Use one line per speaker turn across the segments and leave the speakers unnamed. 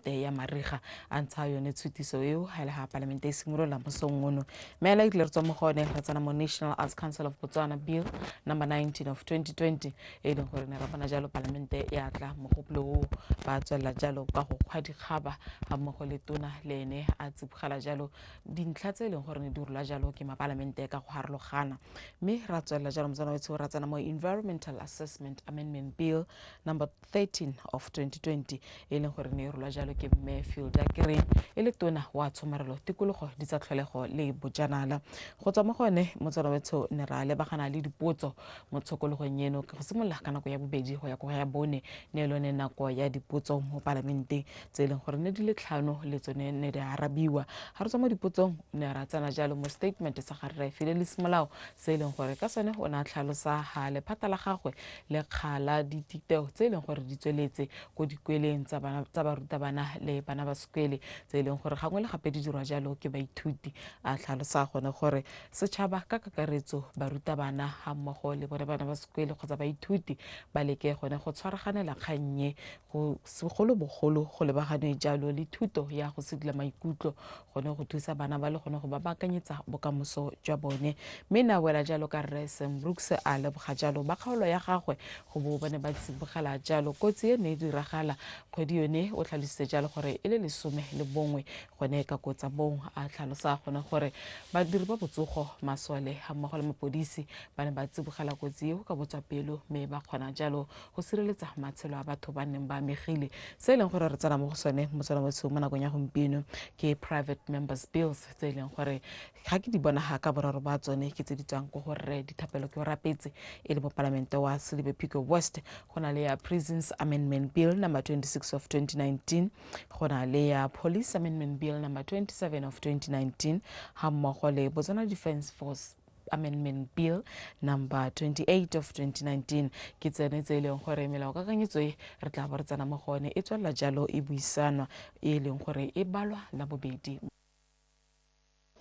palamente ya mariga a ntsha yone tshutiso eo ga le ga palamente e simolola mosong ono mme a ile re tswa mo gone re tsena mo National Arts Council of Botswana Bill number 19 of 2020 e leng gore ne ra bona jalo palamente ya tla mogopolo o ba tswela jalo ka go kgwa dikgaba ga mmogo le tona le ene a tsibogela jalo dintlha tse e leng gore ne di rola jalo ke mapalamente ka go harologana mme ra tswela jalo motsana wetsho ra tsena mo Environmental Assessment Amendment Bill number 13 of 2020 e leng gore ne rola jalo ke mme Fielder Green e le tona wa tshomarelo tikologo di tsa tlholego le bojanala go tswa mo gone motsana wetsho ne ra lebagana le dipotso mo tshokologong eno go simolola ka nako ya bobedi go ya go ya bone ne lone nako ya dipotso mo parlamente tse e leng gore ne di le tlhano le tsone ne di arabiwa ga re tswa mo dipotsong ne ra tsena jalo mo statement sa gare Fidelis Molao se e leng gore ka sone o ne a tlhalosa ga lephata la gagwe le kgala dititeo tse e leng gore di tsweletse ko dikweleng tsa barutabana le bana ba sekwele tse e leng gore gangwe le gape di dirwa jalo ke baithuti a tlhalosa gone gore setšhaba ka kakaretso barutabana ga mmogo le bone bana ba sekwele kgotsa baithuti ba leke gone go tshwaraganela kgannye go segolobogolo go lebaganwe jalo le thuto ya go sedila maikutlo gone go thusa bana ba le gone go ba baakanyetsa bokamoso jwa bone mme na wela jalo ka rre Sam Brooks a leboga jalo ba kgaolo ya gagwe go bo bane ba tsibogela jalo kotsi e ne e diragala kgwedi yone o tlhalositse jalo gore e le 11 gone ka kotsa bong a tlhalosa gone gore badiri ba botsogo masole ga mmogo le mapodisi ba ne ba tsibogela kotsi eo ka botswa pelo mme ba kgona jalo go sireletsa matshelo a batho ba neng ba amegile se e leng gore re tsena mo go sone motsana wetsho mo nakong ya gompieno ke private members bills tse e leng gore ga ke di bona ga ka boraro ba tsone ke tse di tswang ko gore dithapelo ke o rapetse e le mo palamente wa Silibe Pico West go na le ya Prisons Amendment Bill number 26 of 2019 go na le ya Police Amendment Bill number 27 of 2019 ga mmogo le Botswana Defence Force Amendment Bill number 28 of 2019 ke tsene tse e leng gore melao kakanyetso e re tla bo re tsena mo gone e tswalela jalo e buisanwa e leng gore e balwa la bobedi.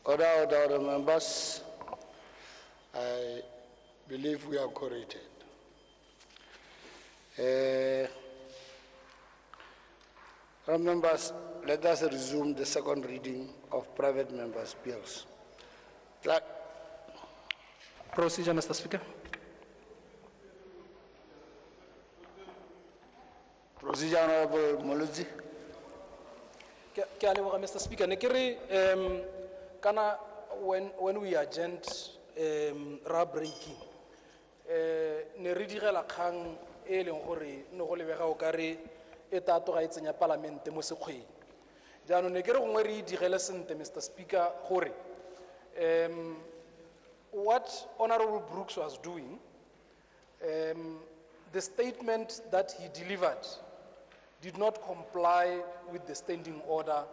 Order, members. I believe we are corrected. Members, let us resume the second reading of private members' bills.
Procedure, Mr. Speaker.
Procedure, Honorable Moluzi.
Mr. Speaker, kana when we adjourned ra breaking ne re digela kgang e leng gore no go lebega o kare e tato ga itsenya parlamente mo sekgweng jaanong ne ke re gongwe re digele sente Mr. Speaker gore what Honorable Brooks was doing, the statement that he delivered did not comply with the standing order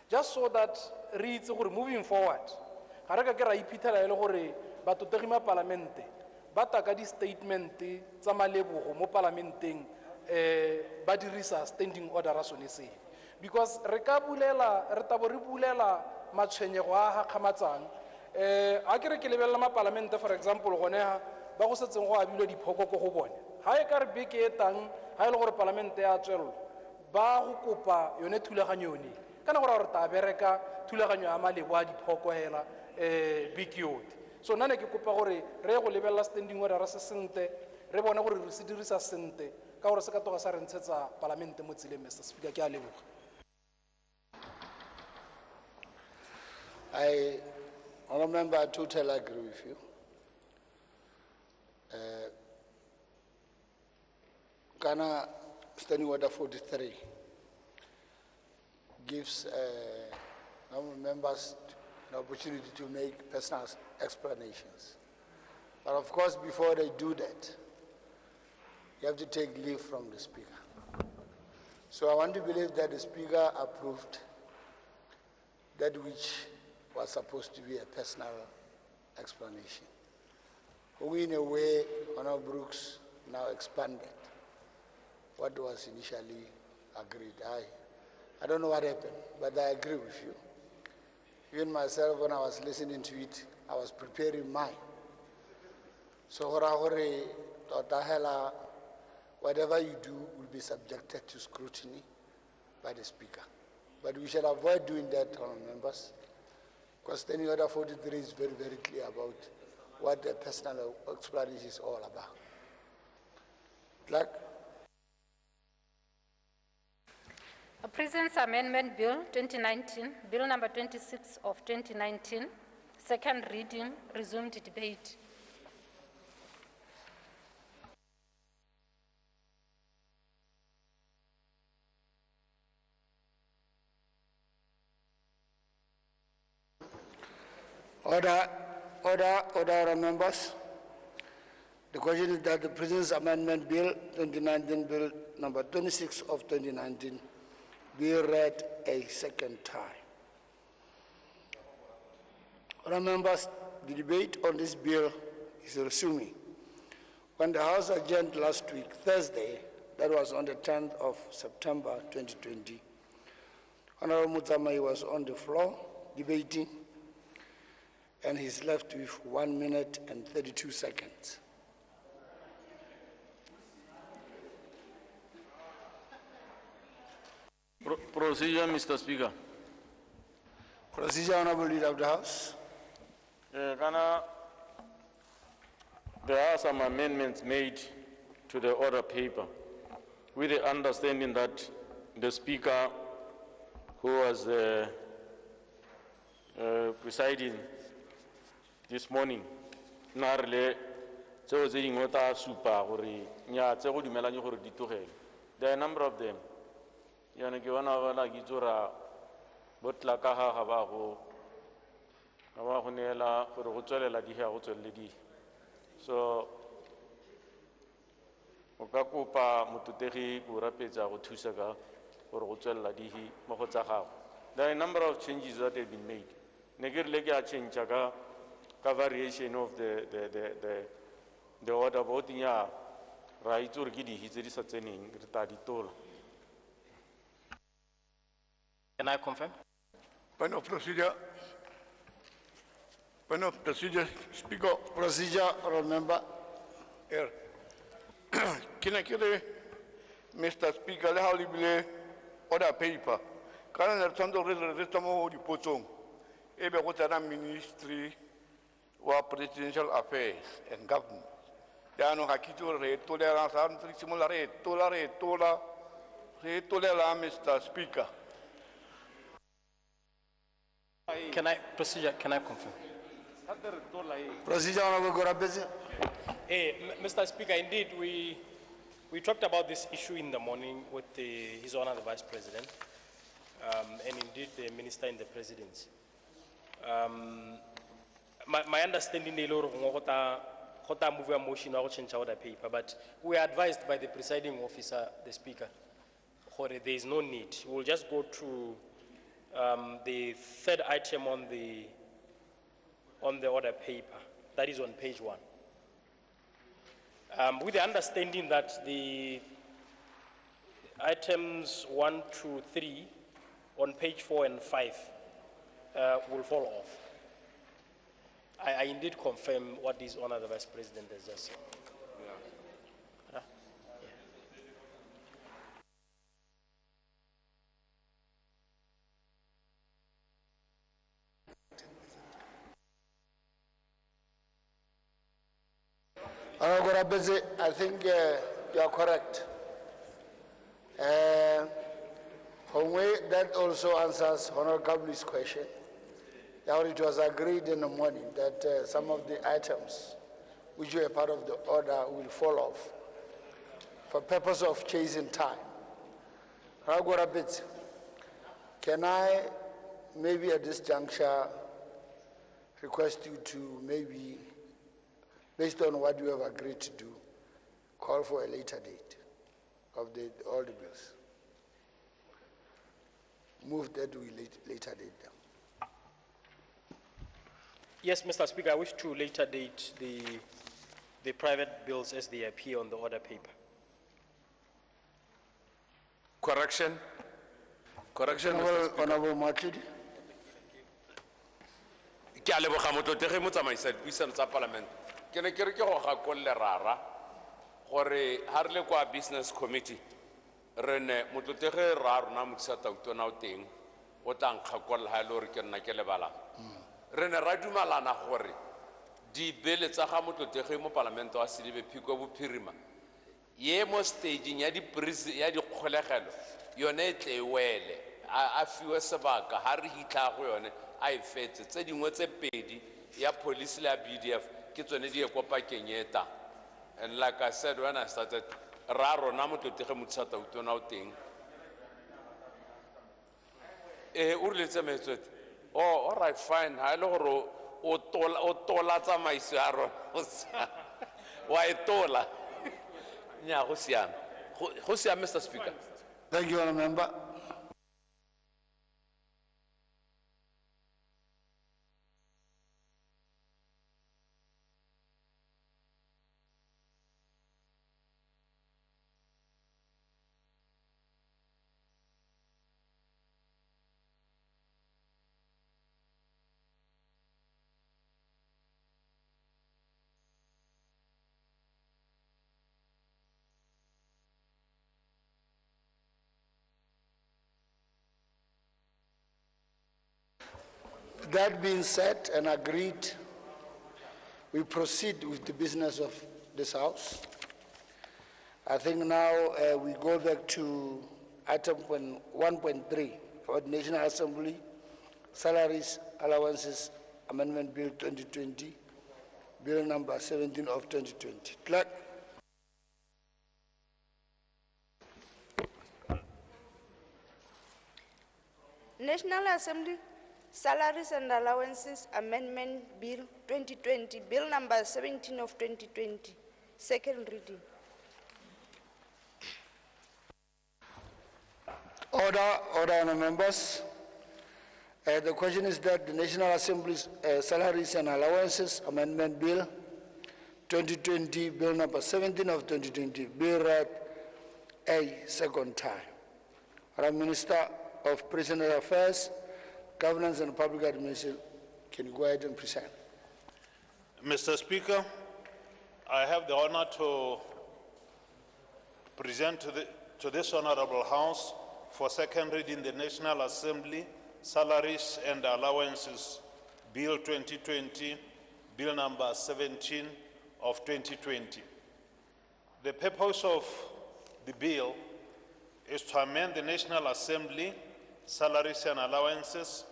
just so that reads moving forward parlamente ba taka di statement tsa malebogo mo parlamenteng ba dirisa standing order ra sone se because re ka bulela re tabo re bulela matshwenyego a kgamatsang a ke re ke lebella ma parlamente for example gone ba go setseng go abilwe diphoko go go bone ha e ka re beke e tang ha e le gore parlamente ya tswello ba go kopa yone thulaganyo yone kana gore re ta bereka thulaganyo ya malebo a diphoko hela beke yote so nna ne ke kopa gore re go lebella standing order ra se sente re bona gore re se dirisa sente ka gore se ka toga sa re ntshetsa parlamente mo tseleng Mr. Speaker ke a leboga.
I remember I totally agree with you. Ghana Standing Order 43 gives members an opportunity to make personal explanations. But of course, before they do that, you have to take leave from the Speaker. So I want to believe that the Speaker approved that which was supposed to be a personal explanation. Who in a way, Honorable Brooks now expanded what was initially agreed. I don't know what happened, but I agree with you. Even myself, when I was listening to it, I was preparing mine. So, whatever you do will be subjected to scrutiny by the Speaker. But we shall avoid doing that, honourable members, because Standing Order 43 is very, very clear about what the personal explanation is all about. Clerk.
A President's Amendment Bill 2019, Bill number 26 of 2019, second reading, resumed debate.
Order, members. The question is that the President's Amendment Bill 2019, Bill number 26 of 2019, be read a second time. Order, members, the debate on this bill is resuming. When the House adjourned last week, Thursday, that was on the 10th of September 2020, Honorable Mutsamai was on the floor debating, and he's left with 1 minute and 32 seconds.
Procedure, Mr. Speaker.
Procedure, Honorable Leader of the House.
Ghana, there are some amendments made to the order paper with the understanding that the Speaker, who was presiding this morning, there are a number of them. So, there are a number of changes that have been made. Variation of the order voting right or giddy history sustaining retarditola.
Can I confirm?
Point of procedure. Point of procedure, Speaker. Procedure, Honorable Member.
Here. Can I get Mr. Speaker, how do you order paper? Can I understand the rest of the potong? Ebe kutana Ministry of Presidential Affairs and Government. There are no hakito re tolerance and similar tolerate Mr. Speaker.
Can I confirm?
Procedure, Honorable Gorabese.
Mr. Speaker, indeed, we talked about this issue in the morning with His Honor the Vice President, and indeed the Minister in the Presidency. My understanding is that move a motion or change order paper, but we are advised by the presiding officer, the Speaker, there is no need. We'll just go to the third item on the order paper. That is on page 1. With the understanding that the items 1, 2, 3 on page 4 and 5 will fall off. I indeed confirm what His Honor the Vice President has just said. Yeah.
Honorable Gorabese, I think you are correct. That also answers Honorable Kabli's question. Now it was agreed in the morning that some of the items which were part of the order will fall off for purpose of chasing time. Honorable Gorabese, can I maybe at this juncture request you to maybe, based on what you have agreed to do, call for a later date of all the bills. Move that to a later date.
Yes, Mr. Speaker, I wish to later date the private bills as they appear on the order paper.
Correction,
Honorable Matlidi.
Ke a leboga motlotegi motsamaisa dipuisano tsa palamente ke ne ke re ke go gakolle rara gore ha re le kwa business committee re ne motlotege ra rona modisa Tautona o teng o tla nkgakolla ha e le gore ke nna ke lebala re ne ra dumalana gore dibele tsa ga motlotege mo palamente wa Sedibe Phiko Bophirima ye mo staging ya dikgolegelo yone e tle wele a fiwe sebaka ha re hitla go yone a e fetse tse dingwe tse pedi ya police le ya BDF ke tsone di ekopakeng eta. And like I said when I started, raro na motlotege modisa Tautona o teng o riletse metswete oh all right fine ha ile gore o tola tsamaiso ya rona wa e tola nya go siame Mr. Speaker.
Thank you, Honourable Member. That being said and agreed, we proceed with the business of this House. I think now we go back to item 1.3 for the National Assembly, Salaries, Allowances, Amendment Bill 2020, Bill number 17 of 2020. Clerk.
National Assembly, Salaries and Allowances Amendment Bill 2020, Bill number 17 of 2020, second reading.
Order, Honourable Members. The question is that the National Assembly's Salaries and Allowances Amendment Bill 2020, Bill number 17 of 2020, be read a second time. Honourable Minister of Personal Affairs, Governance and Public Administration, can you go ahead and present?
Mr. Speaker, I have the honor to present to this Honorable House for second reading the National Assembly Salaries and Allowances Bill 2020, Bill number 17 of 2020. The purpose of the bill is to amend the National Assembly Salaries and Allowances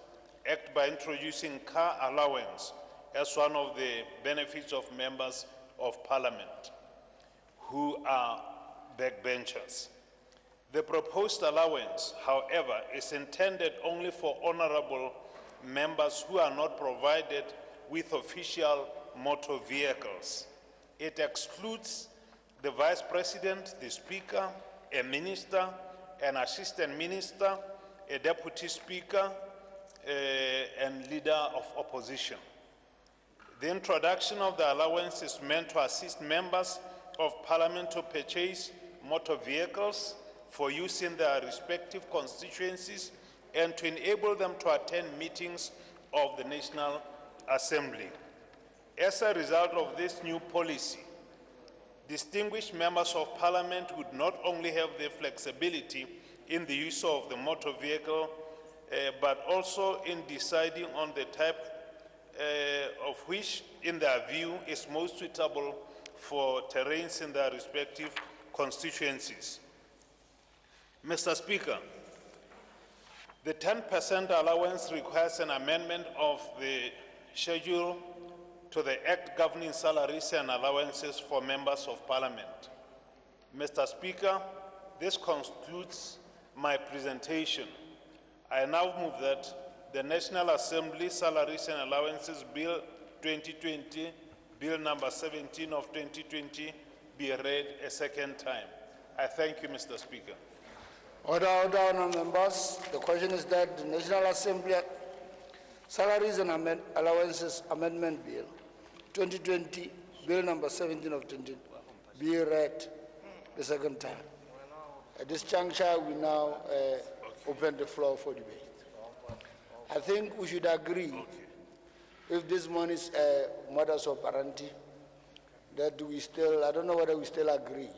Act by introducing car allowance as one of the benefits of members of Parliament who are backbenchers. The proposed allowance, however, is intended only for honorable members who are not provided with official motor vehicles. It excludes the Vice President, the Speaker, a Minister, an Assistant Minister, a Deputy Speaker, and Leader of Opposition. The introduction of the allowance is meant to assist members of Parliament to purchase motor vehicles for use in their respective constituencies and to enable them to attend meetings of the National Assembly. As a result of this new policy, distinguished members of Parliament would not only have the flexibility in the use of the motor vehicle, but also in deciding on the type of which, in their view, is most suitable for terrains in their respective constituencies. Mr. Speaker, the 10% allowance requires an amendment of the schedule to the Act governing salaries and allowances for members of Parliament. Mr. Speaker, this concludes my presentation. I now move that the National Assembly Salaries and Allowances Bill 2020, Bill number 17 of 2020, be read a second time. I thank you, Mr. Speaker.
Order, Honourable Members. The question is that the National Assembly Salaries and Allowances Amendment Bill 2020, Bill number 17 of 2020, be read the second time. At this juncture, we now open the floor for debate. I think we should agree, if this one is modus operandi, that we still, I don't know whether we still agree,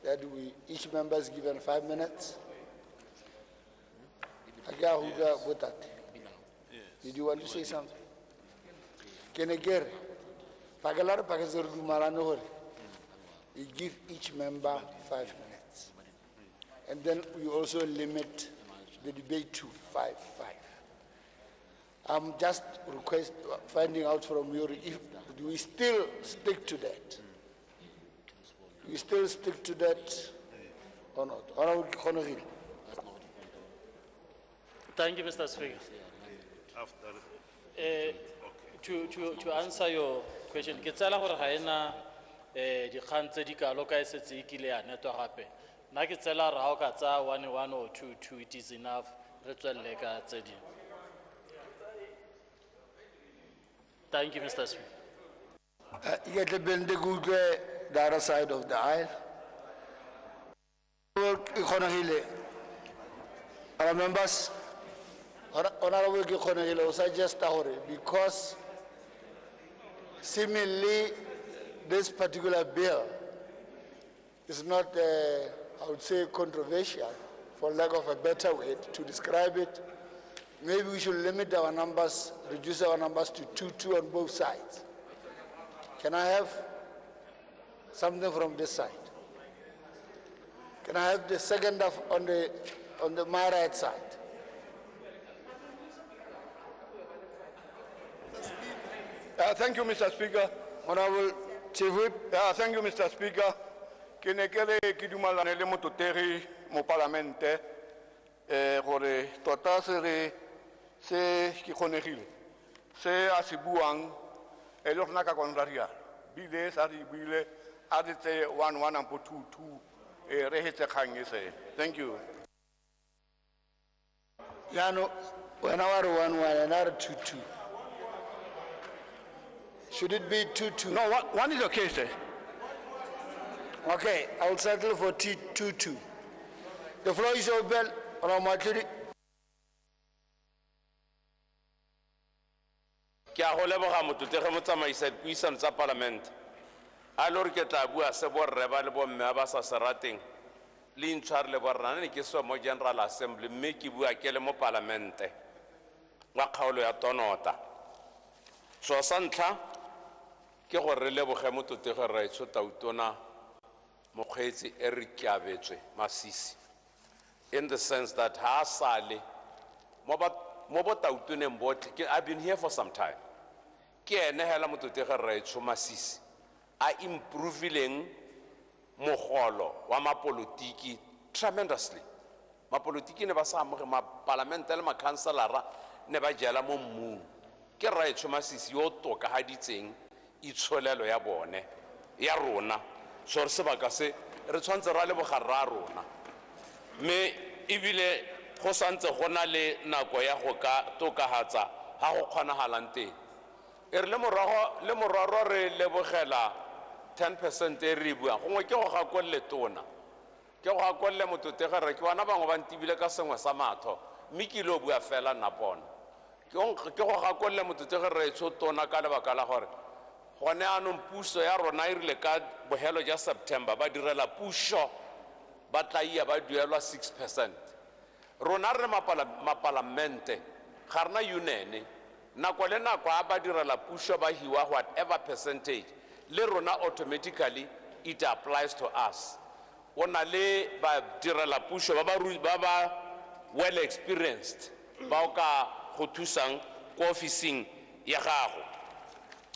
that we, each member is given 5 minutes. Did you want to say something? Can I get we give each member 5 minutes. And then we also limit the debate to 5-5. I'm just finding out from you if do we still stick to that. Do we still stick to that or not?
Thank you, Mr. Speaker. To answer your question, ke tsela gore ga ena dikgang tse di kalo ka setse e kile ya netwa gape. Nna ke tsela re ha o ka tsa 1 or 2 it is enough. Re tswelle ka tse di. Thank you, Mr. Speaker.
You get the other side of the aisle. Our members, Honorable Kikhonehile, suggest because seemingly this particular bill is not, I would say, controversial, for lack of a better way to describe it. Maybe we should limit our numbers, reduce our numbers to 2-2 on both sides. Can I have something from this side? Can I have the second half on my right side?
Thank you, Mr. Speaker.
Honorable Chief Whip.
Thank you, Mr. Speaker. Ke ne ke re ke dumalane le mototegi mo parlamente gore tota se ke kgonegile se a se buang e le rona ka kontraria bile sa di bile a di tse 1-1 and 2-2 re hetse kgang e se. Thank you.
Yano, when I 1-1 and I 2-2. Should it be 2-2?
No, one is okay, sir.
Okay, I will settle for 2-2. The floor is open.
Ke a go leboga mototege motsamaisa dipuisano tsa parlamente a le gore ke tla bua se borre ba le bomme ba sa se rateng le intshware le borrana ne ke swa mo General Assembly mme ke bua ke le mo parlamente wa kgaolo ya Tonota. So sa ntlha ke gore re leboge mototege Raitso Tautona mokgweetsi Eric Kiabetswe Masisi, in the sense that ha sale mo bo Tautoneng botlhe I've been here for some time. Ke ene hela mototege Raitso Masisi a improvileng mogolo wa mapolitiki tremendously. Mapolitiki ne ba sa amoge parlamente le makhanselara ne ba jela mo mmung. Ke Raitso Masisi yo tokahaditseng itsholelo ya bone ya rona so re sebaka se re tshwantse ra le bogarra rona me ebile go santse gona le nako ya go ka tokahatsa ha go kgonagalang teng e re le moraro re lebogela 10% e re bua gongwe ke go gakolle tona ke go gakolle mototege re ke wana bangwe ba ntibile ka sengwe sa matho mme ke lo bua fela napona ke go gakolle mototege re Raitso tona ka lebaka la gore gone anong puso ya rona e rile ka bohelo ja September ba direla puso ba tla ia ba duelwa 6%. Rona re mapalamente ga rena union nako le nako a ba direla puso ba hiwa whatever percentage le rona automatically it applies to us. Ona le ba direla puso ba ba well experienced ba o ka go thusang ko officing ya gago.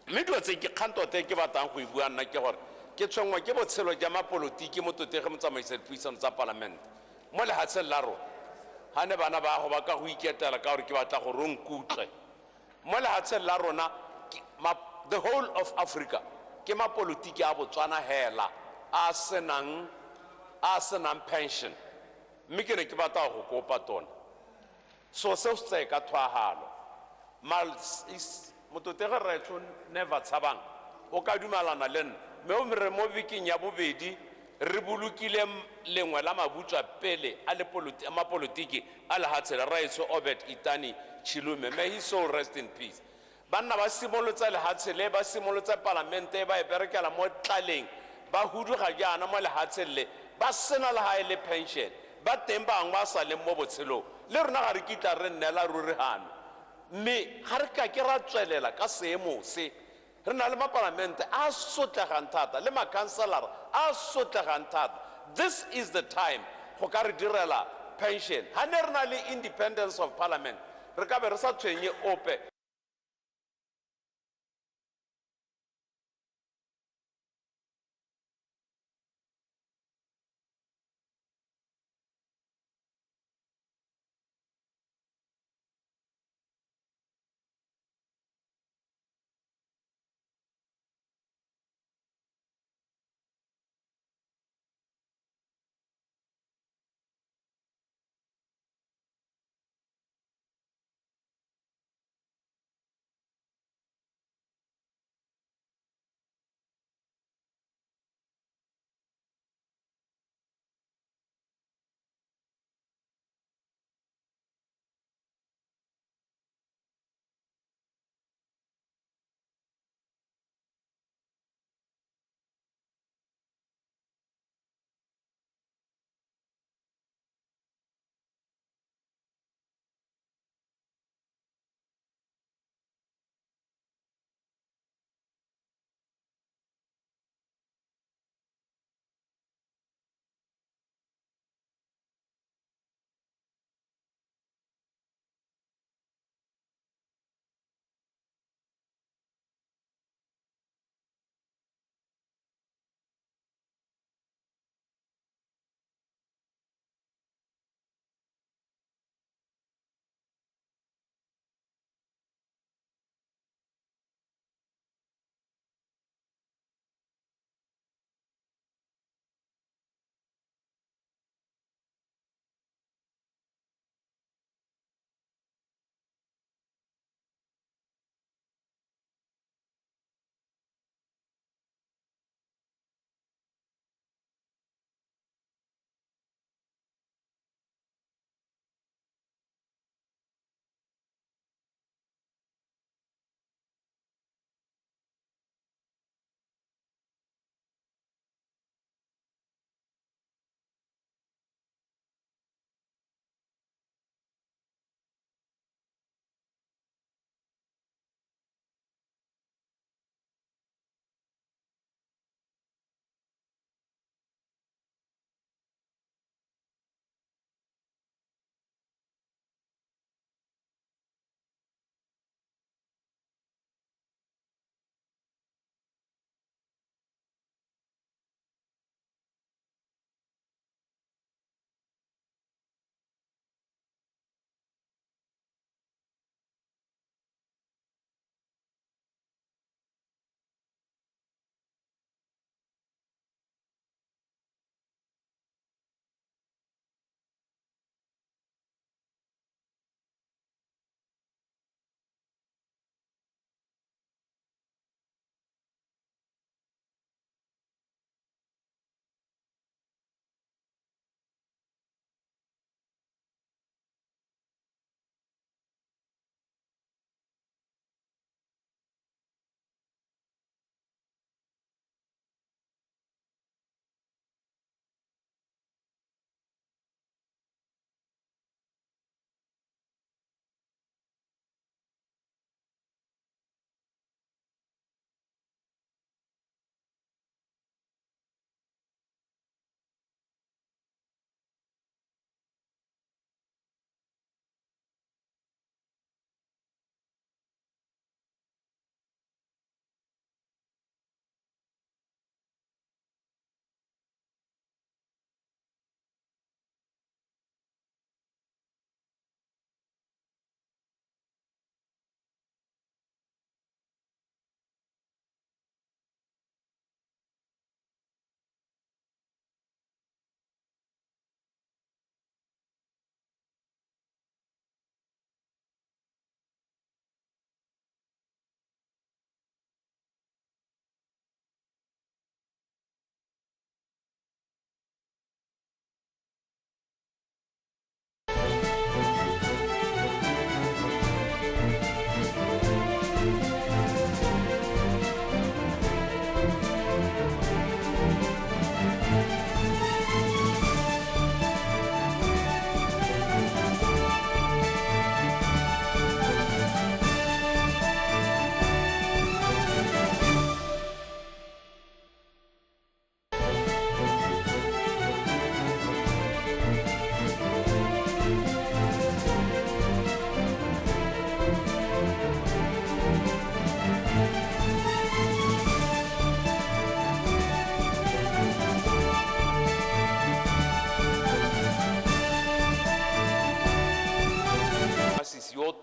Mme dilo tse ke kgantote ke batang go bua nna ke gore ke tshwengwa ke botshelo ja mapolitiki mototege motsamaisa dipuisano tsa parlamente mo lehatsheng la rona ha ne bana ba go ba ka go iketela ka gore ke batla go ronkutle mo lehatsheng la rona the whole of Africa ke mapolitiki a Botswana hela a senang pension mme ke ne ke batla go kopa tona so se se ka thwahalo mototege Raitso never tshabang o ka dumalana le nna mme o mere mo biking ya bobedi re bolokile lengwe la mabutswa pele a le mapolitiki a lehatshela Raitso Obed Itani Chilume, may his soul rest in peace. banna ba simolotse lehatshe le ba simolotse palamente ba e berekela mo tlaleng ba huduga jaana mo lehatsheng le ba sena le hae le pension ba teng bangwe ba sa leng mo botshelong le rona ga re kitla re nnela ruri gano mme ga re ka ke ra tswelela ka seemo se re na le mapalamente a sotlegang thata le makhanselara a sotlegang thata. This is the time go ka re direla pension ga ne re na le independence of parliament re ka be re sa tshwenye ope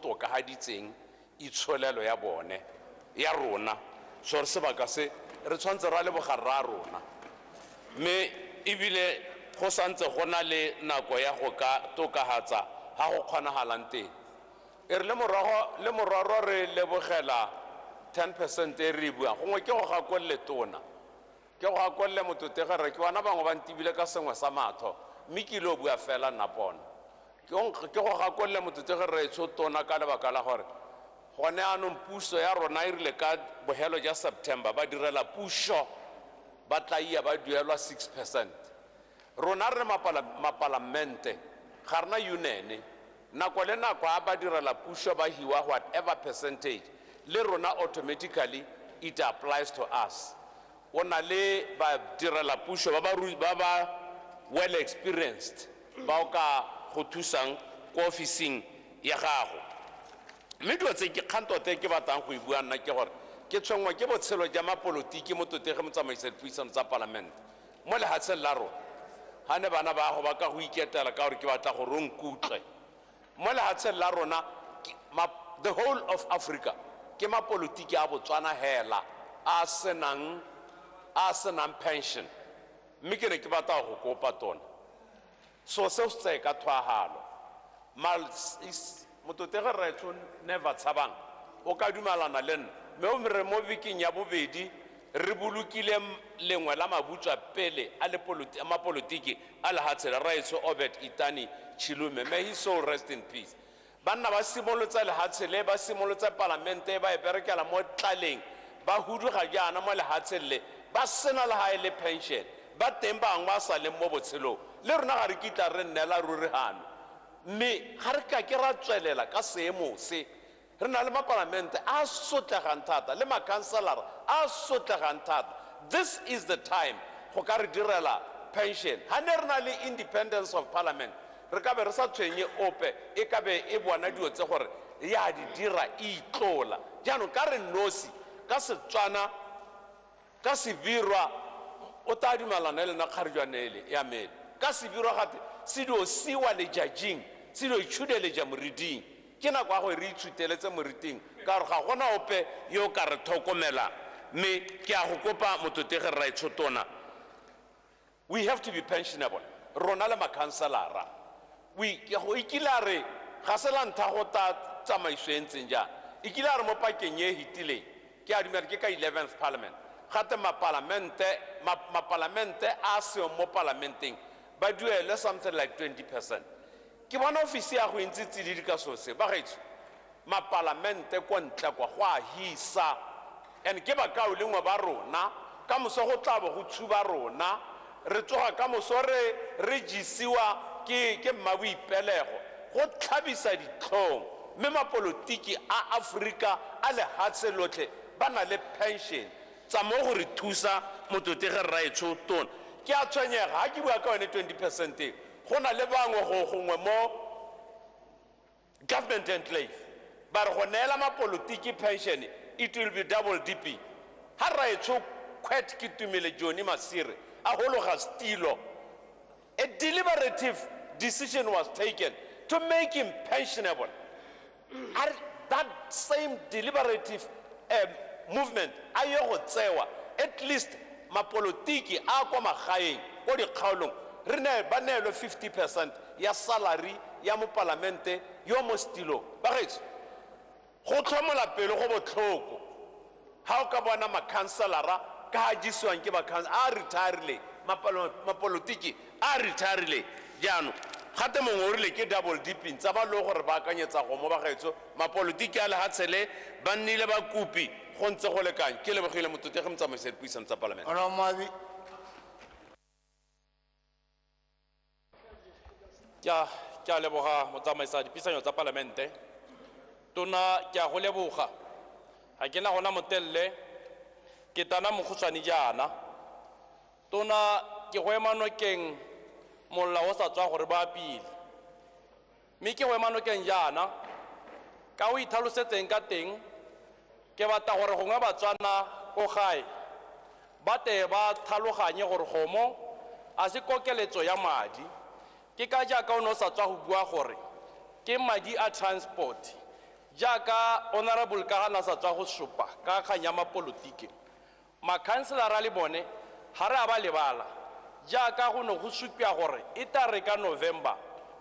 tokahaditseng itsholelo ya bone ya rona so re sebaka se re tshwantse ra leboga rra rona mme ebile go santse go na le nako ya go ka tokahatsa ha go kgonagalang teng e re le moraro re lebogela 10% e re buang gongwe ke go gakolole tona ke go gakolole mototegere ke bona bangwe ba ntibile ka sengwe sa matho mme ke ile o bua fela nna pona ke go gakolole mototegere etsho tona ka lebaka la gore gone anong puso ya rona e rile ka bogelo ja September ba direla puso ba tla ia ba duelwa 6%. Rona re mapalamente ga rena union nako le nako a ba direla puso ba hiwa whatever percentage le rona automatically it applies to us. Ona le ba direla puso ba ba well experienced ba o ka go thusang ko officing ya gago mme dilo tse ke kgantote ke batlang go e bua nna ke gore ke tshwengwa ke botshelo ja mapolotiki mo totege motsamaisa dipuisano tsa palamente mo lehatsheng la rona ga ne bana ba go ba ka go iketela ka gore ke batla gore o nkutlwe mo lehatsheng la rona the whole of Africa ke mapolotiki a Botswana hela a senang pension mme ke ne ke batla go kopa tona so se se ka thwahalo mototege retso never tshabang o ka dumalana le nna mme o mere mo biking ya bobedi re bolukile lengwe la mabutswa pele a mapolotiki a lehatshela raetso Obed Itani Chilume may his soul rest in peace banna ba simolotsa lehatshele ba simolotsa parlamente ba e berekela mo tlaleng ba huduga jana mo lehatshele ba sena le ha ile pension ba teng bang ba sa le mo botshelo le rona ga re kitla re nnela ruri hano mme ga re ka ke ra tswelela ka seemo se re na le mapalamente a sotlegang thata le makhanselara a sotlegang thata this is the time go ka re direla pension ha ne re na le independence of parliament re ka be re sa tshwenye ope e ka be e bona dio tse gore ya di dira e itlola jaanong ka re nosi ka Setswana ka Sebirwa o ta dumalana le na kgarjwanele ya mele ka Sebirwa gate se dio siwa le judging se dio itshudele ja moriding ke na kwa go re ithuteletse moriting ka re ga gona ope yo ka re thokomela me ke a go kopa mototege ra itshotona we have to be pensionable rona le makhanselara we go ikilare ga se la ntha go ta tsamaiso e ntseng ja ikilare mo pakeng e hitileng ke a dumela ke ka 11th parliament gate mapalamente a seo mo parlamenteng ba duele something like 20%. Ke bona ofisi ya go ntse di ka sose ba gaetso mapalamente ko ntla kwa go a hisa and ke ba ka o lengwe ba rona ka moso go tlabo go tshuba rona re tsoga ka moso re jisiwa ke mmaboipelego go tlhabisa ditlhong mme mapolotiki a Africa a lehatshe lotlhe ba na le pension tsa mo go re thusa mototege raetso tona ke a tshwenyega ga ke bua ka yone 20% go na le bangwe go gongwe mo government enclave ba re go neela mapolotiki pension it will be double dipping ha raetso kwet ke tumile Johnny Masire a hologa stilo a deliberative decision was taken to make him pensionable and that same deliberative movement ayo go tsewa at least mapolotiki a kwa magaeng go dikgaolong re ne ba neelwe 50% ya salary ya mo parlamente yo mo stilo ba gaetso go tlhomola pele go botlhoko ha o ka bona makhanselara ka jiswang ke a retirile mapolotiki a retirile jaanong gate mongwe o rile ke double dipping tsa ba le gore ba akanyetsa go mo ba gaetso mapolotiki a lehatshele ba nnile ba kupi go ntse go lekang ke lebogile mototege motsamaisa dipuisano tsa parlamente
ke a leboga motsamaisa dipuisano tsa parlamente tona ke a go leboga ga ke na gona motelele ke tana mokgutshwane jaana tona ke go ema nokeng molla o sa tswa gore ba pele mme ke go ema nokeng jaana ka o ithalosetseng ka teng ke batla gore gongwe Batswana ko gae ba te ba thaloganye gore gomo a se kokeletso ya madi ke ka jaaka o ne o sa tswa go bua gore ke madi a transport jaaka honorable ka gana sa tswa go sopa ka kgang ya mapolotiki makhanselara le bone ga re a ba lebala jaaka go ne go supia gore e ta re ka November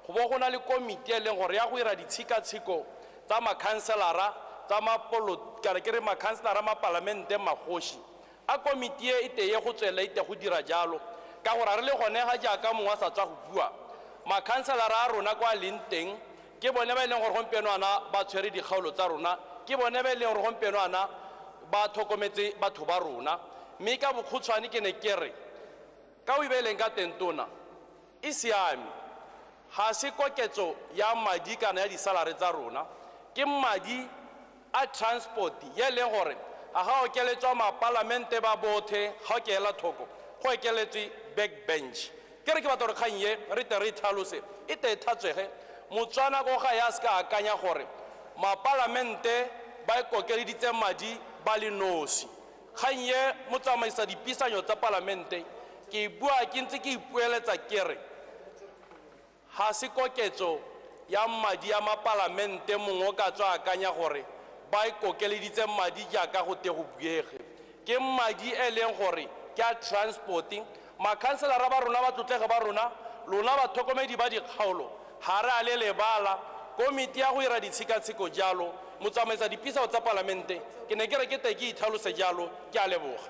go bo go na le komiti e leng gore ya go ira ditshikatshiko tsa makhanselara tsa mapolotiki ke re makhanselara ma parlamente magoši a komiti e teye go tswela ite go dira jalo ka gore a re le gone ga jaaka mongwe a sa tswa go bua makhanselara a rona kwa leng teng ke bone ba e leng gore gompienoana ba tshwere dikgaolo tsa rona ke bone ba e leng gore gompienoana ba tlhokometse batho ba rona mme ka bokgutshwane ke ne ke re ka o ibeleng ka tentona e siame ga se koketso ya madi kana ya disalary tsa rona ke madi a transport ye leng gore a ga okeletswa mapalamente ba bothe ga o ke ela thoko go ekeletswe backbench ke re ke batla gore kgang ye re te re tlhalose e te e tlhatswege motswana ko ga ya se ka akanya gore mapalamente ba ikokeleditse madi ba le nosi kgang ye motsamaisa dipisanyo tsa palamente ke bua ke ntse ke ipueletsa ke re ga se koketso ya madi ya mapalamente mongwe o ka tswa akanya gore ba ikokeleditse madi jaaka go te go buege ke madi e leng gore ke a transporting makhanselara ba rona ba tlotlege ba rona lona batlhokomedi ba dikgaolo ga re a le lebala komiti ya go ira ditshikatshiko jalo motsamaisa dipisao tsa palamente ke ne ke re ke te ke itlhalose jalo ke a leboga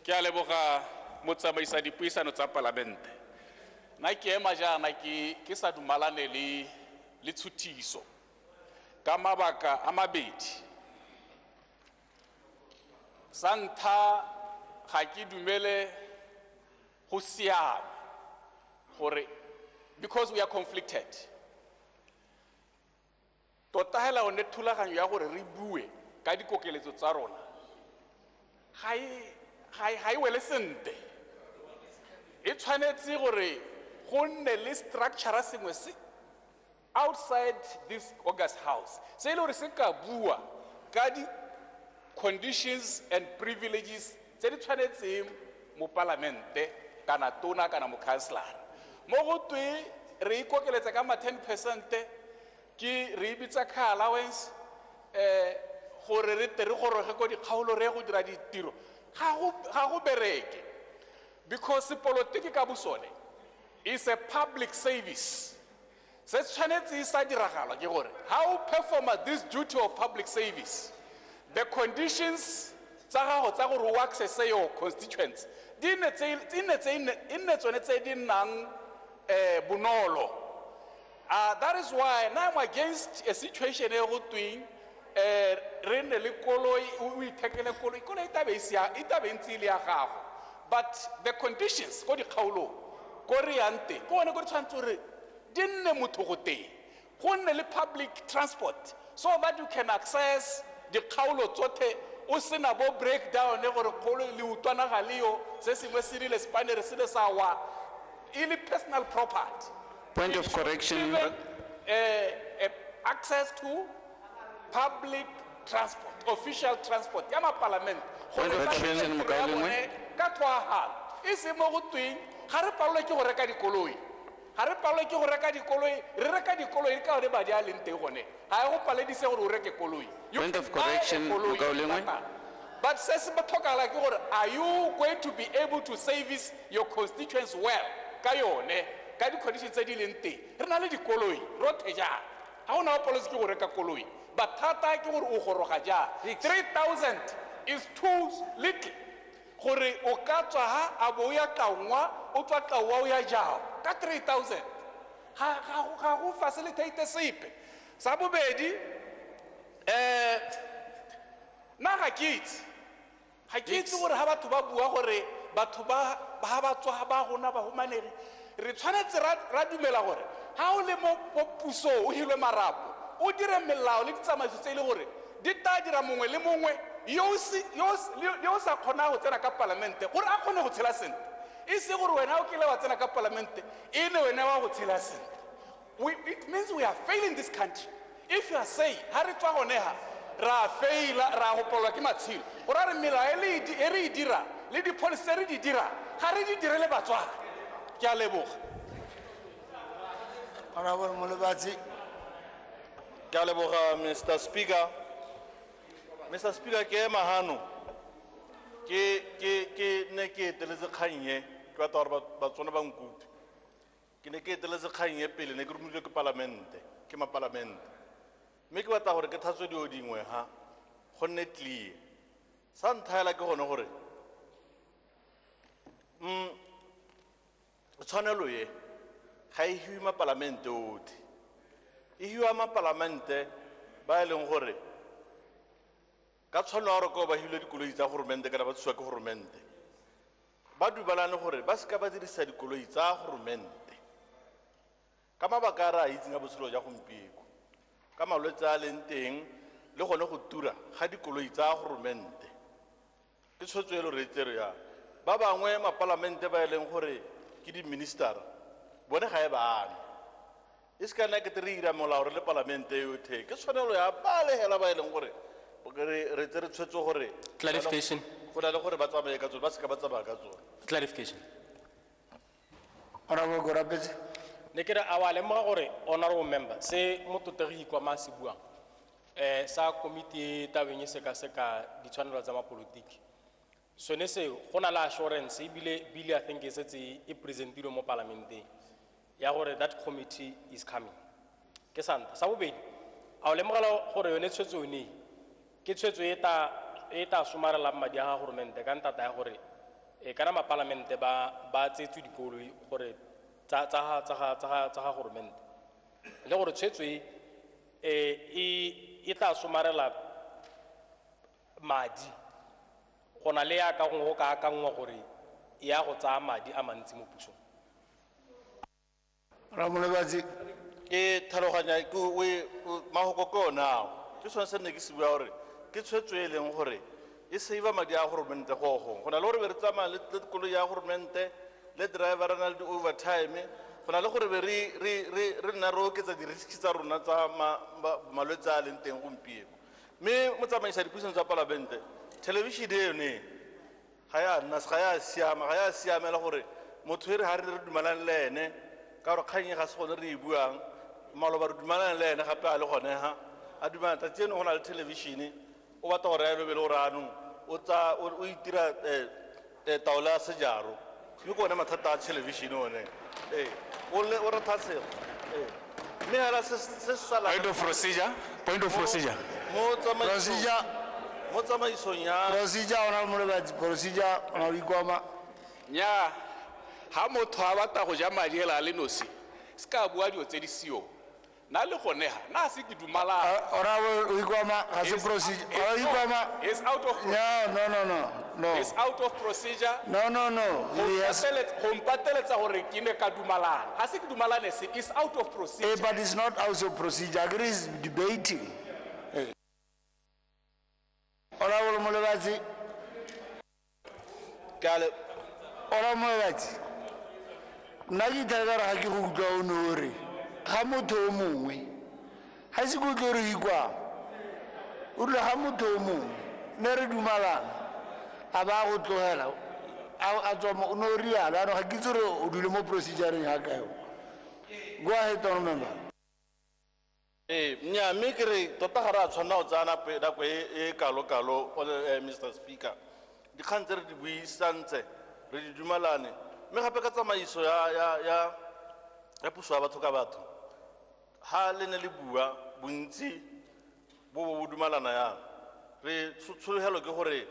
ke a leboga motsamaisa dipuisano tsa palamente nna ke ema jaana ke sa dumalane le tshutiso ka mabaka a mabedi sa ntlha ga ke dumele go siame gore because we are conflicted tota hela one thulaganyo ya gore re bue ka dikokeletso tsa rona ga e wele sente e tshwanetse gore go nne le structure sengwe se outside this August House se ile gore se ka bua ka di conditions and privileges tse di tshwanetseng mo parlamente kana tona kana mo councilor mo go twe re ikokeletsa ka ma 10% ke re bitsa car allowance gore re tere goroge go dikgaolo re go dira ditiro ga go bereke because politiki ka bosone is a public service se tshwanetse sa diragala ke gore how perform this duty of public service the conditions tsa gago tsa gore o access your constituents di ne tsone tse di nang bonolo that is why now I'm against a situation e go twing re ne le koloi o ithekele koloi itabe ntse ile ya gago but the conditions go dikgaolo ko re yante ko one go tshwantse gore di nne motho go teng go nne le public transport so that you can access dikgaolo tsotlhe o sena bo breakdown e gore kgolo le utwana ga leo se sengwe se rile spanere se le sa wa ile personal property. Point of correction.
Access to public transport, official transport. Yama parliament.
Point of correction Mokailengwe.
Ka twa hal. Ise mo go twing ga re palwe ke go reka dikoloi. Ga re palwe ke go reka dikoloi, re reka dikoloi ka gore ba di a leng teng gone. Ga go paledise gore o reke koloi.
Point of correction Mokailengwe.
But says like, are you going to be able to service your constituents well? Kayone, kadi conditions say dilente. Renale di koloi, rote ja. How now policy go reka koloi? But tata ki go ugoroga ja. 3,000 is too little. Gore o ka tswa ha aboya ka nwa, o tswa ka wa ya jao. Ka 3,000. Ha go facilitate sepe. Sa bobedi na ga kitse gore ha batho ba bua gore batho ba ba tswa ba gona ba humanegi re tshwanetse ra dumela gore ha o le mo puso o hilwe marapo o dire melao le ditsamaiso tse ile gore di ta dira mongwe le mongwe yo sa kgona go tsena ka parlamente gore a kgone go tshela sente e se gore wena o kile wa tsena ka parlamente e ne wena wa go tshela sente it means we are failing this country if you are saying ha re tswa gone ha ra faila ra go polwa ke matshilo gore re mela e re dira le di policy re di dira ga re di direle batswana ke a leboga
Honorable Mulibati.
Ke a leboga, Mr. Speaker. Mr. Speaker, ke mahano. Ke ne ke eteletse kgang ye, ke batla gore batswana ba nkutlwe. Ke ne ke eteletse kgang ye pele ne ke romilwe ke palamente, ke mapalamente. Mme ke batla gore ke thatswe dio dingwe ha, go nne clear. Sa ntlha hela ke gone gore tshwanelo ye ga e hiwe mapalamente otlhe. E hiwa mapalamente ba e leng gore ka tshwanelo ya gore ko ba hilwe dikoloi tsa goromente kana ba thusiwa ke goromente ba dubalane gore ba seka ba dirisa dikoloi tsa goromente ka mabaka a re a itseng a botshelo ja gompieko ka malwetse a leng teng le gone go tura ga dikoloi tsa goromente ke tshwetso e le re tsere ya ba bangwe mapalamente ba e leng gore ke di-ministera bone ga e baane e se ka nna ke re ira molao re le palamente yotlhe ke tshwanelo ya balegela ba e leng gore re tsere tshwetso gore
Clarification.
go na le gore ba tsamaye ka tsone ba seka ba tsamaya ka tsone.
Clarification.
Honorable Gorapetse.
Ne ke re a wa lemoga gore honorable member se mototegi kwa ma se buang sa komiti e tabeng e seka ditshwanelo tsa mapolotiki sone seo go na le assurance ebile bile I think e setse e presentilwe mo parlamenteng ya gore that committee is coming ke santa sa bobedi a o lemogela gore yone tshwetso yone ke tshwetso e ta somarelang madi a ga goromente ka ntata ya gore kana mapalamente ba tsetswe dikoloi gore tsa ga goromente le gore tshwetso e tla somarela madi go na le ya ka go ka akangwa gore ya go tsaya madi a mantsi mo pusong.
Ramulabatsi.
Ke tlhaloganya ke mahoko ke ona ke sone se ne ke se bua gore ke tshwetso e leng gore e save madi a goromente go go na le gore be re tsamaya le koloi ya goromente le driver na le di-overtime go na le gore be re nna re oketsa di-risk tsa rona tsa malwetse a leng teng gompieko mme motsamaisa dipuisano tsa palamente television e yone ga ya siamela gore motho e re ga re dumalane le ene ka gore kgang e ga se gone re e buang maloba re dumalane le ene gape a le gone ha a dumana tsatsi eno go na le televisione o batla gore a elobele gore anong o itira taola ya sejaro mme ke one mathata a television one o rathatsego mme hela se sala
Point of procedure. Point of procedure.
mo tsamaisong ya
Procedure Honorable Mulibati. Procedure Honorable Ikwama.
Nya ha motho a batla go ja madi hela le nosi se ka bua dio tse di sio na le gone ha na se ke dumala
Honorable Ikwama has a procedure. Ikwama.
is out of
No.
is out of procedure.
No. Yes.
Go mpateletsa gore ke ne ka dumalana ha se ke dumalane se is out of procedure.
But it's not out of procedure. Agree is debating. Honorable Mulibati. Honorable Mulibati. Nna ke ithata ga ke go utlwa o ne ore ga motho o mongwe ga se go utlwe re Ikwama o rile ga motho o mongwe ne re dumalana a ba go tlogela a tswa o ne o rialo ano ga ke itse gore o dule mo procedureng ya ka eo go ahead honorable member.
nnyaa mme ke re tota ga re a tshwanela go tsaya nako e kalo-kalo Mr. Speaker dikgang tse re di buisantse re di dumalane mme gape ka tsamaiso ya puso ya batho ka batho ha le ne le bua bontsi bo dumalana yang re tshologelo ke gore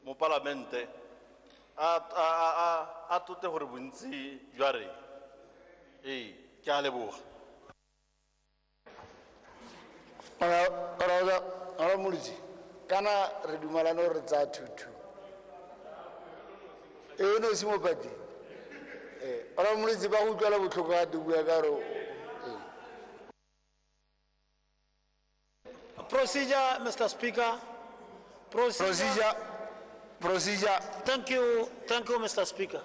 mo palamente a tote gore bontsi jwa re ke a leboga.
Honorable Mulitsi kana re dumalane gore re tsaya 2-2 e no se mo pati Honorable Mulitsi ba go utlwela botlhoko ga te bua ka re
Procedure, Mr. Speaker.
Procedure.
Thank you, Mr. Speaker.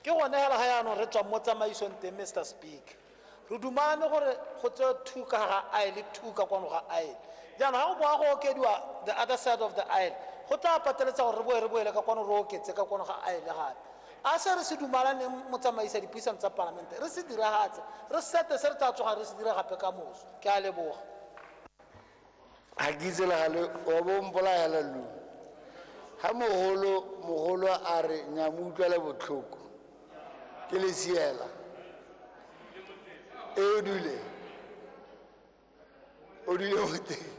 Ke gone hela ga yana re tswa mo tsamaisong teng Mr. Speaker. Re dumane gore go tse 2 ka ga aisle 2 ka kwano ga aisle. Jana ha go boa go okediwa the other side of the aisle. Go tla pateletsa gore re boele ka kwano re oketse ka kwano ga aisle gape. a se re se dumalaneng motsamaisa dipuisano tsa palamente re se diragatse re sete se re tla tsoga re se dira gape ka moso ke a leboga
ha ke itse le gale wa bo mpolaela lu ha mogolo a re nya mo utlwele botlhoko ke le siela e o dule mo teng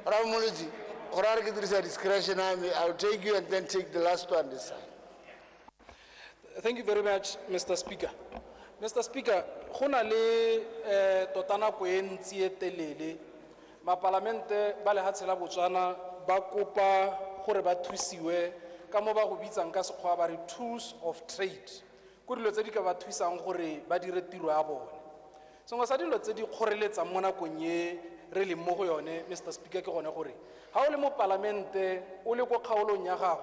Ramoloji, I'll discretion. I'll take you and then take the last one this side.
Thank you very much, Mr. Speaker. Mr. Speaker, go na le totana ko e ntsi e telele mapalamente ba le hatsela Botswana ba kopa gore ba thusiwe ka mo ba go bitsang ka sekgwa ba re tools of trade go dilo tse di ka ba thusang gore ba dire tiro ya bone sengwe sa dilo tse di kgoreletsa mo nakong e re le mo go yone Mr. Speaker ke gone gore ha o le mo palamente o le go kgaolong ya gago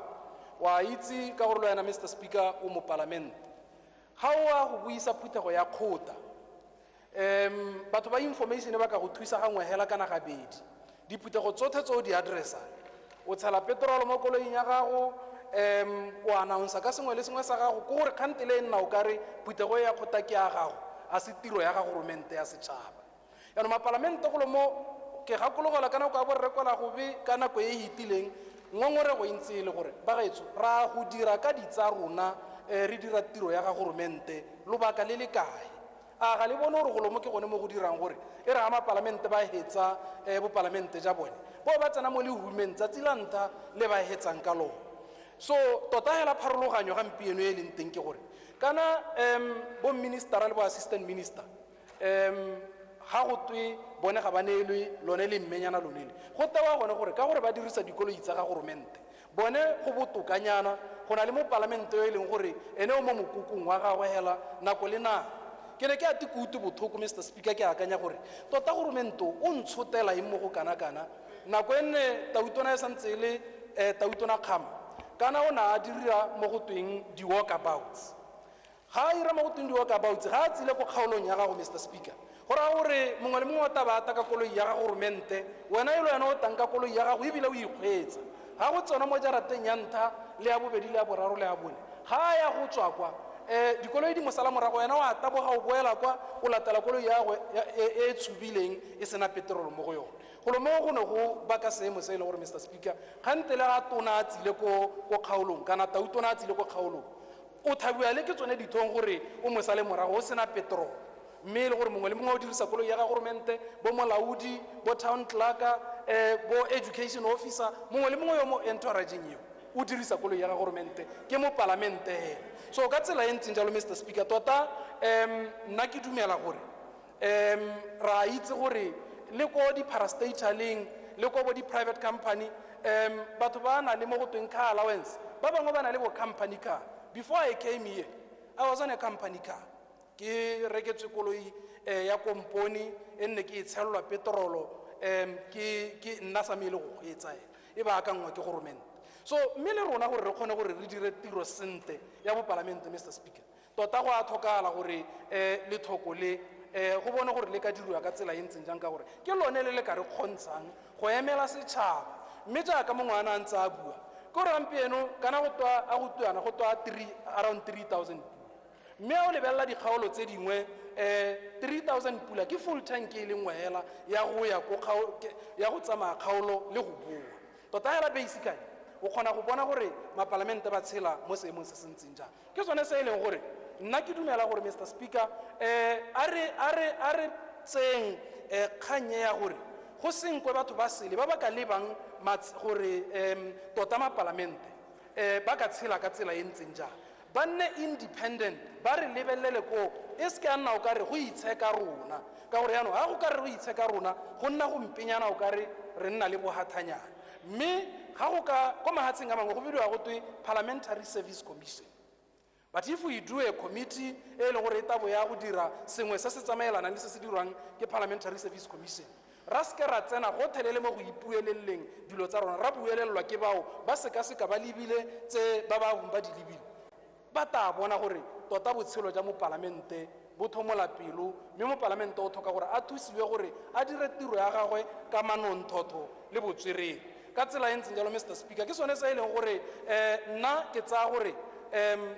wa itse ka gore le wena Mr. Speaker o mo palamente ha o a go buisa phuthego ya kgota batho ba information ba ka go thusa gangwe hela kana ga bedi diphuthego tsotlhe tse o di addressa o tshela petrol mo koloing ya gago o announce ka sengwe le sengwe sa gago go gore kgantele nna o kare phuthego ya kgota ke ya gago a se tiro ya gago governmente ya setšhaba yaanong mapalamente go lo mo ke gakologola ka nako ya borre kwala go be ka nako e hitileng ngongorego e ntse e le gore ba gaetso ra go dira ka ditsa rona re dira tiro ya ga governmente lobaka le le kae a ga le bone gore go lo mo ke gone mo go dirang gore e re ga mapalamente ba hetsa bopalamente ja bone bo ba tsena mo lehumeng tsatsi la ntlha le ba hetsang ka lona so tota hela pharologanyo gampieno e leng teng ke gore kana boministera le bo-assistant minister ga go twe bone ga ba neelwe lone le mmenyana lone le go tewa gone gore ka gore ba dirisa dikoloi tsa ga governmente bone go botokanyana go na le mo palamente yo e leng gore ene o mo mokukung wa gagwe hela nako le nako ke ne ke a tikutu bothoko Mr. Speaker ke akanya gore tota governmente o ntshotela eng mo go kana-kana nako e nne tautona e santse e le tautona kgama kana o na a dira mo go tweng di-walkabouts ga a ira mo go tweng di-walkabouts ga a tsile ko kgaolong ya gago Mr. Speaker go raya gore mongwe le mongwe wa taba ata ka koloi ya ga governmente wena e le wena o tang ka koloi ya gago ebile o ikgwetsa ga go tsona mo jarateng ya ntlha le ya bobedi le ya boraro le ya bone ga a ya go tswa kwa dikoloi di mosala morago wena wa taboga o boela kwa o latela koloi ya gagwe e tshubileng e sena petrol mo go yone golo mo go ne go baka seemo se e le gore Mr. Speaker gante le ga tona a tsile ko kgaolong kana tautona a tsile ko kgaolong o thabiwa le ke tsone dithong gore o mosale morago o sena petrol mme e le gore mongwe le mongwe o dirisa koloi ya ga governmente bo molaodi bo town clerka bo education officer mongwe le mongwe yo mo entouraging eo o dirisa koloi ya ga governmente ke mo palamente hela so ka tsela e ntseng jalo Mr. Speaker tota nna ke dumela gore ra itse gore le ko di-parastataleng le ko bo di-private company batho ba na le mo go tweng car allowance ba bangwe ba na le bo company car before I came here I was on a company car ke reketswe koloi ya komponi e nne ke e tshelelwa petrolo ke nna sa me le go kgweetsa e ba akangwa ke government so mme le rona gore re kgone gore re dire tiro sente ya bopalamente Mr. Speaker tota go a tlhokagala gore le thoko le go bone gore le ka dirwa ka tsela e ntseng jang ka gore ke lone le le ka re kgontshang go emela setšhaba mme jaaka mongwe a na ntse a bua ke gore gampieno kana go twana go twa around 3000 mme o lebelela dikgaolo tse dingwe 3000 pula ke full tank e lengwe hela ya go tsamaya kgaolo le go bua tota hela basically o kgona go bona gore mapalamente ba tshela mo seemong se se ntseng jang ke sone se e leng gore nna ke dumela gore Mr. Speaker a re tseng kganye ya gore go senkwe batho ba sele ba ba ka lebang gore tota mapalamente ba ka tshela ka tsela e ntseng jang ba nne independent ba re lebelele ko e se ke a nna o kare go itsheka rona ka gore yaanong ga go kare go itsheka rona go nna go mpenyana o kare re nna le bohathanyana mme ga go ka ko mahatsheng a mangwe go bidiwa go twe Parliamentary Service Commission but if we do a committee e leng gore e tabo ya go dira sengwe se se tsamaelana le se se dirwang ke Parliamentary Service Commission ra se ke ra tsena go thelele mo go ipueleleng dilo tsa rona ra buelelwa ke bao ba sekaseka ba lebile tse ba ba di lebile ba ta bona gore tota botshelo ja mo palamente bo thomola pelo mme mo palamente o tlhoka gore a thusiwe gore a dire tiro ya gagwe ka manonthotho le botswerere ka tsela e ntseng jalo Mr. Speaker ke sone se e leng gore nna ke tsaya gore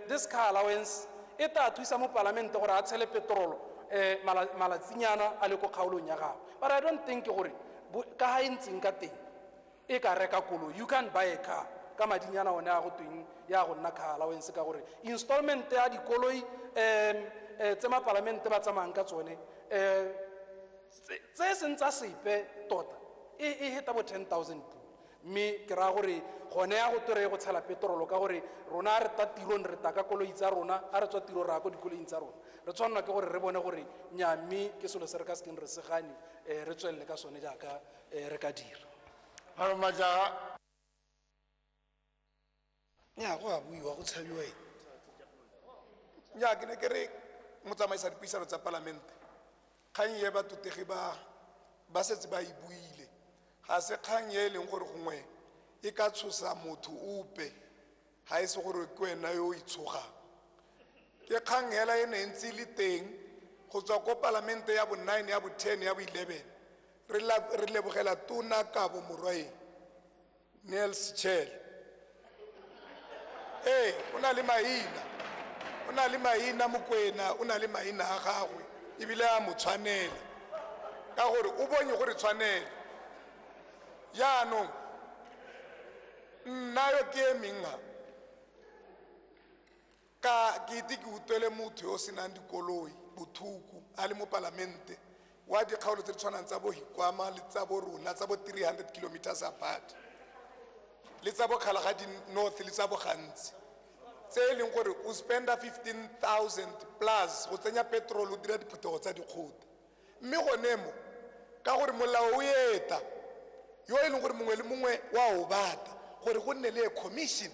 this car allowance e tla thusa mo palamente gore a tshele petrolo malatsinyana a le ko kgaolong ya gago, but I don't think gore ka ha e ntseng ka teng e ka reka koloi. You can't buy a car ka madinyana one a go tweng ya go nna car allowance ka gore installment ya dikoloi tse mapalamente ba tsamayang ka tsone tse seng tsa sepe tota e heta bo 10,000 mme ke ra gore gone ya go tere go tshela petrolo ka gore rona re ta tirong re ta ka koloi tsa rona a re tswa tiro ra go dikoloing tsa rona re tshwanela ke gore re bone gore nyame ke selo se re ka sekeng re segane re tswelele ka sone jaaka re ka dira
nya go a buiwa go tshabiwa eng nya ke ne ke re motsamaisa dipuisano tsa palamente kgang ye batotegi ba setse ba e buile ga se kgang ye e leng gore gongwe e ka tshosa motho ope ga e se gore ke wena yo o itshogang ke kgang hela e ne ntse le teng go tswa ko palamente ya bo 9 ya bo 10 ya bo 11 re lebogela tona Kabo Morwaeng Nels Chel o na le maina Mokwena o na le maina a gagwe ebile a mo tshwanela ka gore o bone gore tshwanela yaanong nna yo ke eminga ka ke ite ke utlwele motho yo senang dikoloi bothuku a le mo palamente wa dikgaolo tse di tshwanang tsa bo Hikwama le tsa bo rona tsa bo 300 kilometers apart le tsa bo Kgalagadi North le tsa bo Gantsi tse e leng gore o spenda 15,000 plus go tsenya petrol o dira diphetogo tsa dikgota mme gone mo ka gore molao o eta yo e leng gore mongwe le mongwe wa o bata gore go nne le commission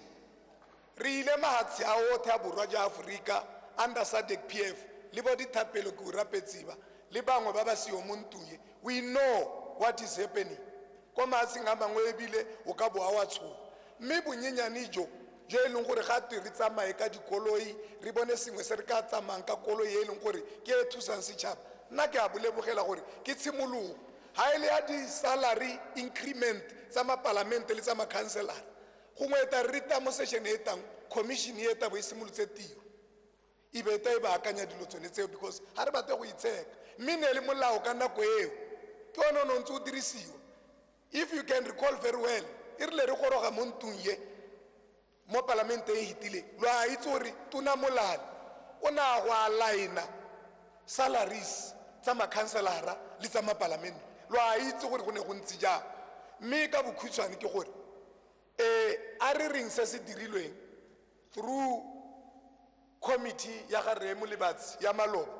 re ile mahatsi a othe a borwa ja Afrika under SADC PF le bo dithapelo ke o rapetsiba le bangwe ba ba seo mo ntuye we know what is happening ko mahatsing a mangwe ebile o ka boa wa tshoga mme bonyenyane jo e leng gore ga re tsamaye ka dikoloi re bone sengwe se re ka tsamayang ka koloi e leng gore ke e thusang setšhaba nna ke a bolebogela gore ke tshimologo ga e le ya di-salary increment tsa mapalamente le tsa makhanselara gongwe eta re rita mo session e tang commission e eta bo e simolotse tiro e be eta e baakanya dilo tsone tseo because ga re bate go itsheka mme ne le molao ka nako eo ke one o ne ntse o dirisiwa if you can recall very well e rile re goroga mo ntong ye mo palamente e hitile lo a itse gore tona molane o ne a go alaina salaries tsa makhanselara le tsa mapalamente lo a itse gore go ne go ntse jang mme ka bokhutshwane ke gore a re reng se se dirilweng through committee ya ga Remo Lebatsi ya Maloba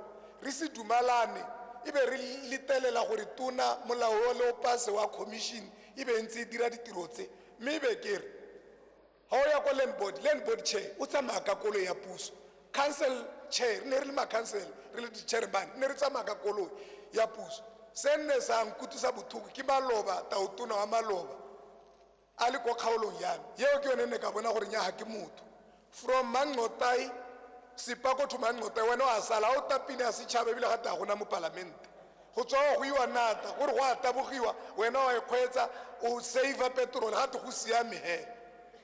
re se dumalane e be re letelela gore tona molao o le o pase wa commission e be ntse dira ditiro tse mme be ke re ha o ya ko land board chair o tsamaya ka koloi ya puso council chair ne re le ma council re le chairman ne re tsamaya ka koloi ya puso se nne sa nkutusa bothuku ke Maloba taotona wa Maloba a le ko kgaolong yame yeo ke yone ne ka bona gore nya ha ke motho from Manqotai Sipako to Manqotai wena wa sala o tapine a setšhaba ebile ga ta gona mo palamente go tswa go iwa nata gore go a tabogiwa wena wa ekgwetsa o save petrol ga te go siame he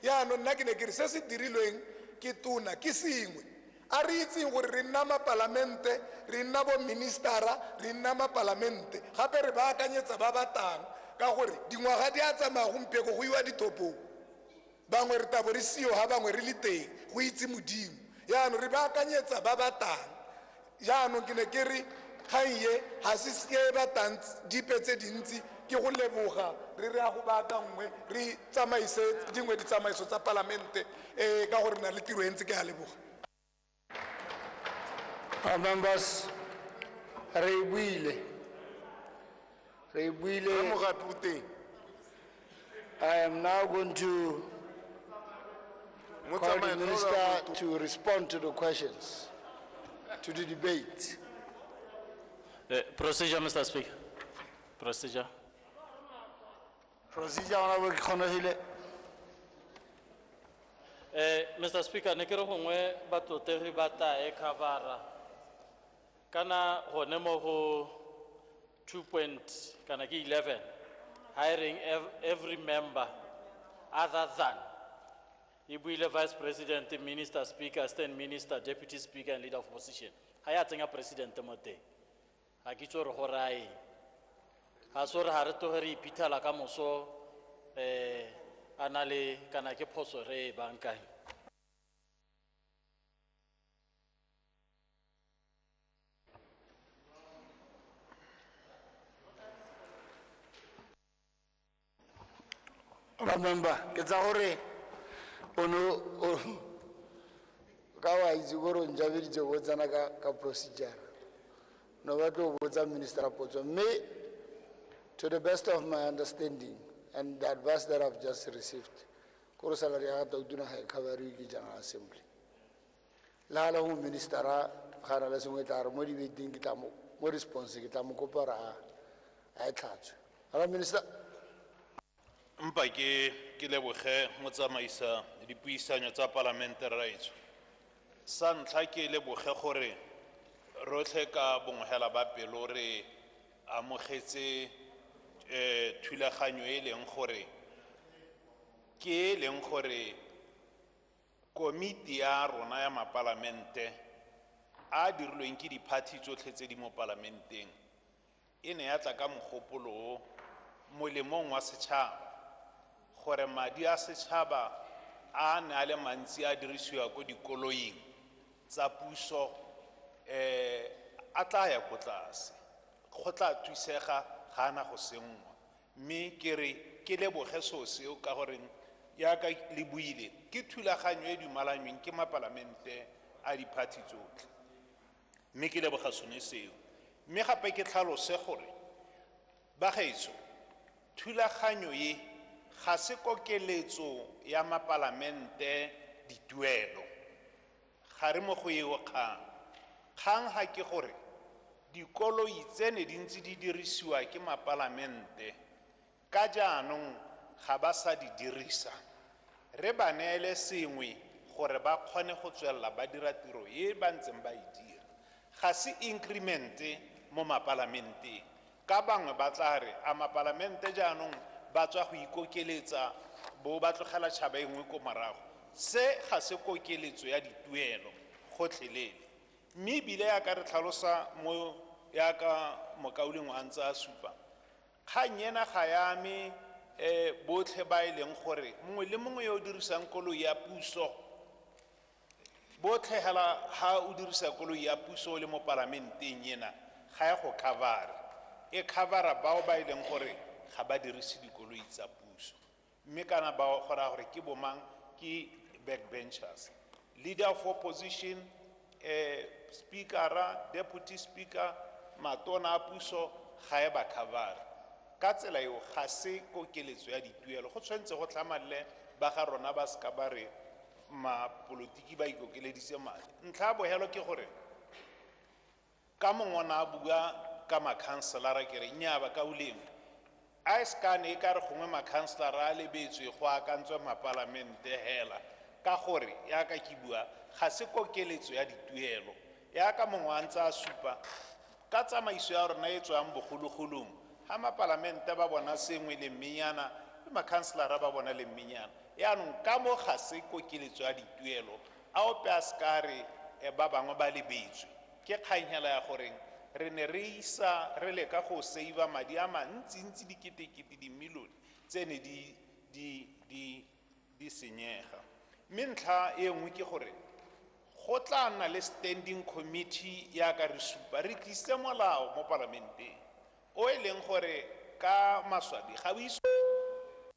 yaanong nna ke ne ke re se se dirilweng ke tona ke sengwe a re itseng gore re nna mapalamente re nna bo ministera re nna mapalamente gape re baakanyetsa ba batang ka gore dingwaga di a tsamaya gompieko go iwa ditopong bangwe re tabo re seo ga bangwe re le teng go itse modimo yaanong re baakanyetsa ba batang yaanong ke ne ke re kgang ye ga se se batang dipe tse dintsi ke go leboga re re a go baaka nngwe re tsamaise dingwe ditsamaiso tsa palamente ka gore na le tiro e ntse ke a leboga
members re buile I am now going to call the minister to respond to the questions, to the debate.
Procedure, Mr. Speaker. Procedure.
Procedure, Honorable Khonahile.
Mr. Speaker, ne ke re gongwe batotegi ba tae khabara kana gone mo go 2 point kana ke 11 hiring every member other than Ibuile Vice President, Minister, Speaker, Stand Minister, Deputy Speaker, and Leader of Opposition. Haya tsenga President Mote. Hakitsoro horai. Hasora hareto heri pitala kamoso anale kana ke phoso re bankai.
Remember, ke tsa gore ono ka wa itse gore njabeditse go tsana ka procedure no ba tlo botsa minister potso me to the best of my understanding and the advice that I've just received kore salary ya ta uduna ha cover ke general assembly la la ho minister a gana la sengwe tla re mo di beting ke tla mo response ke tla mo kopara a tlhatswe ala minister
mpa ke leboge mo tsamaisa dipuisanyo tsa parlamente raitso sa ntlha ke leboge gore rotlhe ka bongwela ba pelo re amogetse thulaganyo e leng gore ke leng gore komiti ya rona ya mapalamente a dirilweng ke diphathi tsotlhe tse di mo parlamenteng e ne ya tla ka mogopolo molemong wa setšhaba gore madi a setšhaba a ne a le mantsi a dirisiwa ko dikoloing tsa puso a tla ya ko tlase go tla thusega ga ana go sengwa mme ke re ke leboge seo seo ka goreng yaka le buile ke thulaganyo e dumalanyweng ke mapalamente a diphathi tsotlhe mme ke leboga sone seo mme gape ke tlhalose gore bagaetso thulaganyo ye ga se kokeletso ya mapalamente dituelo ga re mo go eo kgang ga ke gore dikoloi tsene dintsi di dirisiwa ke mapalamente ka jaanong ga ba sa di dirisa re ba neele sengwe gore ba kgone go tswelela ba dira tiro e ba ntseng ba e dira ga se incremente mo mapalamenteng ka bangwe ba tla re a mapalamente jaanong ba tswa go ikokeletsa bo ba tlogela tšhaba e nngwe ko morago se ga se kokeletso ya dituelo gotlhelele mme ebile yaka re tlhalosa mo yaka mokauleng wa ntse a supa kgang ena ga yame botlhe ba e leng gore mongwe le mongwe yo o dirisang koloi ya puso botlhe hela ha o dirisa koloi ya puso le mo parlamenteng ena ga ya go covera e covera bao ba e leng gore ga ba dirise dikoloi tsa puso mme kana ba gora gore ke bomang ke backbenchers leader of opposition speaker deputy speaker matona a puso ga e ba cover ka tsela eo ga se kokeletso ya dituelo go tshwantse go tlhamalle ba ga rona ba ska ba re mapolotiki ba ikokeleditse madi ntlha bohelo ke gore ka mongwana a bua ka makhanselara ke re nnyaa ba ka uleng a skane e ka re gongwe makhanselara a lebetswe go akantswe mapalamente hela ka gore yaka ke bua ga se kokeletso ya dituelo yaka mongwe a ntse a supa ka tsamaiso ya rona e tswang bogologolong ga mapalamente ba bona sengwe le mmenyana le makhanselara ba bona le mmenyana yaanong ka mo ga se kokeletso ya dituelo a ope a ska re ba bangwe ba lebetswe ke kgannyela ya goreng re ne re isa re leka go save madi a mantsintsi diketekete dimilione tsene di senyega mme ntlha e nngwe ke gore go tla nna le standing committee yaka re supa re tlise molao mo parlamenteng o e leng gore ka maswabi ga o iso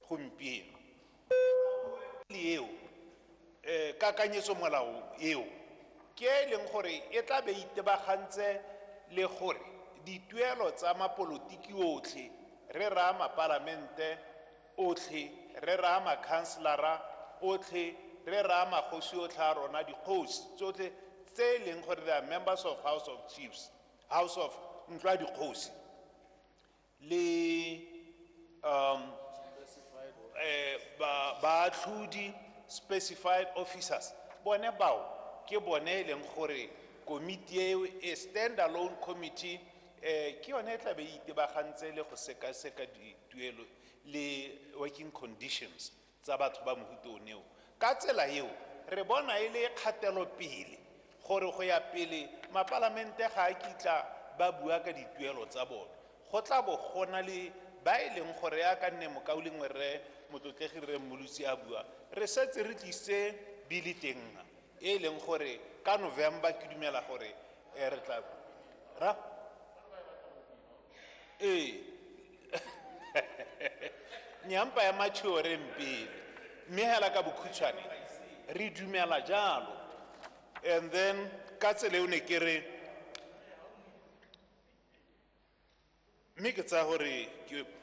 gompieno le eo kakanyetso molao eo ke e leng gore e tla be itebagantse le gore dituelo tsa mapolotiki otlhe re raa mapalamente otlhe re raa makhanselara otlhe re raa magosi otlhe a rona dikgosi tsotlhe tse e leng gore they are members of house of chiefs house of ntlo ya dikgosi le baatlhodi specified officers bone bao ke bone e leng gore komiti eo e stand alone committee ke yone e tla be itebagantse le go sekaseka dituelo le working conditions tsa batho ba mohuta oneo ka tsela eo re bona e le kgatelopele gore go ya pele mapalamente ga a kitla ba bua ka dituelo tsa bone go tla bo gona le ba e leng gore ya ka nne mokaulengwe re motlotlegi re mmolosi a bua re setse re tlise bile teng e leng gore ka November ke dumela gore re tla ra nyampa ya mature mpele mme hela ka bokhutshwane re dumela jalo and then ka tsela eo ne ke re mme ke tsa gore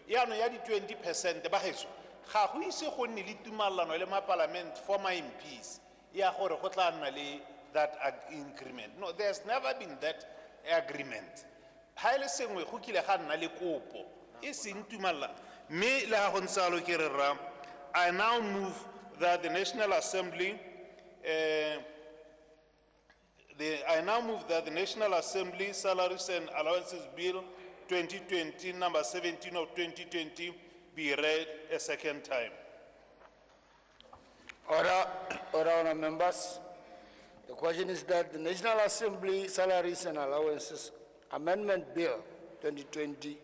yaanong ya di-20% ba geso ga go ise go nne le tumalano le mapalamente for my MPs ya gore go tla nna le that increment. No, there's never been that agreement. Ha ile sengwe go kile ga nna le kopo e seng tumalano mme le ha go ntsalo ke re ra I now move that the National Assembly I now move that the National Assembly Salaries and Allowances Bill 2020, number 17 of 2020, be read a second time.
Order, honourable members. The question is that the National Assembly Salaries and Allowances Amendment Bill 2020,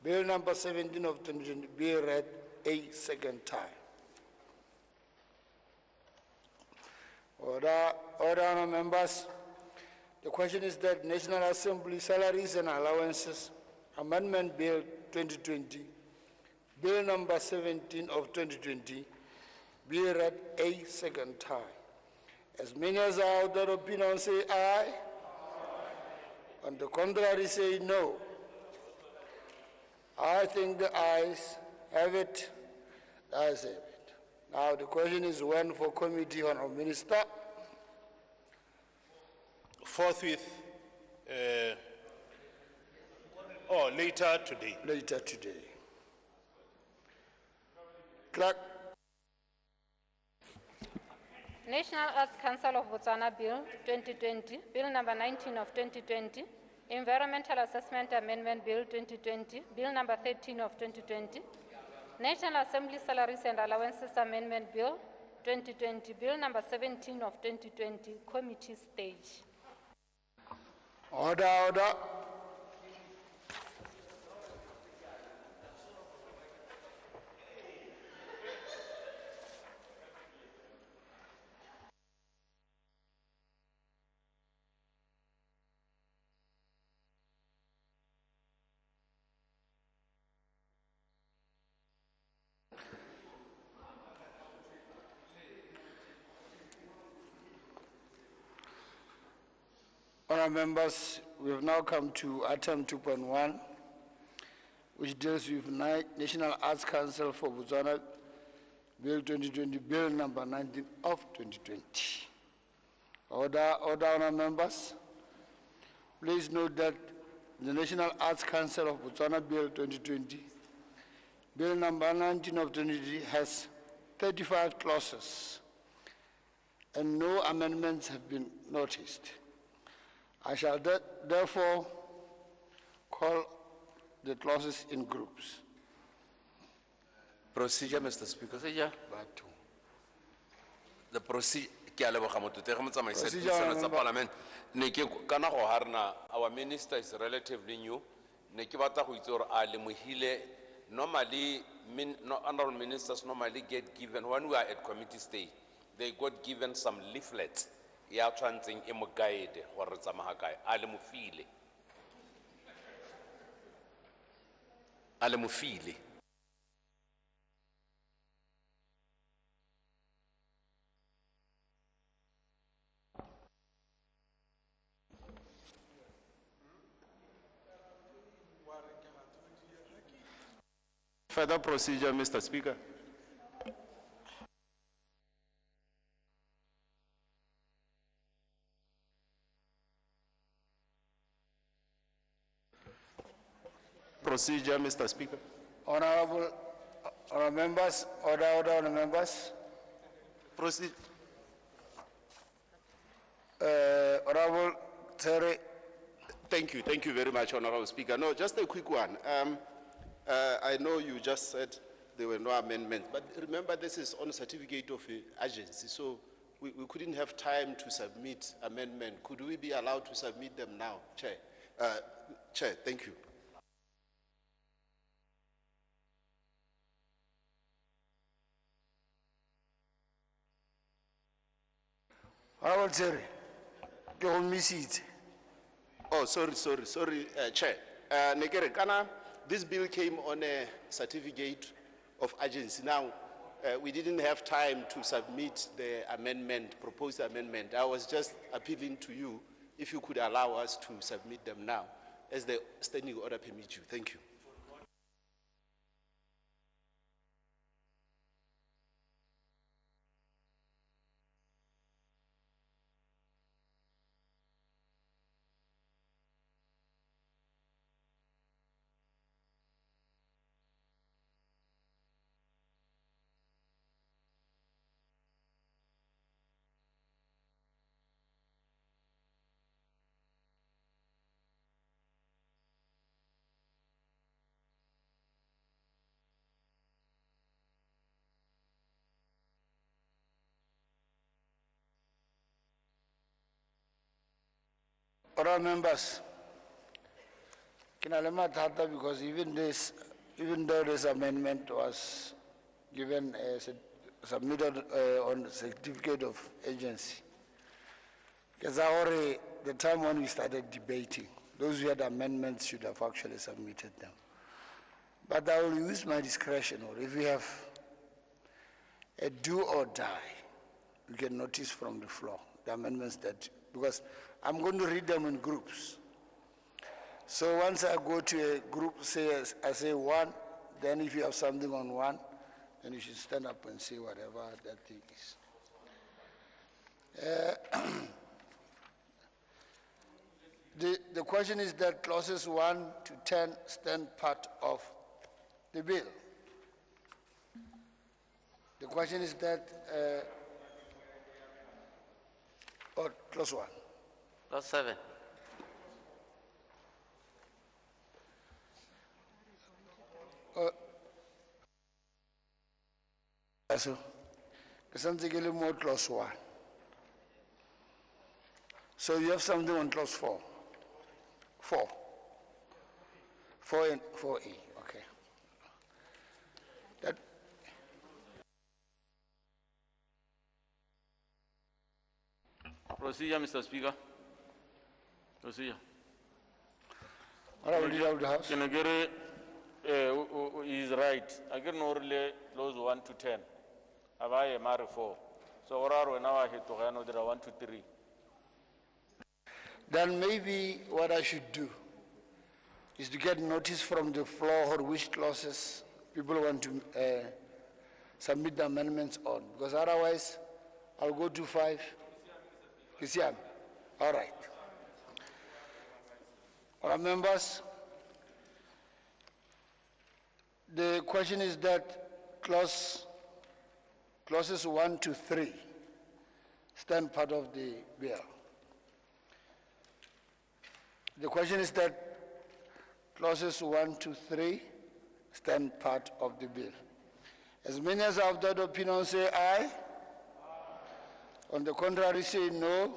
Bill number 17 of 2020, be read a second time. Order, honourable members. The question is that National Assembly Salaries and Allowances Amendment Bill 2020, Bill number 17 of 2020, be read a second time. As many as are of that opinion say aye. On the contrary say no. I think the ayes have it. The ayes have it. Now the question is when for committee, Honourable Minister.
Forthwith, or later today.
Later today. Clerk.
National Arts Council of Botswana Bill 2020, Bill number 19 of 2020, Environmental Assessment Amendment Bill 2020, Bill number 13 of 2020, National Assembly Salaries and Allowances Amendment Bill 2020, Bill number 17 of 2020, committee stage.
Order, order. Honourable members, we have now come to item 2.1, which deals with National Arts Council for Botswana, Bill 2020, Bill number 19 of 2020. Order, honourable members. Please note that the National Arts Council of Botswana, Bill 2020, Bill number 19 of 2020 has 35 clauses, and no amendments have been noticed. I shall therefore call the clauses in groups.
Procedure, Mr. Speaker. The procedure, Parliament. Our minister is relatively new. Normally, honourable ministers normally get given, when we are at committee stage, they got given some leaflets. Ya tshwantseng e mo guide gore tsamaya kae a le mofile
Further procedure, Mr. Speaker. Procedure, Mr. Speaker.
Honourable members, order, members.
Proceed.
Honourable Terry.
Thank you very much, Honourable Speaker. No, just a quick one. I know you just said there were no amendments. But remember, this is on certificate of agency, so we couldn't have time to submit amendment. Could we be allowed to submit them now, Chair? Chair, thank you.
Honorable Chair, ke go mmisitse.
Oh, sorry, Chair. Nekere, kana, this bill came on a certificate of agency. Now, we didn't have time to submit the amendment, proposed amendment. I was just appealing to you if you could allow us to submit them now, as the standing order permits you. Thank you.
Honorable members, because even though this amendment was given submitted on certificate of agency, because the time when we started debating, those who had amendments should have actually submitted them. But I will use my discretion, or if we have a do or die, you can notice from the floor the amendments that, because I'm going to read them in groups. So once I go to a group, I say one, then if you have something on one, then you should stand up and say whatever that thing is. The question is that clauses 1 to 10 stand part of the bill. The question is that, clause 1.
Clause 7.
So, more clause 1. So you have something on clause 4. 4 and 4A, okay. That
Procedure, Mr. Speaker. Procedure. Can I get is right. I get no relay clause 1 to 10. Have I a marry 4? So or now I hit to 1 to 3.
Then maybe what I should do is to get notice from the floor which clauses people want to submit the amendments on, because otherwise I'll go to 5. Christian, all right. All right, members, the question is that clauses 1 to 3 stand part of the bill. The question is that clauses 1 to 3 stand part of the bill. As many as have that opinion say aye. On the contrary, say no.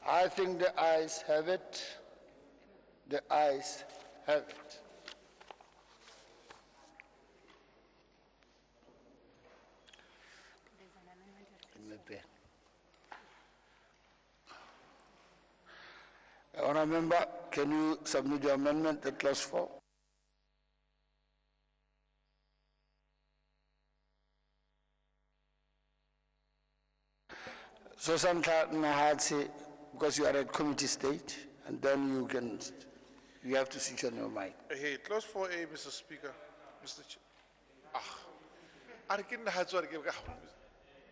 I think the ayes have it. The ayes have it. Honourable Member, can you submit your amendment at clause 4? So sometimes, because you are at committee stage, and then you have to switch on your mic.
Hey, clause 4A, Mr. Speaker. Mr. I can't have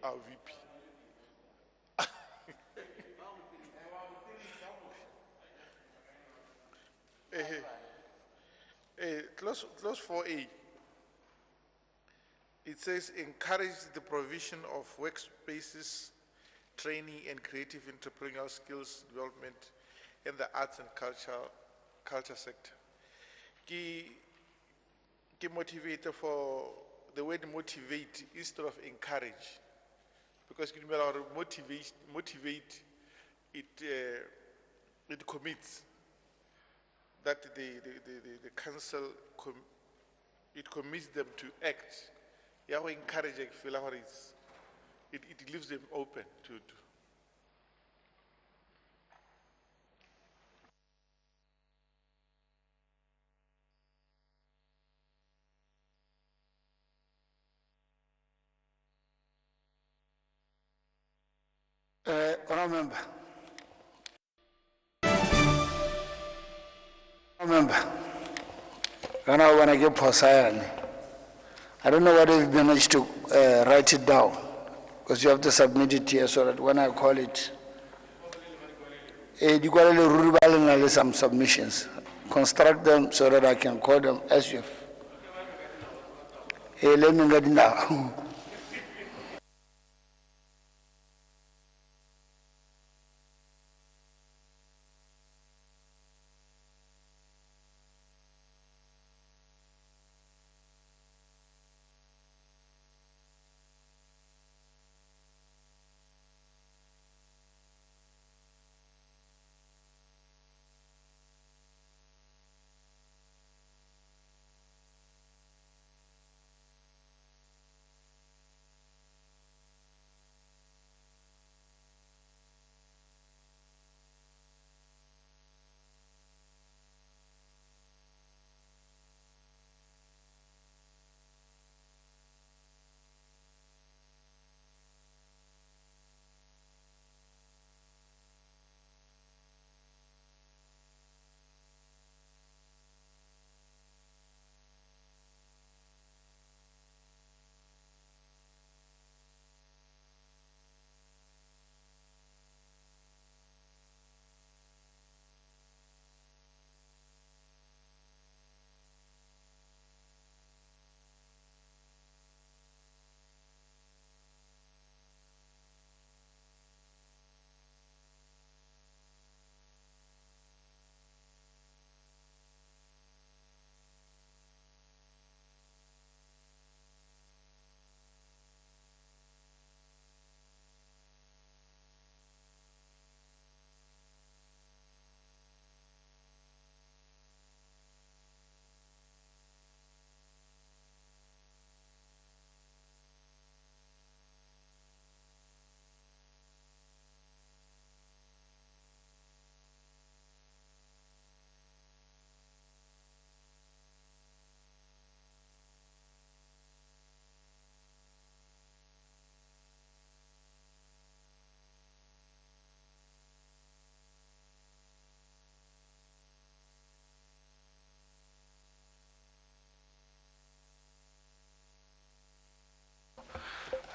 our VP. Clause 4A, it says encourage the provision of workspaces, training and creative entrepreneurial skills development in the arts and culture sector. ke motivator for the word motivate instead of encourage, because ke dumela gore motivate it commits that the council it commits them to act. Ya go encourage ke feel gore it leaves them open to
Honourable member, when I get Posayani, I don't know whether you've managed to write it down, because you have to submit it here so that when I call it, you got some submissions. Construct them so that I can call them as you. Let me get now.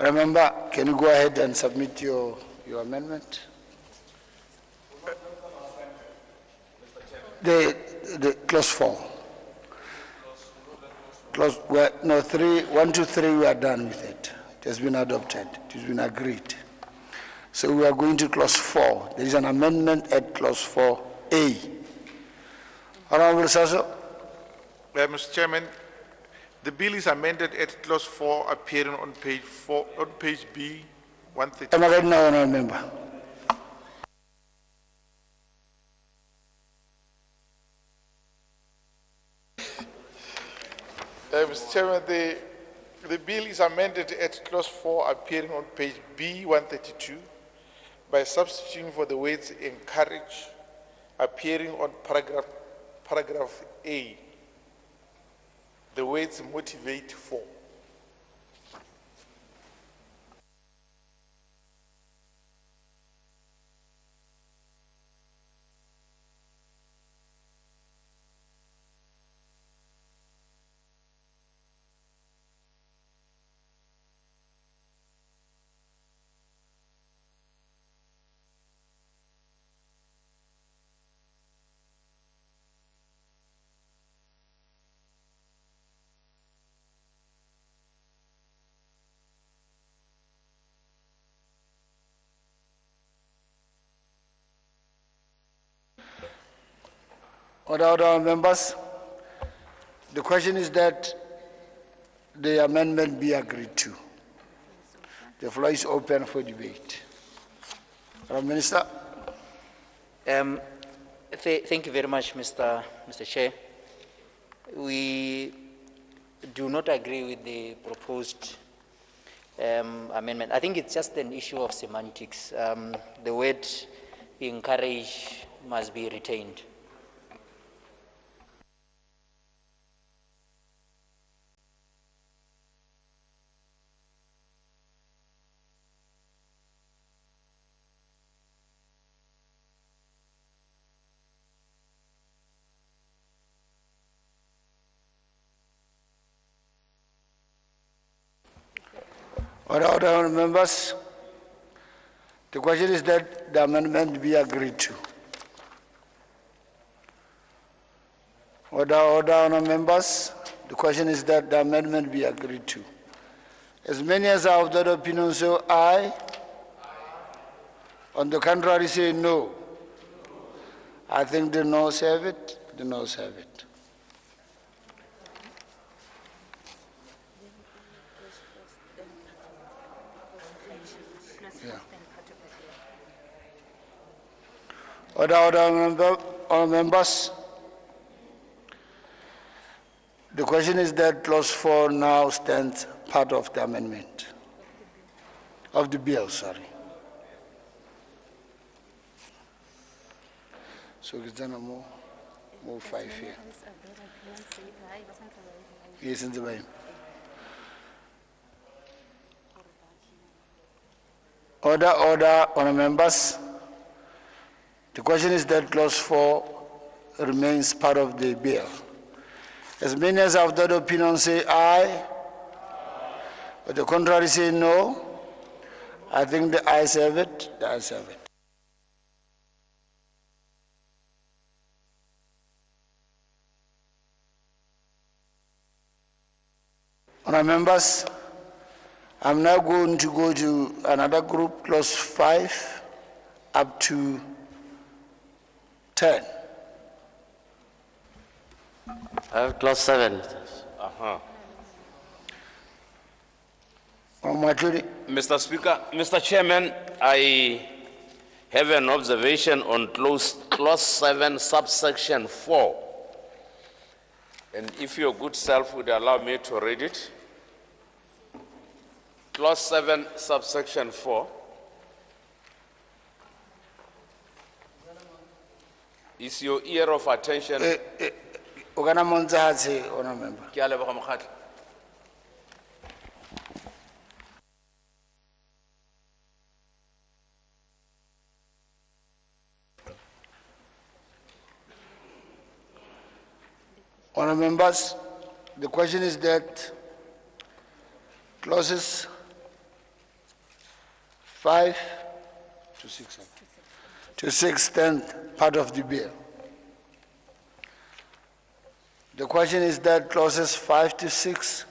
Remember, can you go ahead and submit your amendment? The clause 4. Clause, no, 1 to 3, we are done with it. It has been adopted. It has been agreed. So we are going to clause 4. There is an amendment at clause 4A. Honorable Sasso.
Mr. Chairman, the bill is amended at clause 4, appearing on page B, 130.
Am I right now, honorable member?
Mr. Chairman, the bill is amended at clause 4, appearing on page B, 132, by substituting for the words encourage, appearing on paragraph A, the words motivate for.
Other members, the question is that the amendment be agreed to. The floor is open for debate. Prime Minister.
Thank you very much, Mr. Chair. We do not agree with the proposed amendment. I think it's just an issue of semantics. The word encourage must be retained.
Order, members. The question is that the amendment be agreed to. Order, members. The question is that the amendment be agreed to. As many as are of that opinion say aye. On the contrary say no. I think the noes have it. The noes have it. Order, members. The question is that clause 4 now stands part of the amendment, of the bill, sorry. So it's done more 5 here. Yes, in the way. Order, members. The question is that clause 4 remains part of the bill. As many as have that opinion say aye, but the contrary say no. I think the ayes have it. The ayes have it. Honourable members, I'm now going to go to another group, clause 5 up to 10.
I have clause 7.
Mr. Speaker, Mr. Chairman, I have an observation on clause 7, subsection 4. And if your good self would allow me to read it. Clause 7, subsection 4. Is your ear of attention?
Honourable members, the question is that clauses 5 to 6 stand part of the bill. The question is that clauses 5 to 6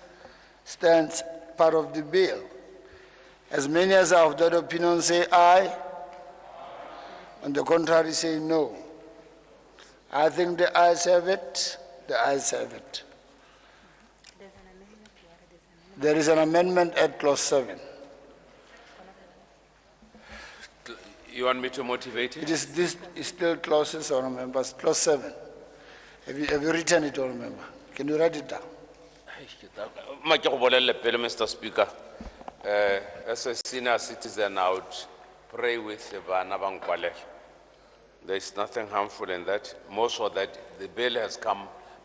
stands part of the bill. As many as are of that opinion say aye, on the contrary say no. I think the ayes have it. The ayes have it. There is an amendment at clause 7.
You want me to motivate it?
This is still clauses, honourable members. Clause 7. Have you written it, honourable member? Can you write it down?
Mr. Speaker, as a senior citizen, I would pray with the Banabangkwale. There is nothing harmful in that. Most of that, the bill has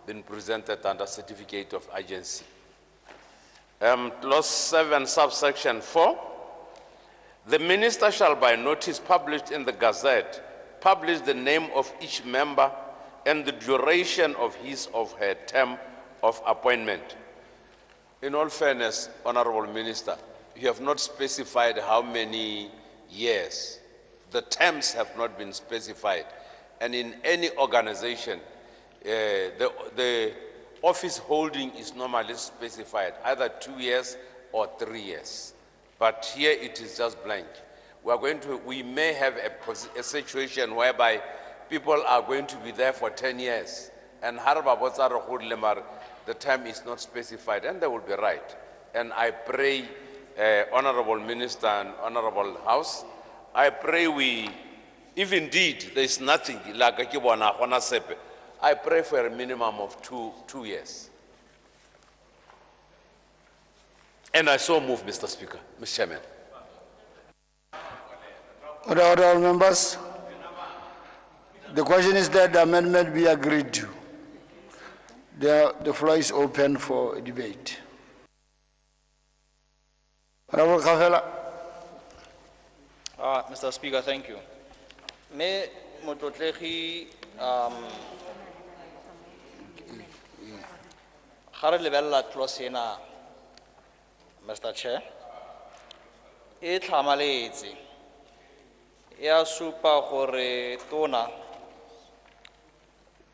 been presented under certificate of agency. Clause 7, subsection 4. The minister shall by notice published in the Gazette publish the name of each member and the duration of his or her term of appointment. In all fairness, Honorable Minister, you have not specified how many years. The terms have not been specified. And in any organization, the office holding is normally specified, either 2 years or 3 years. But here it is just blank. We may have a situation whereby people are going to be there for 10 years And harba botsa re go lemar, the time is not specified, and they will be right. And I pray, Honorable Minister and Honorable House, I pray we, if indeed there is nothing, like I pray for a minimum of two years. And I so move, Mr. Speaker, Mr. Chairman.
Honorable members, the question is that the amendment be agreed to. The floor is open for debate. Honorable Kafela.
Mr. Speaker, thank you. Me motlotlegi gare lebella clause ena, Mr. Chair, e tlhamaletse ya supa gore tona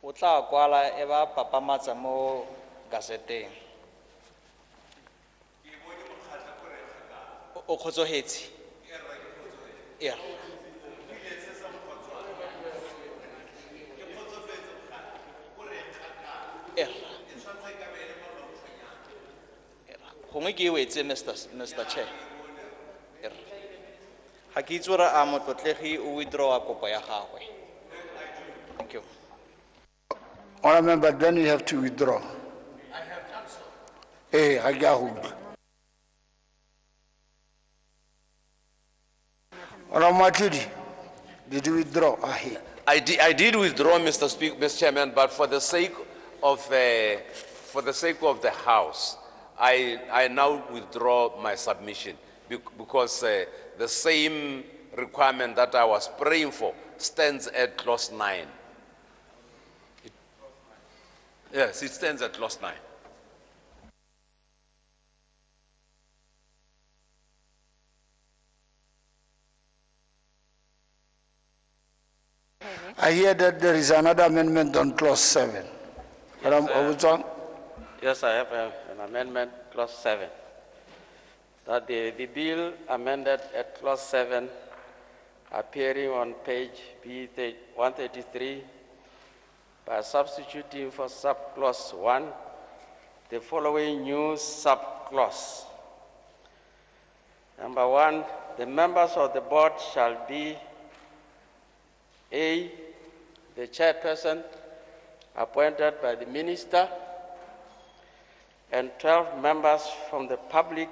o tla kwala e ba papamatsa mo gaseteng. O kgotsogetse? Yeah. Gongwe ke wetse, Mr. Chair. Ha ke itse gore a motlotlegi o withdraw kopo ya gagwe. Thank you.
Honorable member, then you have to withdraw. I have done so. Honorable Matudi, did you withdraw?
I did withdraw, Mr. Speaker, Mr. Chairman, but for the sake of the House, I now withdraw my submission because the same requirement that I was praying for stands at clause 9. Yes, it stands at clause 9.
I hear that there is another amendment on clause 7.
Yes, I have an amendment, clause 7. That the bill amended at clause 7, appearing on page B133, by substituting for subclause 1 the following new subclause. Number 1, the members of the board shall be A, the chairperson appointed by the minister, and 12 members from the public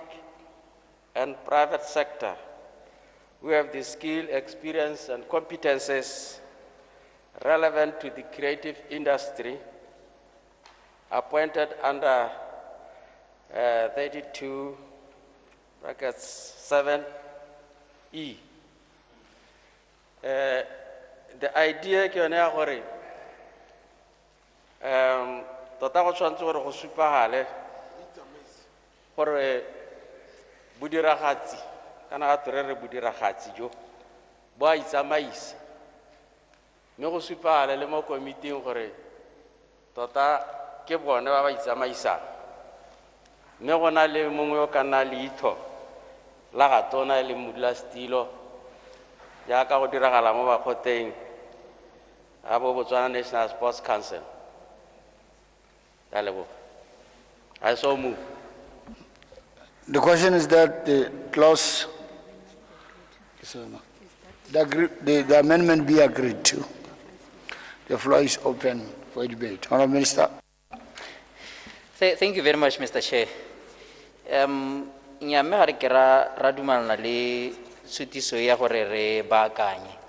and private sector who have the skill, experience, and competences relevant to the creative industry, appointed under 32 brackets 7E. The idea ke yone ya gore tota go tshwanetse gore go supagale gore bodiragatsi kana ga re bodiragatsi jo bo a itsamaisa mme go supagale le mo komiting gore tota ke bone ba ba itsamaisang mme go na le mongwe o ka nna leitho la ga tona le modulasetilo jaaka go diragala mo bakgoteng a bo Botswana National Sports Council. I so move.
The question is that the clause, the amendment be agreed to. The floor is open for debate. Honourable Minister.
Thank you very much, Mr. Chair. Nyame ga re ke ra dumalana le sutiso ya gore re baakanye.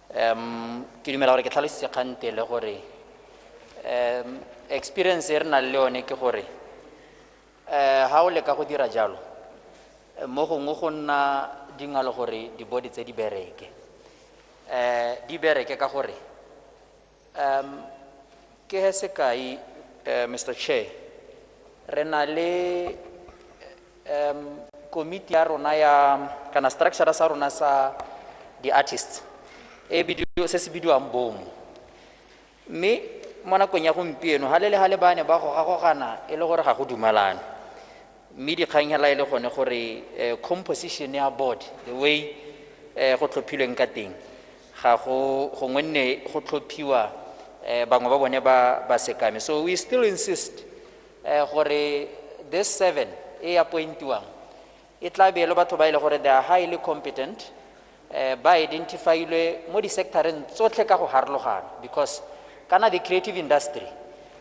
Ke dumela gore ke tlhalositse kgante le gore experience e re nang le yone ke gore ha o leka go dira jalo mo gongwe go nna dingalo gore di-body tse di bereke ka gore ke he sekai Mr. Chair re na le committee ya rona ya kana structure sa rona sa di-artists se se bidiwang bomo mme mo nakong ya gompieno ga le bane ba go gagogana e le gore ga go dumalana mme dikgang hela e le gone gore composition ya board the way go tlhophilweng ka teng ga go gongwe nne go tlhophiwa bangwe ba bone ba sekame. So we still insist gore this 7 e appointiwang e tla be le batho ba ile gore they are highly competent, ba identifiilwe mo di sectoreng tsotlhe ka go harologana, because kana the creative industry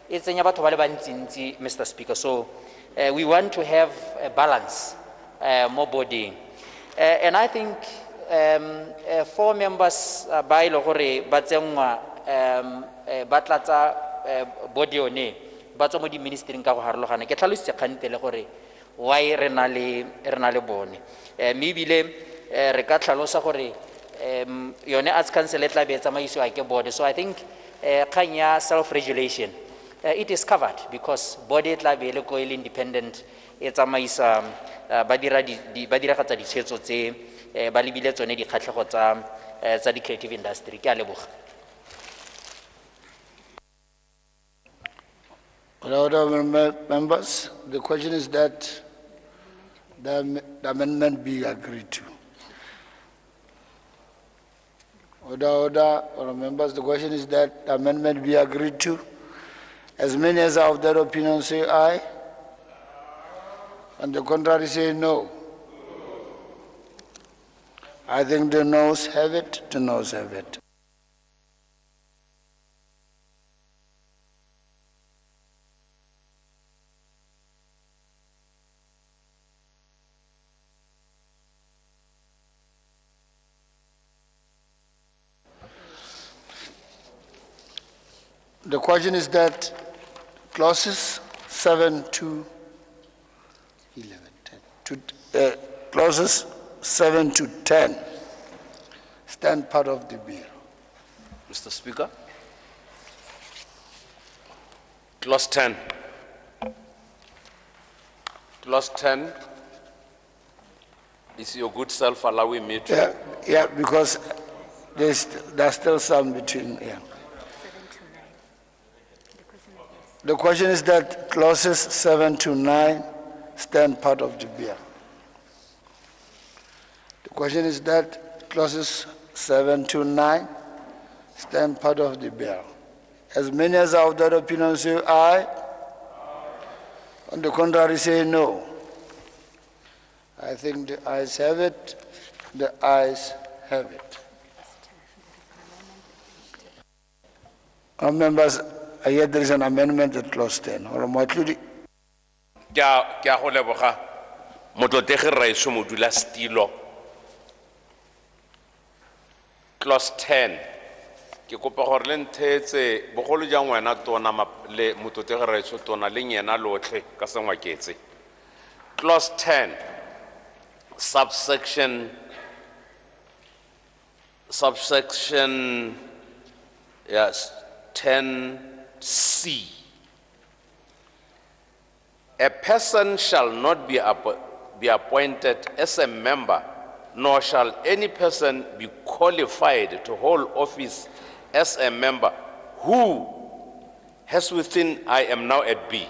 e tsenya batho ba le bantsintsi, Mr. Speaker. So we want to have a balance mo boarding, and I think 4 members ba ile gore ba tsengwa ba tlatsa body yone ba tswa mo di ministering ka go harologana. Ke tlhalositse kgante le gore why re na le bone, mme ebile re ka tlhalosa gore yone arts council e tla be tsamaisiwa ke board. So I think kgang ya self-regulation it is covered, because body e tla be le ko e le independent e tsamaisa ba diragatsa ditshwetso tse ba lebile tsone dikgatlhego tsa di creative industry. Ke a leboga.
Honorable members, the question is that the amendment be agreed to. Order, members, the question is that the amendment be agreed to. As many as are of that opinion say aye, and the contrary say no. I think the noes have it, the noes have it. The question is that clauses 7 to 11, clauses 7 to 10 stand part of the bill.
Mr. Speaker. Clause 10. Clause 10 is your good self allowing me to.
Yeah, because there's still some between. Yeah. The question is that clauses 7 to 9 stand part of the bill. The question is that clauses 7 to 9 stand part of the bill. As many as are of that opinion say aye. On the contrary say no. I think the ayes have it. The ayes have it. Our members, I hear there is an amendment at clause 10. Or Matludi.
Kya go leboga motlotegi raiso modula stilo. Clause 10 ke kopa gore le nthetse bogolo jang wena tona le motlotegi raiso tona le nyena lotlhe ka sengwa ketse. Clause 10 subsection yes 10C. A person shall not be appointed as a member, nor shall any person be qualified to hold office as a member who has I am now at B,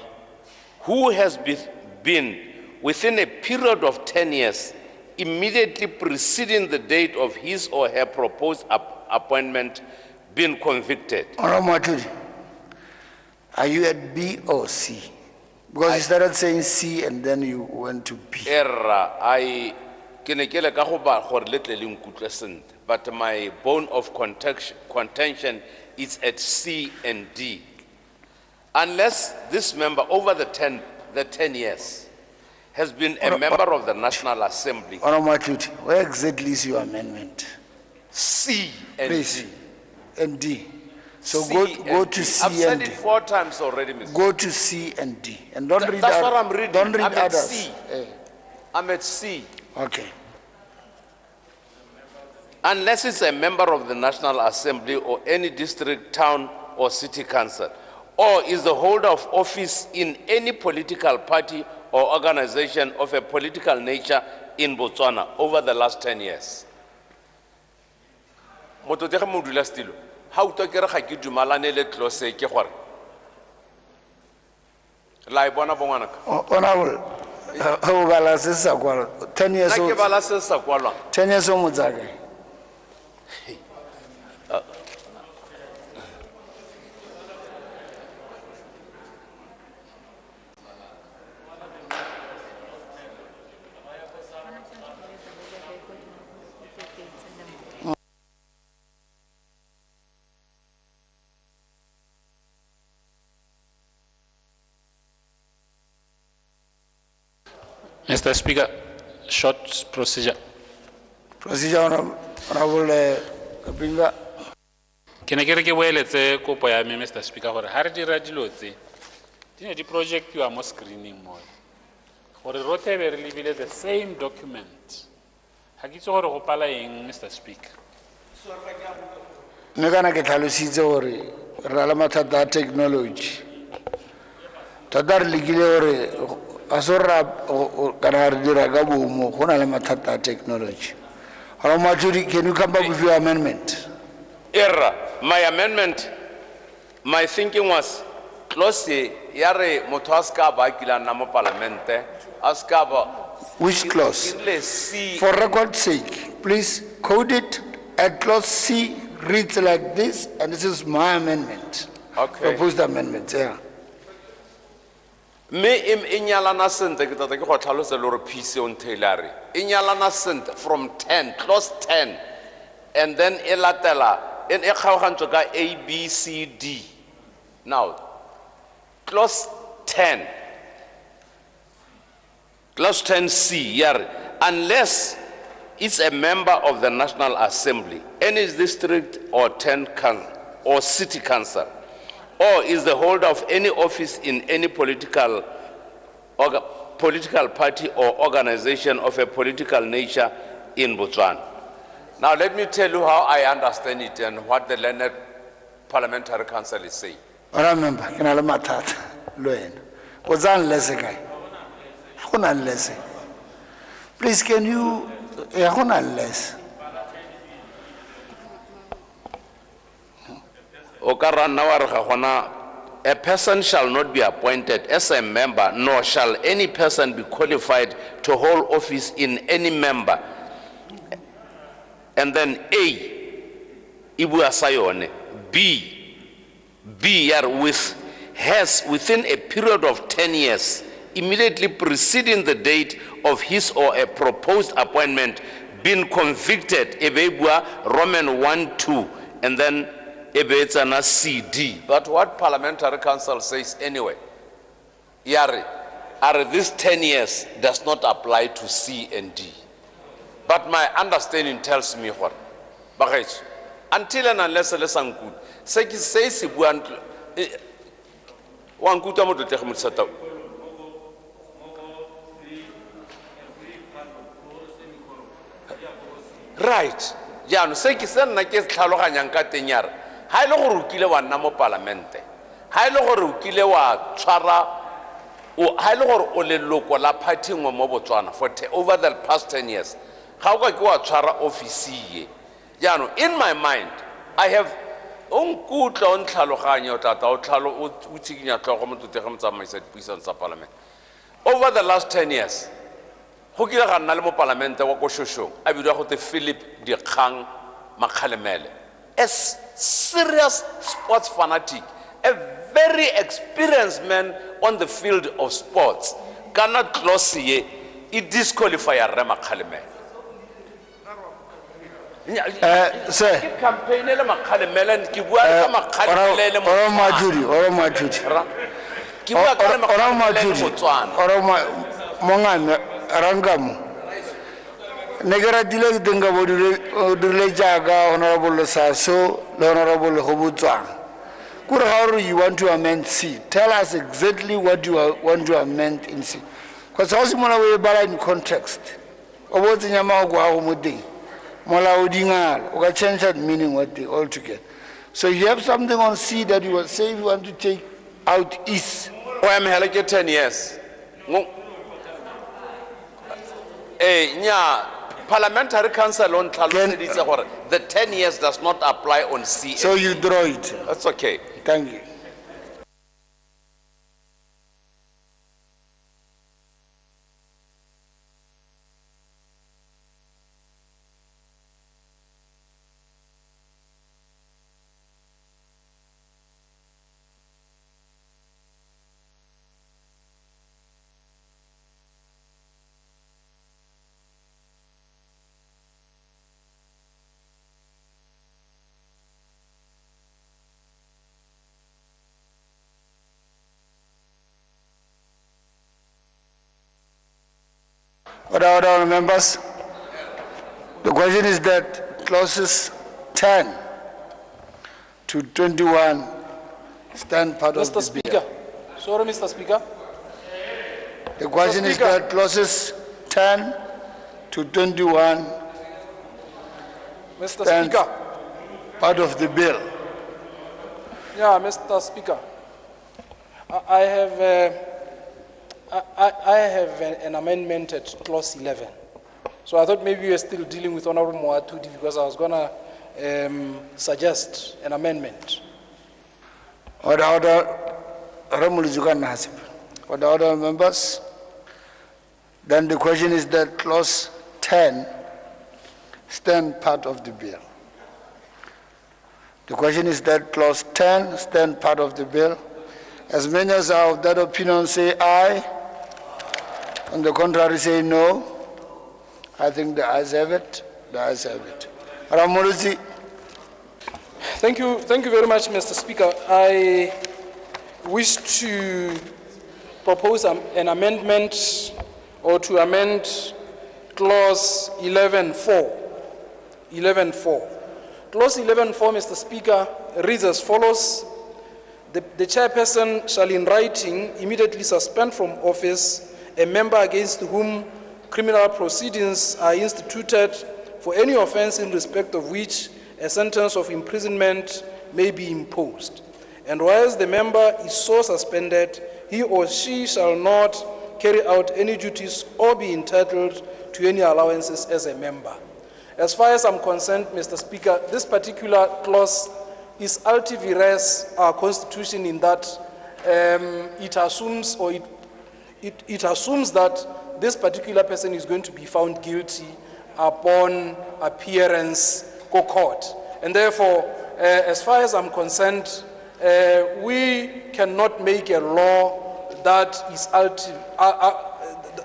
who has been within a period of 10 years immediately preceding the date of his or her proposed appointment been convicted.
Are you at B or C? Because you started saying C and then you went to B.
Error. But my bone of contention is at C and D. Unless this member over the 10 years has been a member of the National Assembly.
Where exactly is your amendment?
C and
Please.
D.
And D. So
C
go to C
I've
and
said
D.
it 4 times already, Mr.
Go to C and D. And don't read
That's what I'm reading.
Don't read
I'm at
others.
C. I'm at C.
Okay.
Unless it's a member of the National Assembly or any district, town, or city council, or is the holder of office in any political party or organization of a political nature in Botswana over the last 10 years. Mototege modula stilo. How to get a dumalane le close ke gore. La bona bongwana.
Honorable, how bala se sa kwala 10 years
Na ke
old.
bala se sa kwalwa.
10 years old motsaka.
Mr. Speaker, short procedure.
Procedure, Honorable Kapinga.
Ke ne ke re ke boeletse kopo ya me, Mr. Speaker, gore ha re dira dilo tse di ne di projectiwa mo screening mo gore rotlhe be re lebile the same document. Ha ke itse gore go pala eng, Mr. Speaker.
Mme kana ke tlhalositse gore re na le mathata a technology. Thata re lekile gore a so ra kana re dira ka bomo go na le mathata a technology. Honorable Majuri, can you come back with your amendment?
Error. My amendment, my thinking was close yare motho a ska ba kila na mo parlamente a ska ba.
Which clause? For record's sake, please code it at clause C reads like this, and this is my amendment.
Okay.
Proposed amendment, yeah.
Me inyalana sente ke tata ke go tlhalosa le re PC on Taylor. Inyalana sente from 10, clause 10, and then elatela in e kgaogantso ka A, B, C, D. Now, clause 10, clause 10C, yeah, unless it's a member of the National Assembly, any district or or city council, or is the holder of any office in any political party or organization of a political nature in Botswana. Now let me tell you how I understand it and what the Learned Parliamentary Council is saying.
Remember, can I matat loen? Botswana lese kai. Hona lese. Please, can you? Hona lese.
A person shall not be appointed as a member, nor shall any person be qualified to hold office in any member. And then A, Ibu Asayone. B, has within a period of 10 years, immediately preceding the date of his or a proposed appointment, been convicted, Ebebua Roman 1-2, and then Ebetsana CD. But what Parliamentary Council says anyway, Yari, this 10 years does not apply to C and D. But my understanding tells me what? Until and unless a lesson good, say si buan one good amo to take me set up. Right. Jano say ki sen na ke tlhaloganyang ka tenyara. Ha ile go rukile wa nna mo parlamente. Ha ile go rukile wa tshwara o ha ile gore o le loko la party ngwe mo Botswana for over the past 10 years. How can you try office? In my mind, I have over the last 10 years, Philip Dikgang Makhalemele, a serious sports fanatic, a very experienced man on the field of sports, cannot close here, it disqualify Makhalemele.
Sir, Negara dile denga bodule jaga Honorable Saso, Honorable Hobutwa. Good, how you want to amend C? Tell us exactly what you want to amend in C. Because I was in context. Or what's in your mouth? Mola change that meaning what they altogether. So you have something on C that you will say you want to take out is.
Oh, I'm here 10 years. Parliamentary Council on the 10 years does not apply on C.
So you draw it.
That's okay.
Thank you. Order, members. The question is that clauses 10 to 21 stand part of the
Mr. Speaker. Sorry, Mr. Speaker.
The question is that clauses 10 to 21
Mr.
stand
Speaker.
part of the bill.
Yeah, Mr. Speaker. I have an amendment at clause 11. So I thought maybe you were still dealing with Honorable Moatudi because I was going to suggest an amendment.
Order, members. Then the question is that clause 10 stand part of the bill. The question is that clause 10 stand part of the bill. As many as are of that opinion say aye. On the contrary say no. I think the ayes have it. The ayes have it. Ramoluzi.
Thank you very much, Mr. Speaker. I wish to propose an amendment or to amend clause 11.4. 11.4. Clause 11.4, Mr. Speaker, reads as follows. The chairperson shall in writing immediately suspend from office a member against whom criminal proceedings are instituted for any offense in respect of which a sentence of imprisonment may be imposed. And whilst the member is so suspended, he or she shall not carry out any duties or be entitled to any allowances as a member. As far as I'm concerned, Mr. Speaker, this particular clause is ultra-vires our constitution in that it assumes that this particular person is going to be found guilty upon appearance to court. And therefore, as far as I'm concerned, we cannot make a law that is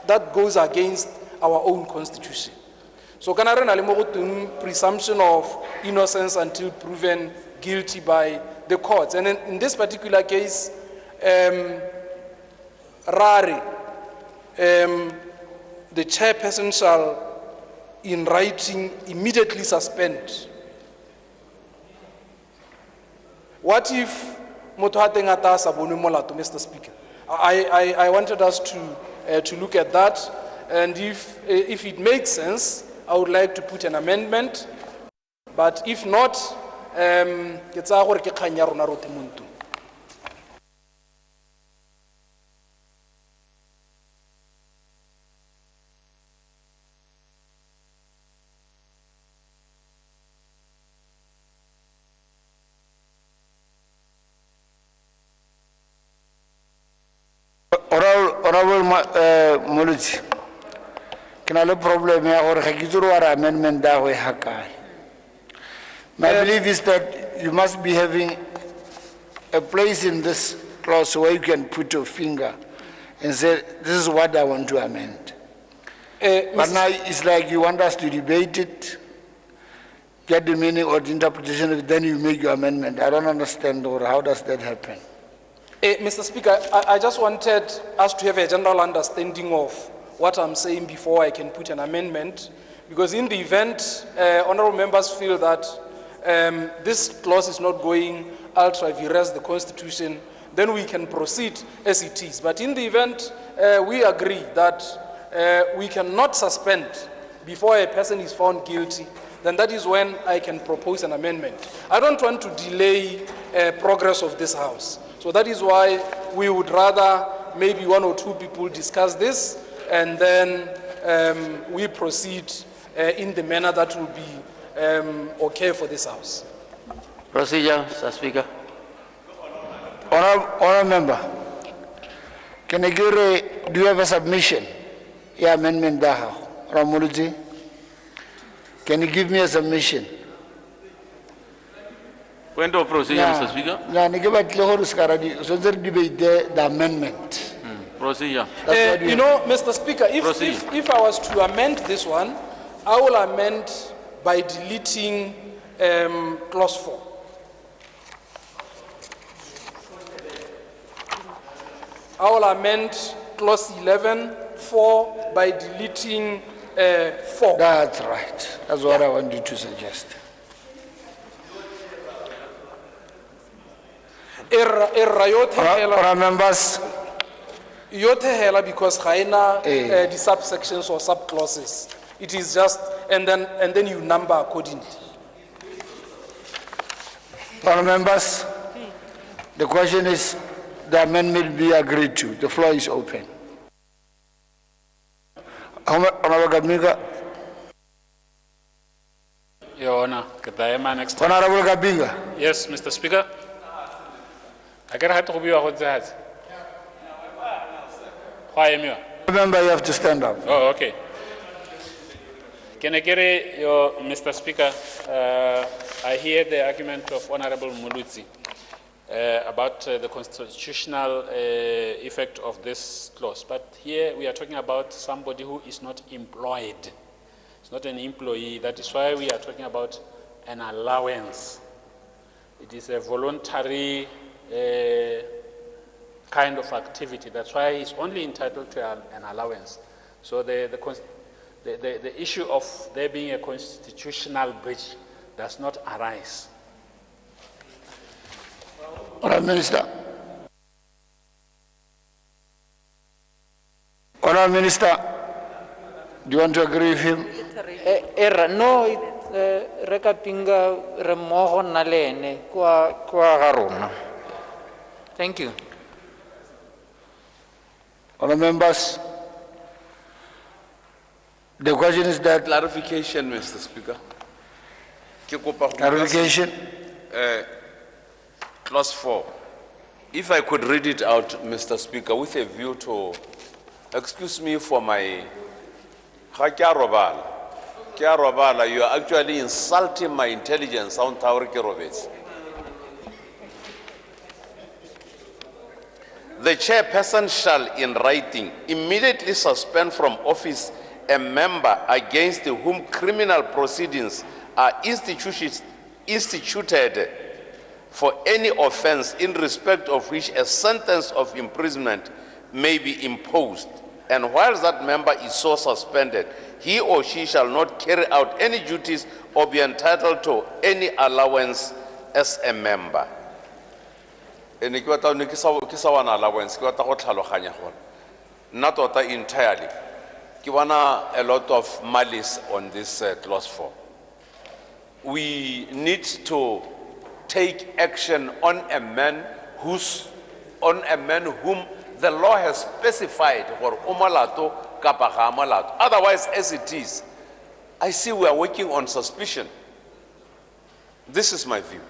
that goes against our own constitution. So can I presumption of innocence until proven guilty by the courts? And in this particular case, the chairperson shall in writing immediately suspend. What if Mr. Speaker? I wanted us to look at that, and if it makes sense, I would like to put an amendment, but if not,
Honorable Moluzi, can I have a problem here or a amendment that way? My belief is that you must be having a place in this clause where you can put your finger and say, this is what I want to amend. But now it's like you want us to debate it, get the meaning or the interpretation of it, then you make your amendment. I don't understand, or how does that happen?
Mr. Speaker, I just wanted us to have a general understanding of what I'm saying before I can put an amendment, because in the event honorable members feel that this clause is not going ultra-vires the Constitution, then we can proceed as it is. But in the event we agree that we cannot suspend before a person is found guilty, then that is when I can propose an amendment. I don't want to delay progress of this House. So that is why we would rather maybe one or two people discuss this, and then we proceed in the manner that will be okay for this House.
Procedure, Mr. Speaker.
Honourable member, can I do you have a submission? Yeah, amendment Daha. Ramoluji, can you give me a submission?
Point of procedure, Mr. Speaker.
The amendment.
Procedure.
You know, Mr. Speaker, if I was to amend this one, I will amend by deleting clause 4. I will amend clause 11 4 by deleting 4.
That's right. That's what I want you to suggest.
Erra
members.
Yothehela because haina the subsections or subclauses. It is just and then you number accordingly.
Honourable members, the question is the amendment be agreed to. The floor is open. Honourable Gabinga.
Your Honor, next time.
Honourable Gabinga.
Yes, Mr. Speaker. I can have to be a that. Why am you?
Remember, you have to stand up.
Oh, okay. Can I carry your, Mr. Speaker? I hear the argument of Honorable Mulutsi about the constitutional effect of this clause. But here we are talking about somebody who is not employed. It's not an employee. That is why we are talking about an allowance. It is a voluntary kind of activity. That's why he's only entitled to an allowance. So the issue of there being a constitutional breach does not arise.
Honourable Minister. Honourable Minister, do you want to agree with him?
No, reka pinga re mmogo nna le ene kwa ga rona. Thank you.
Honourable members, the question is that
clarification, Mr. Speaker.
Clarification.
Clause 4. If I could read it out, Mr. Speaker, with a view to, excuse me for my, you are actually insulting my intelligence on Tauriki Roberts. The chairperson shall, in writing, immediately suspend from office a member against whom criminal proceedings are instituted for any offense in respect of which a sentence of imprisonment may be imposed. And while that member is so suspended, he or she shall not carry out any duties or be entitled to any allowance as a member. And allowance, not entirely. A lot of malice on this clause 4. We need to take action on a man whom the law has specified for umalato kapahamalat. Otherwise, as it is, I see we are working on suspicion. This is my view.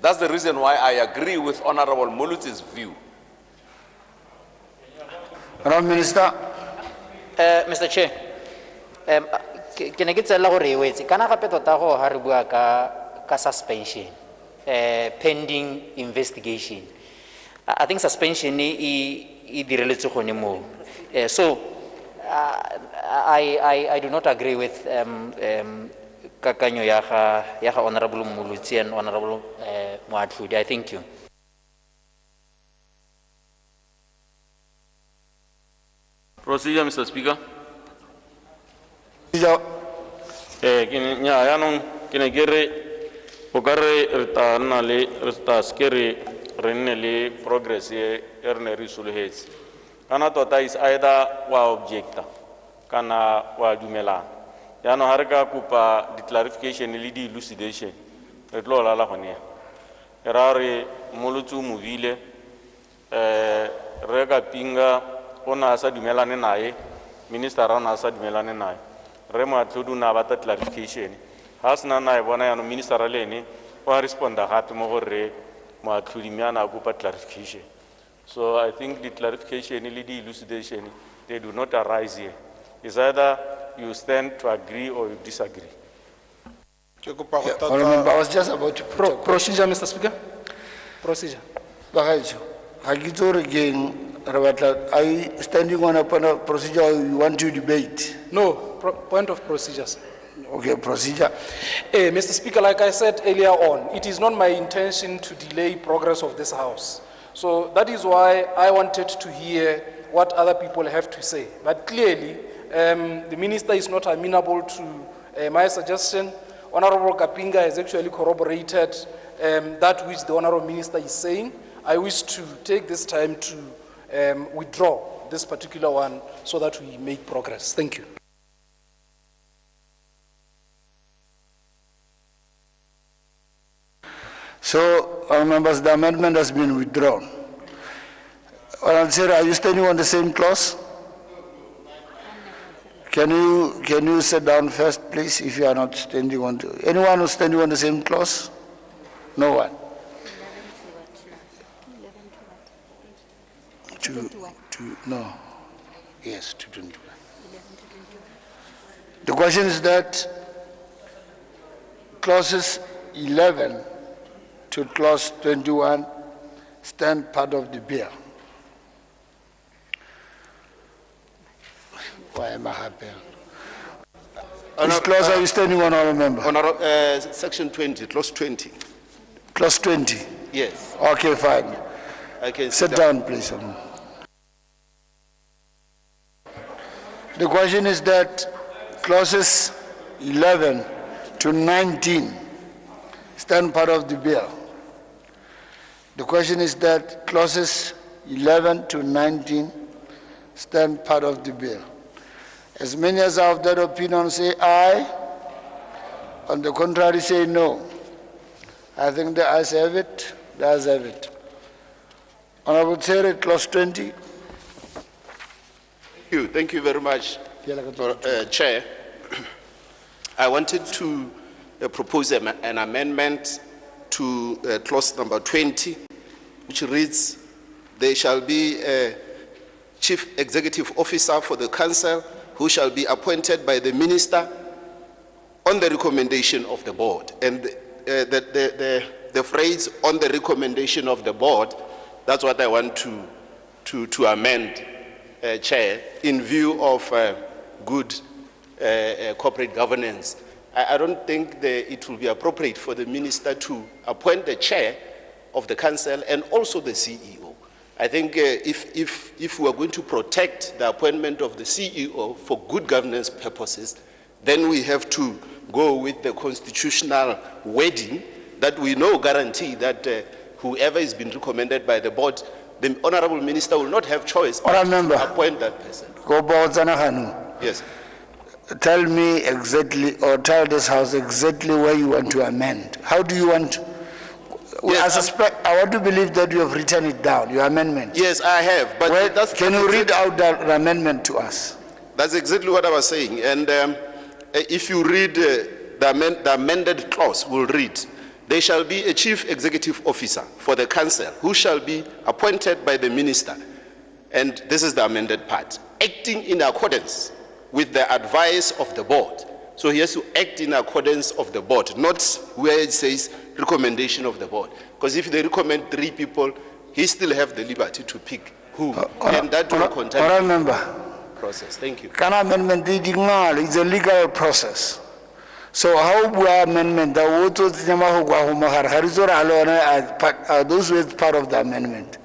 That's the reason why I agree with Honorable Muluti's view.
Honourable Minister.
Mr. Chair, can I get a lot of words? Can I have a total of suspension pending investigation? I think suspension is related to more. So I do not agree with Kakanyo Yaha Honorable Muluti and Honorable Moatfudi. I thank you.
Procedure, Mr. Speaker. Kine gere okare rita nale rita skere renele progress erne risulhets. Kana tota is either wa objecta kana wa dumela. Yano harga kupa di clarification ili di elucidation. Retlo la honia. Erare mulutu muvile rega pinga ona sa dumelane nae minister rana sa dumelane nae rema tludu na bata clarification hasna nae bona ya no minister lene wa responda gape mo gore mo atludimiana go pa clarification. So I think the clarification le the elucidation they do not arise here. Is either you stand to agree or you disagree.
I was just about to
procedure, Mr. Speaker. Procedure.
Again, are you standing on a procedure or you want to debate?
No, point of procedures.
Okay, procedure.
Mr. Speaker, like I said earlier on, it is not my intention to delay progress of this House. So that is why I wanted to hear what other people have to say. But clearly, the minister is not amenable to my suggestion. Honorable Kapinga has actually corroborated that which the honorable minister is saying. I wish to take this time to withdraw this particular one so that we make progress. Thank you.
So, our members, the amendment has been withdrawn. Honorable Chair, are you standing on the same clause? Can you sit down first, please, if you are not standing on anyone who's standing on the same clause? No one. No. Yes, 221. The question is that clauses 11 to clause 21 stand part of the bill. Why am I happy? Which clause are you standing on, Honourable Member?
Section 20, clause 20.
Clause 20?
Yes.
Okay, fine. Sit down, please. The question is that clauses 11 to 19 stand part of the bill. The question is that clauses 11 to 19 stand part of the bill. As many as are of that opinion say aye. On the contrary, say no. I think the ayes have it. The ayes have it. Honorable Chair, clause 20.
Thank you very much, Chair. I wanted to propose an amendment to clause number 20, which reads, there shall be a chief executive officer for the council who shall be appointed by the minister on the recommendation of the board. And the phrase on the recommendation of the board, that's what I want to amend, Chair, in view of good corporate governance. I don't think it will be appropriate for the minister to appoint the chair of the council and also the CEO. I think if we are going to protect the appointment of the CEO for good governance purposes, then we have to go with the constitutional wording that we know guarantee that whoever is being recommended by the board, the honorable minister will not have choice but to appoint that person. Yes.
Tell me exactly, or tell this House exactly where you want to amend. How do you want to? Yes, I want to believe that you have written it down, your amendment.
Yes, I have. But
can you read out that amendment to us?
That's exactly what I was saying. And if you read the amended clause, will read, there shall be a chief executive officer for the council who shall be appointed by the minister. And this is the amended part. Acting in accordance with the advice of the board. So he has to act in accordance of the board, not where it says recommendation of the board. Because if they recommend 3 people, he still have the liberty to pick who. And that will contain the process. Thank you.
Can amendment is a legal process. So how will amendment are those with part of the amendment?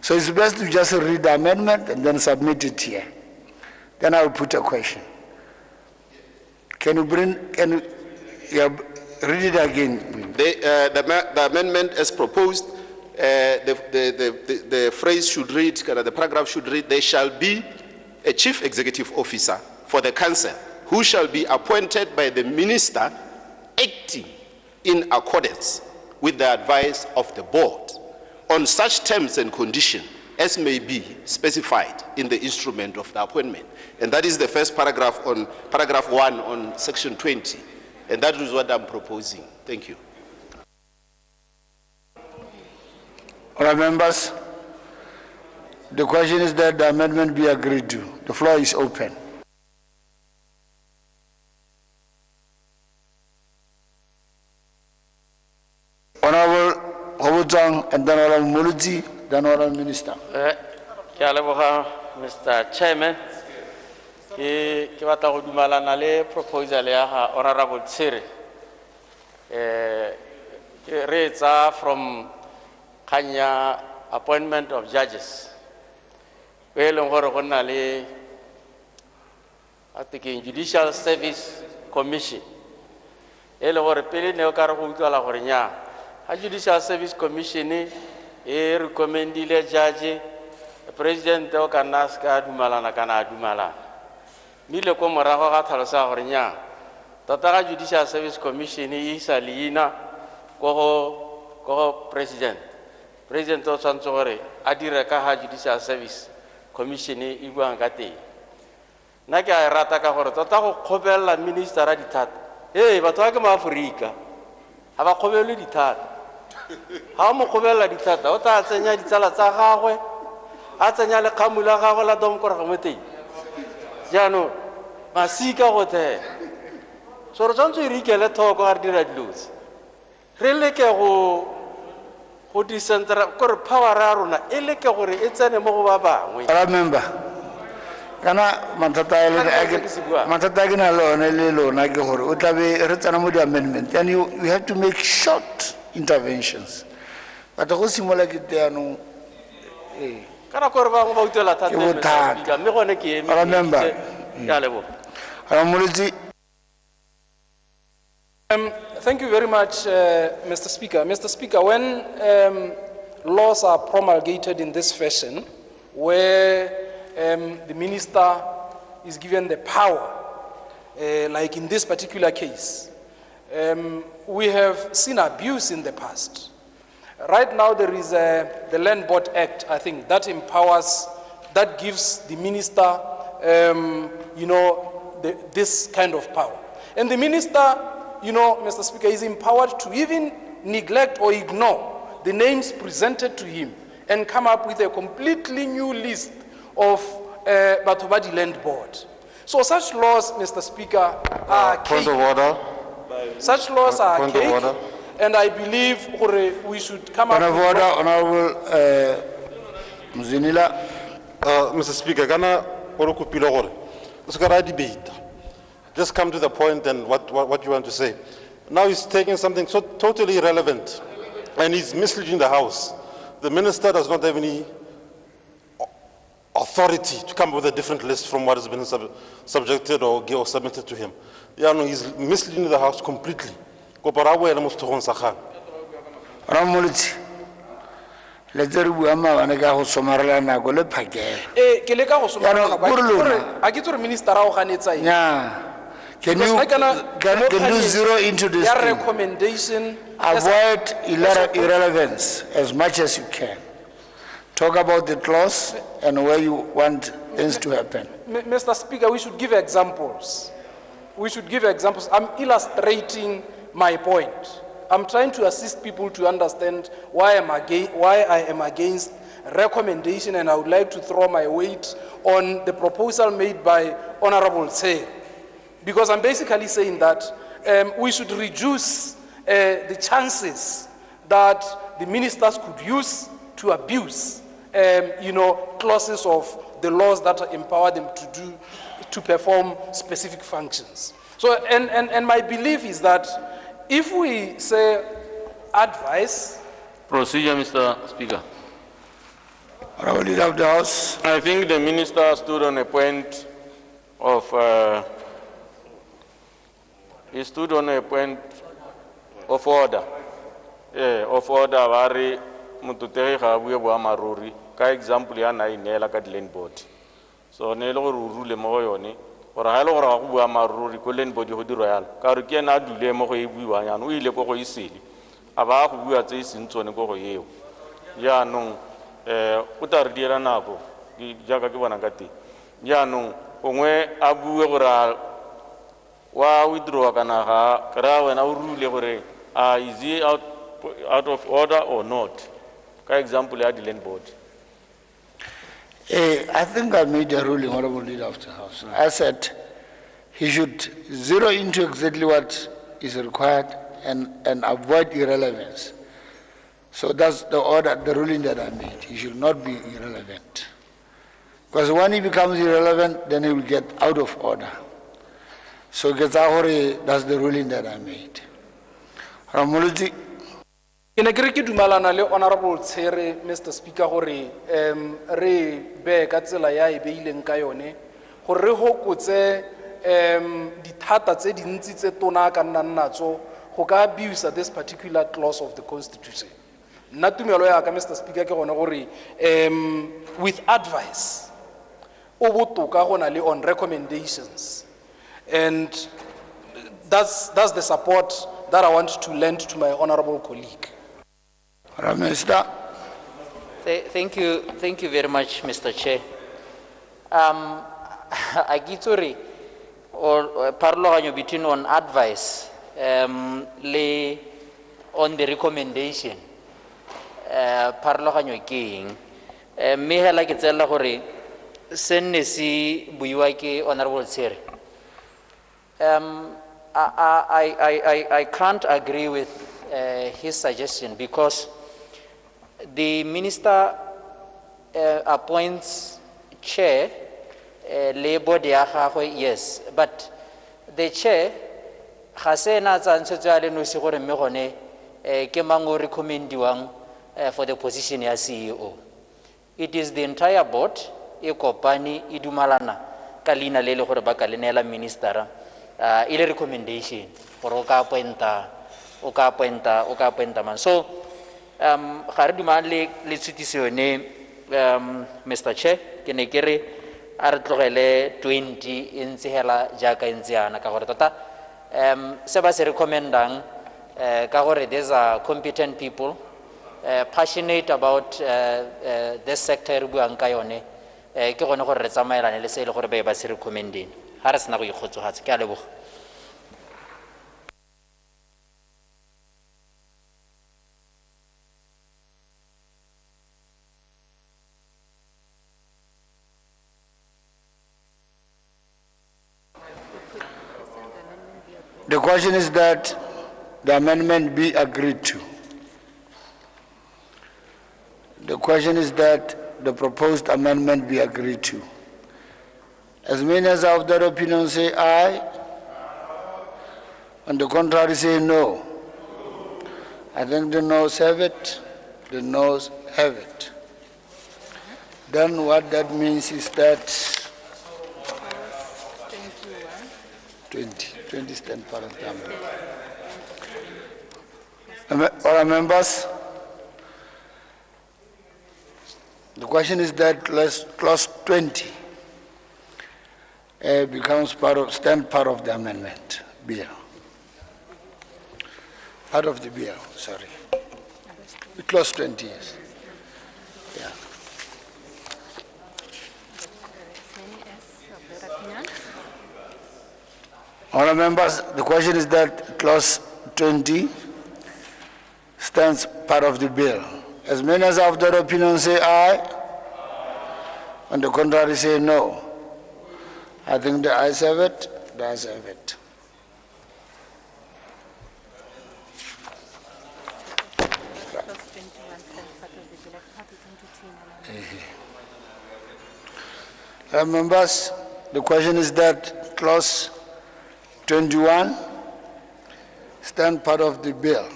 So it's best to just read the amendment and then submit it here. Then I will put a question. Can you read it again?
The amendment as proposed, the phrase should read, the paragraph should read, there shall be a chief executive officer for the council who shall be appointed by the minister acting in accordance with the advice of the board on such terms and conditions as may be specified in the instrument of the appointment. And that is the first paragraph on paragraph 1 on section 20. And that is what I'm proposing. Thank you.
All right, members, the question is that the amendment be agreed to. The floor is open. Honorable Hobotang and then Honorable Muluzi, then Honorable Minister.
Mr. Chairman, ke batla go dumalana le proposal ya ga Honorable Tsiri. Re tsa from Kanya appointment of judges. o e leng gore go nna le Judicial Service Commission e le gore pele ne o ka re go utlwala gore nya a Judicial Service Commission e recommendile judge president o ka nna se ka dumalana kana a dumalana mme ko morago ga tlhalosa gore nya tota ga Judicial Service Commission e isa leina ko president o tshwanetse gore a dire ka ga Judicial Service Commission e buang ka teng nna ke a e rata ka gore tota go kgobelela ministera dithata batho ba ke maAforika ga ba kgobelwe dithata ga o mo kgobelela dithata o tla tsenya ditsala tsa gagwe a tsenya le kgamu la gagwe la domkorega mo teng jaanong masika go thela so re tshwanetse re ikele thoko ga re dira dilotse re leke go decentralize kore power ya rona e leke gore e tsene mo go ba bangwe
remember kana mathata a ke na le one le lona ke gore o tlabe re tsena mo di-amendment and you have to make short interventions but go simola ke teanong
kana gore bangwe ba utela thata mme gone ke
remember
ya lebo
Ramolodi.
Thank you very much, Mr. Speaker. Mr. Speaker, when laws are promulgated in this fashion, where the minister is given the power, like in this particular case, we have seen abuse in the past. Right now, there is the Land Board Act, I think, that empowers, that gives the minister, this kind of power. And the minister, Mr. Speaker, is empowered to even neglect or ignore the names presented to him and come up with a completely new list of Batobadi Land Board. So such laws, Mr. Speaker, are
point of order.
Such laws are
point of order.
And I believe we should come up
with... Point of order, Honorable Mzinila.
Mr. Speaker, kana orokupilo gore. Uskara debate. Just come to the point and what you want to say. Now he's taking something so totally irrelevant and he's misleading the House. The minister does not have any authority to come up with a different list from what has been subjected or submitted to him. Yeah, no, he's misleading the House completely.
Ramolodi. Let's re bua maabane ka go somarela nako le phakela.
Ke leka go somarela a ke tsore minister a o ganetsa eng.
Can you zero into this thing?
Recommendation.
Avoid irrelevance as much as you can. Talk about the clause and where you want things to happen.
Mr. Speaker, we should give examples. We should give examples. I'm illustrating my point. I'm trying to assist people to understand why I am against recommendation, and I would like to throw my weight on the proposal made by Honorable Tse. Because I'm basically saying that we should reduce the chances that the ministers could use to abuse, clauses of the laws that empower them to perform specific functions. So, and my belief is that if we say advice.
Procedure, Mr. Speaker.
Honorable Leader of the House.
I think the minister stood on a point of. He stood on a point of order. Of order, vari mututegi ga bue bo amaruri ka example ya na inela ka land board. So ne le go rule mo go yone gore ga ile gore ga go bua amaruri ko land board go di royal ka re ke na dule mo go e buiwa yana o ile go go isele a ba go bua tse sentsone go go yeo ya no o ta re dira nako jaaka ke bona ka teng ya no gongwe a bue gore wa withdraw kana ga kra wena o rule gore is he out of order or not? For example, at the land board.
I think I made a ruling, Honorable Leader of the House. I said he should zero into exactly what is required and avoid irrelevance. So that's the order, the ruling that I made. He should not be irrelevant. Because when he becomes irrelevant, then he will get out of order. So that's the ruling that I made. Ramolodi.
ke ne ke re ke dumalana le honorable Tshere, Mr. Speaker, gore re be ka tsela ya e beileng ka yone gore re hokotse dithata tse dintsi tse tona ka nnang natso go ka abuse this particular clause of the Constitution. Nna tumelo ya ka, Mr. Speaker, ke gone gore with advice o botoka go na le on recommendations, and that's the support that I want to lend to my honorable colleague.
Minister.
Thank you very much, Mr. Chair. I get sorry, or parlo between on advice, le on the recommendation. Parlo ganyo king. Me hela ke tsela gore senne si buiwa ke honorable Tshere. I can't agree with his suggestion because the minister appoints chair, labor de yes, but the chair has na tsantsetsale no se gore me gone ke mango recommendiwang for the position as CEO. It is the entire board e kopani e dumalana ka leina le le gore ba ka lenela ministera ile recommendation gore o ka appointa man. So ga re dumane le tshutiso ne Mr. Chair ke ne ke re a re tlogele 20 e ntse hela jaaka e ntse yana ka gore tota se ba se recommendang ka gore these are competent people passionate about this sector re buang ka yone ke gone gore re tsamaelane le se ile gore ba se recommending ha re sena go ikgotsogatsa ke a leboga.
The question is that the amendment be agreed to. The question is that the proposed amendment be agreed to. As many as are of that opinion say aye. On the contrary say no. I think the noes have it. The noes have it. Then what that means is that 20 stand part of the amendment. All members, the question is that clause 20 becomes stand part of the amendment bill. Part of the bill, sorry. Clause 20 is. Yeah. All members, the question is that clause 20 stands part of the bill. As many as are of that opinion say aye. On the contrary say no. I think the ayes have it. The ayes have it. Members, the question is that clause 21 stand part of the bill.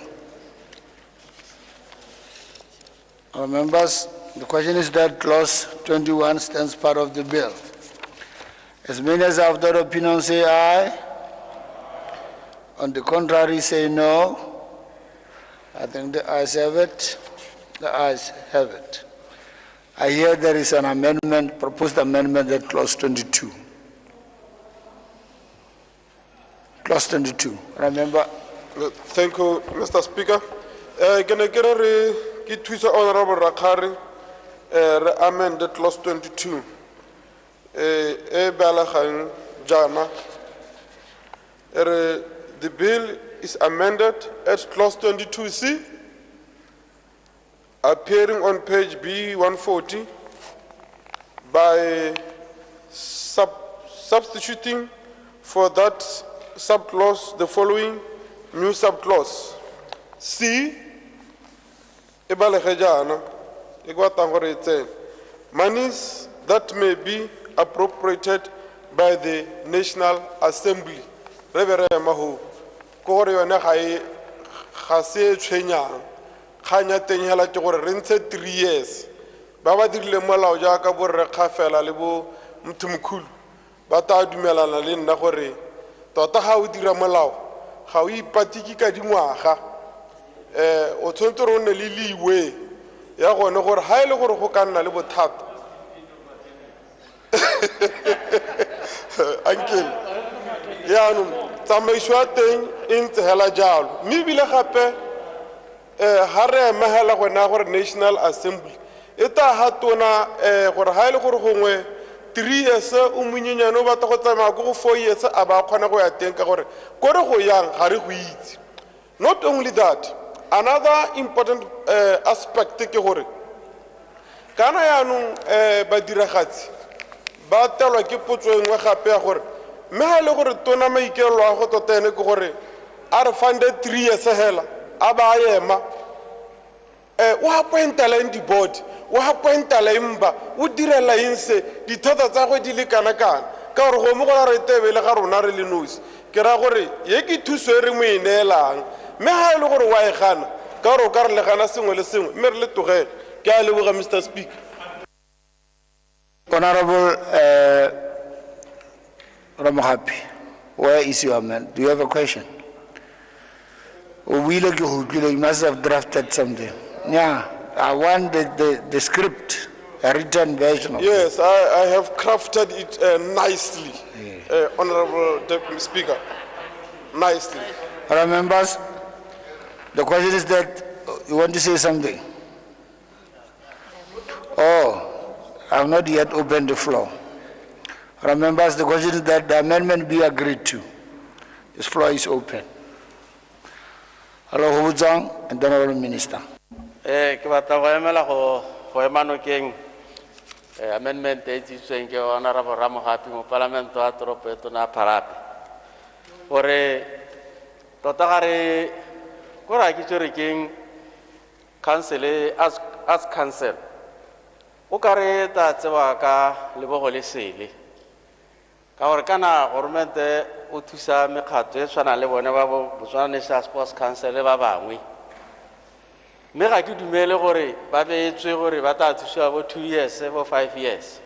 Members, the question is that clause 21 stands part of the bill. As many as are of that opinion say aye. On the contrary say no. I think the ayes have it. The ayes have it. I hear there is an amendment, proposed amendment that clause 22. Clause 22. Remember?
Thank you, Mr. Speaker. Can I get a twist Honorable Rakhari amended clause 22? Jana. The bill is amended at clause 22C, appearing on page B140, by substituting for that subclause the following new subclause. C, monies that may be appropriated by the National Assembly. kganya teng hela ke gore re ntshe 3 years ba ba dirile molao jaaka borre kgafela le bo mthumkhulu ba ta dumelana le nna gore tota ga o dira molao ga o ipatiki ka dingwaga o tshwanetse re o nne le leeway ya gone gore ga e le gore go ka nna le bothata uncle yaanong tsamaiso ya teng e ntse hela jalo mme ebile gape ga re emegela gona gore National Assembly e ta ga tona gore ga e le gore gongwe 3 years o monyenyane o batla go tsamaya ko go 4 years a ba kgona go ya teng ka gore ko re go yang ga re go itse. Not only that, another important aspect ke gore kana yaanong badiragatsi ba telwa ke potso engwe gape ya gore mme ga e le gore tona maikelo a go tota ene ke gore a re fande 3 years hela a ba ema o appointela eng di-board o appointela emba o direla eng se dithata tsa go di le kana-kana ka gore go mo gola re tebele ga rona re le nosi ke ra gore ye ke thuso e re mo e neelang mme ga e le gore wa e gana ka gore o ka re le gana sengwe le sengwe mme re le tlogele ke a leboga Mr. Speaker.
Honorable Ramohapi, where is your man? Do you have a question? You must have drafted something. Yeah, I want the script, a written version of
yes, I have crafted it nicely, Honorable Deputy Speaker. Nicely.
Other members, the question is that you want to say something? Oh, I have not yet opened the floor. Other members, the question is that the amendment be agreed to. This floor is open. Hello, Hubuzang, and then Honorable Minister.
Ke batla go emela go emanokeng amendment e tsitsweng ke Honorable Ramohapi mo Parliament wa toropo e tona Pharape gore tota gare go ra ke tsere keng council as council o kare ta tseba ka lebogo le sele ka gore kana government o thusa mekgatlo e tshwana le bone ba Botswana National Sports Council ba bangwe mme ga ke dumele gore ba beetswe gore ba tla thusiwa bo 2 years bo 5 years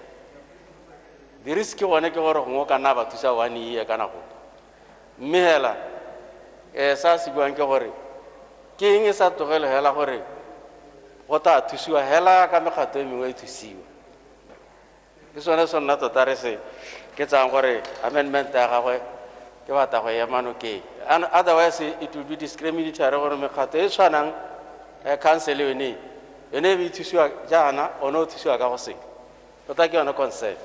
the risk gone ke gore gongwe kana ba thusa 1 year kana go mme hela sa se buang ke gore ke eng e sa tlogele hela gore go tla thusiwa hela ka mekgatlo e mengwe e thusiwa ke sone se nna tota re se ke tsang gore amendment ya gagwe ke batla go ema nokeng otherwise it will be discriminatory gore mekgatlo e tshwanang council yone be thusiwa jana o no thusiwa ka go se tota ke yone concern.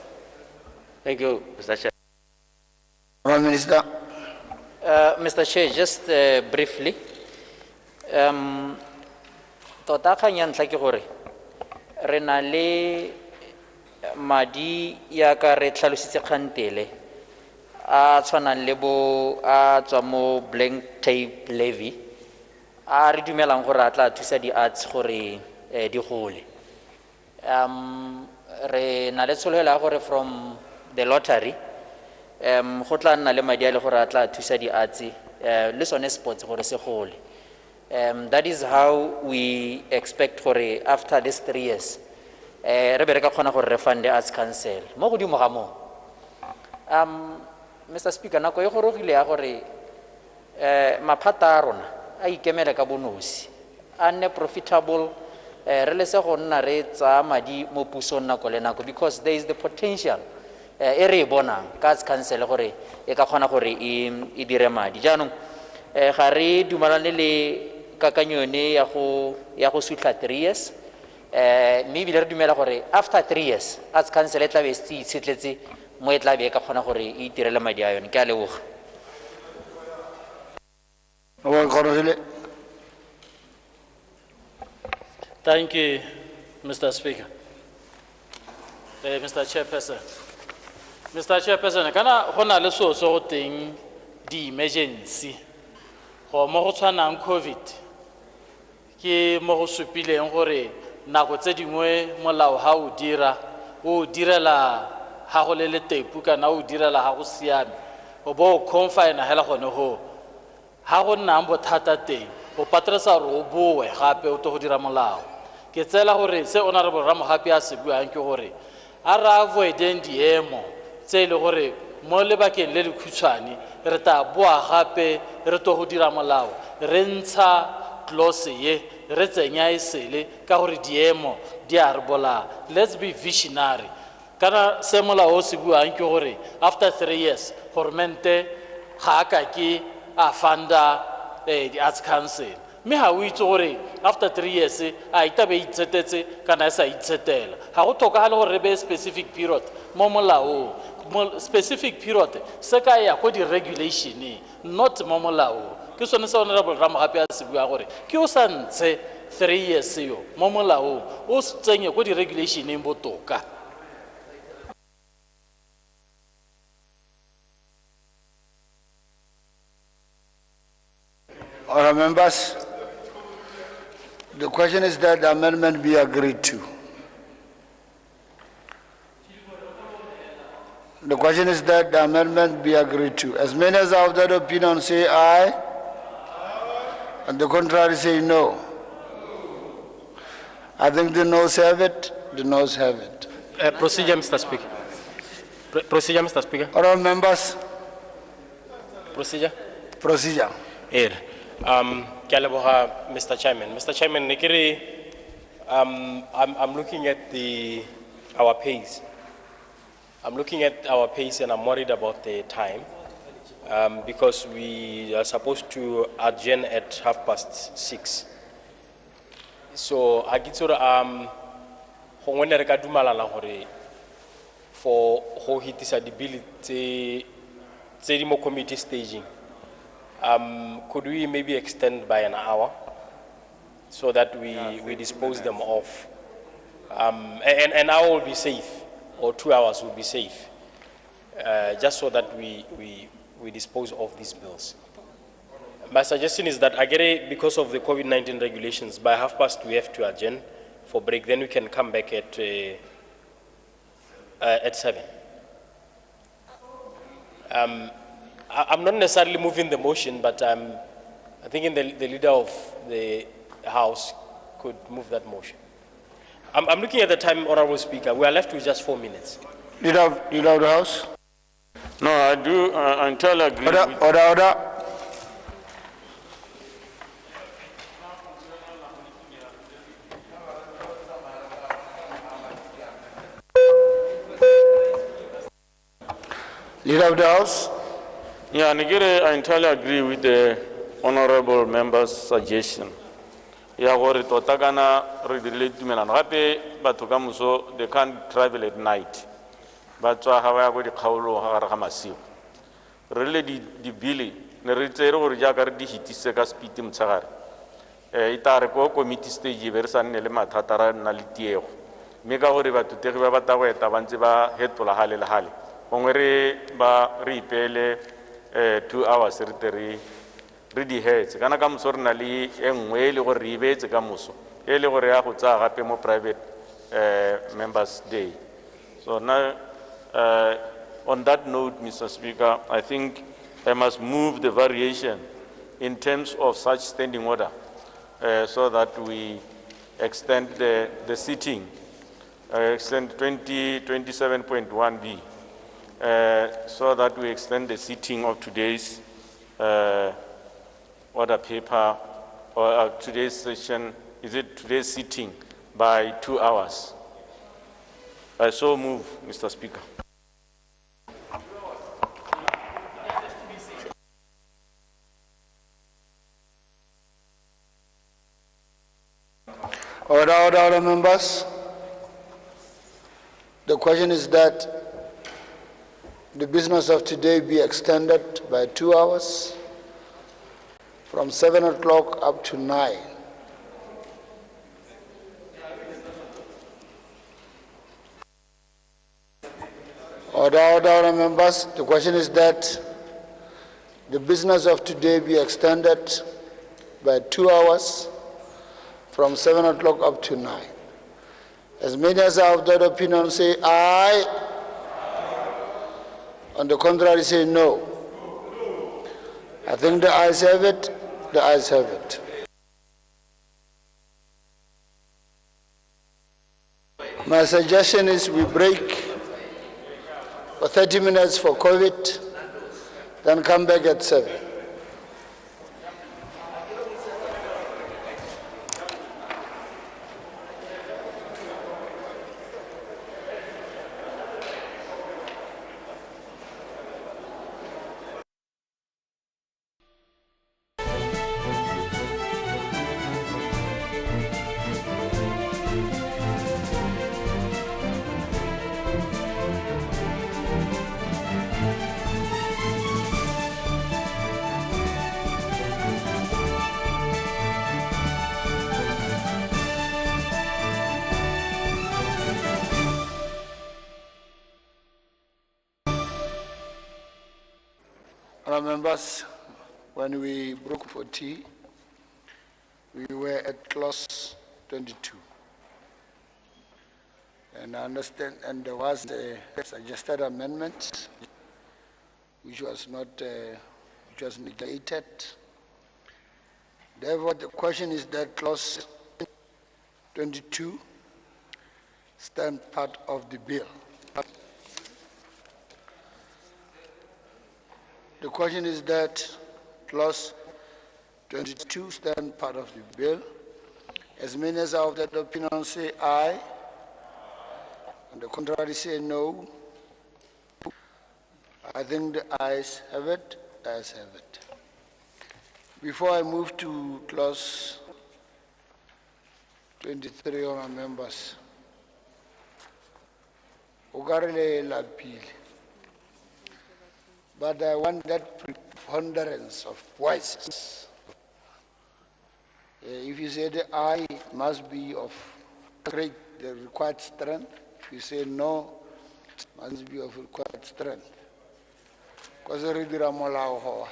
Thank you, Mr. Chair.
Honourable Minister.
Mr. Chair, just briefly, tota kgang ya ntlha ke gore re na le madi ya ka re tlhalositse kgantele a tshwanang le bo a tswa mo blank tape levy a re dumelang gore a tla thusa di-arts gore di gole re na le tshologelo ya gore from the lottery go tla nna le madi a le gore a tla thusa di-arts le sone sports gore se gole. That is how we expect gore after these 3 years re be re ka kgona gore re fund the arts council mo godimo ga moo. Mr. Speaker, nako e gorogile ya gore maphata a rona a ikemele ka bonosi a nne profitable re lese go nna re tsa madi mo pusong nako le nako because there is the potential e re e bonang ka arts council gore e ka kgona gore e dire madi jaanong ga re dumalane le kakanyo yone ya go sutla 3 years mme ebile re dumela gore after 3 years arts council e tla be e itshetletse mo e tla be e ka kgona gore e itirele madi a yone ke a leboga.
Thank you, Mr. Speaker. Mr. Chairperson. Mr. Chairperson, kana hona le so go teng di emergency go mo go tshwanang COVID ke mo go supileng gore nako tse dingwe molao ha o direla ha go le tepu kana o direla ha go siame o bo confine hela gone ho ha go nna bothata teng o patresa gore o boe gape o to go dira molao ke tsela gore se honorable Ramogapi a se buang ke gore a re avoideng diemo tse le gore mo lebakeng le le khutshwane re ta boa gape re to go dira molao re ntsha clause ye re tsenya esele ka gore diemo di a re bolaya. Let's be visionary. Kana se molao o se buang ke gore after 3 years gormente ga ka ke a funda the arts council mme ha o itse gore after 3 years a itabe itsetetse kana sa itsetela ga go tlhokagale gore re be specific period mo molaong. Specific period se ka ya go di regulation not mo molaong. Ke sone se honorable Ramogapi a se bua gore ke o sa ntshe 3 years yo mo molaong o se tsenye go di regulation botoka.
Honourable members, the question is that the amendment be agreed to. The question is that the amendment be agreed to. As many as are of that opinion say aye, and the contrary say no. I think the noes have it. The noes have it.
Procedure, Mr. Speaker. Procedure, Mr. Speaker.
Honourable members.
Procedure.
Procedure.
Here. Mr. Chairman. Mr. Chairman, I'm looking at our pace. I'm looking at our pace and I'm worried about the time because we are supposed to adjourn at 6:30. So I get sort of for how he disability committee staging. Could we maybe extend by an hour so that we dispose them off? And an hour will be safe, or 2 hours will be safe, just so that we dispose of these bills. My suggestion is that because of the COVID-19 regulations, by 6:30 we have to adjourn for break. Then we can come back at 7. I'm not necessarily moving the motion, but I think the leader of the House could move that motion. I'm looking at the time, Honorable Speaker. We are left with just 4 minutes.
Leader of the House?
No, I do entirely agree.
Order. Leader of the House?
Yeah, Nigere, I entirely agree with the honorable member's suggestion. Yeah, gore tota kana re dirile tumelano gape batho ka moso they can't travel at night. Ba tswa ga ba ya go dikgaolo ga gare ga masigo. Re le di bili ne re tsere gore jaaka re di hitise ka speed motshegare. Itare ko committee stage be re sa nne le mathata ra nna le tiego. Mme ka gore batutegi ba bata go eta ba ntse ba hetola gale le gale. Gongwe re ipele 2 hours re di hetse kana ka moso re na le engwe le gore re ibetse ka moso e le gore ya go tsaya gape mo private members day. So now on that note, Mr. Speaker, I think I must move the variation in terms of such standing order so that we extend the sitting, extend 27.1b. So that we extend the sitting of today's order paper or today's session, today's sitting by 2 hours. I so move, Mr. Speaker.
Order, members. The question is that the business of today be extended by 2 hours from 7 o'clock up to 9. Order, members. The question is that the business of today be extended by 2 hours from 7 o'clock up to 9. As many as are of that opinion say aye. On the contrary, say no. I think the ayes have it. The ayes have it. My suggestion is we break for 30 minutes for COVID, then come back at 7. Members, when we broke for tea, we were at clause 22. And I understand, and there was a suggested amendment, which was not, which was negated. Therefore, the question is that clause 22 stand part of the bill. The question is that clause 22 stand part of the bill. As many as are of that opinion say aye, and the contrary say no. I think the ayes have it, ayes have it. Before I move to clause 23 on our members, Ogarile Lapile. But I want that preponderance of voices. If you say the aye must be of great, the required strength. If you say no, must be of required strength. Because I read Ramolao.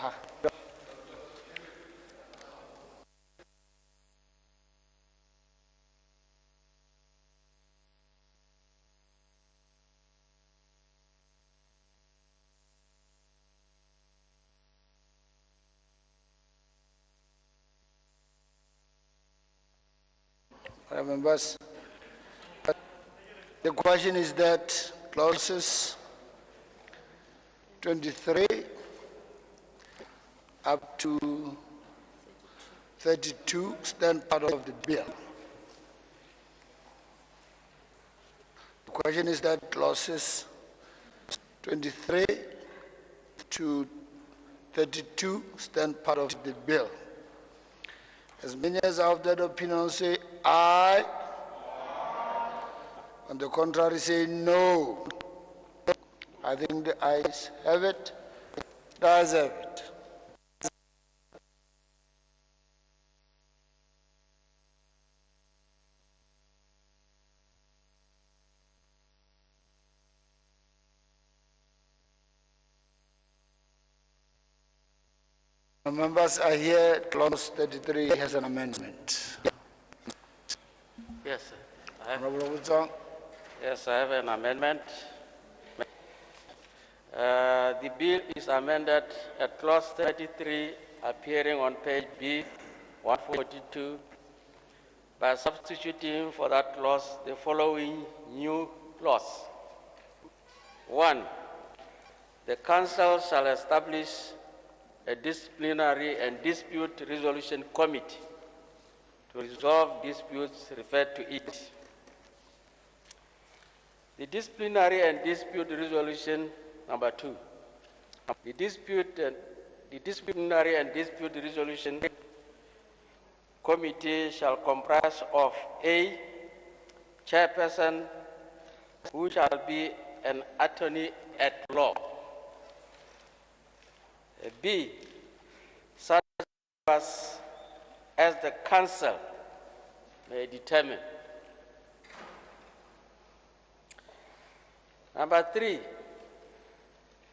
Members, the question is that clauses 23 up to 32 stand part of the bill. The question is that clauses 23 to 32 stand part of the bill. As many as are of that opinion say aye, and the contrary say no. I think the ayes have it, the ayes have it. Members are here, clause 33 has an amendment.
Yes, sir. Yes, I have an amendment. The bill is amended at clause 33, appearing on page B, 142, by substituting for that clause the following new clause. 1. The Council shall establish a disciplinary and dispute resolution committee to resolve disputes referred to it. The disciplinary and dispute resolution number 2. The disciplinary and dispute resolution committee shall comprise of A, chairperson, who shall be an attorney at law. B, such members as the council may determine. Number 3,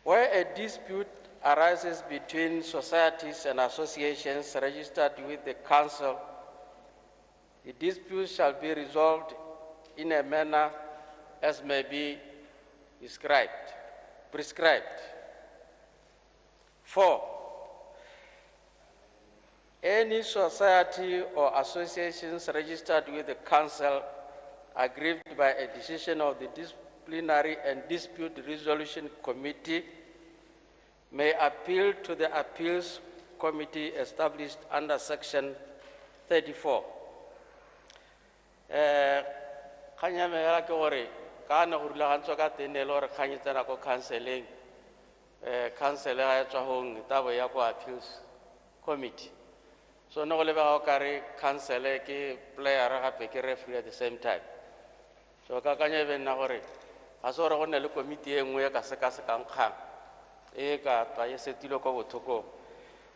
where a dispute arises between societies and associations registered with the council, the dispute shall be resolved in a manner as may be prescribed. 4, any society or associations registered with the council aggrieved by a decision of the Disciplinary and Dispute Resolution Committee may appeal to the Appeals Committee established under Section 34. Kanyame hela ke gore ka na go rulagantshwa ka teng le gore kganye tsena ko counseling council ga tswa hong tabo ya ko Appeals Committee. So no go lebega o kare council ke player gape ke referee at the same time. So ka kanya be nna gore ga se gore go nne le committee e nngwe ka seka-sekang kgang e ka twa e setilo ko bothokong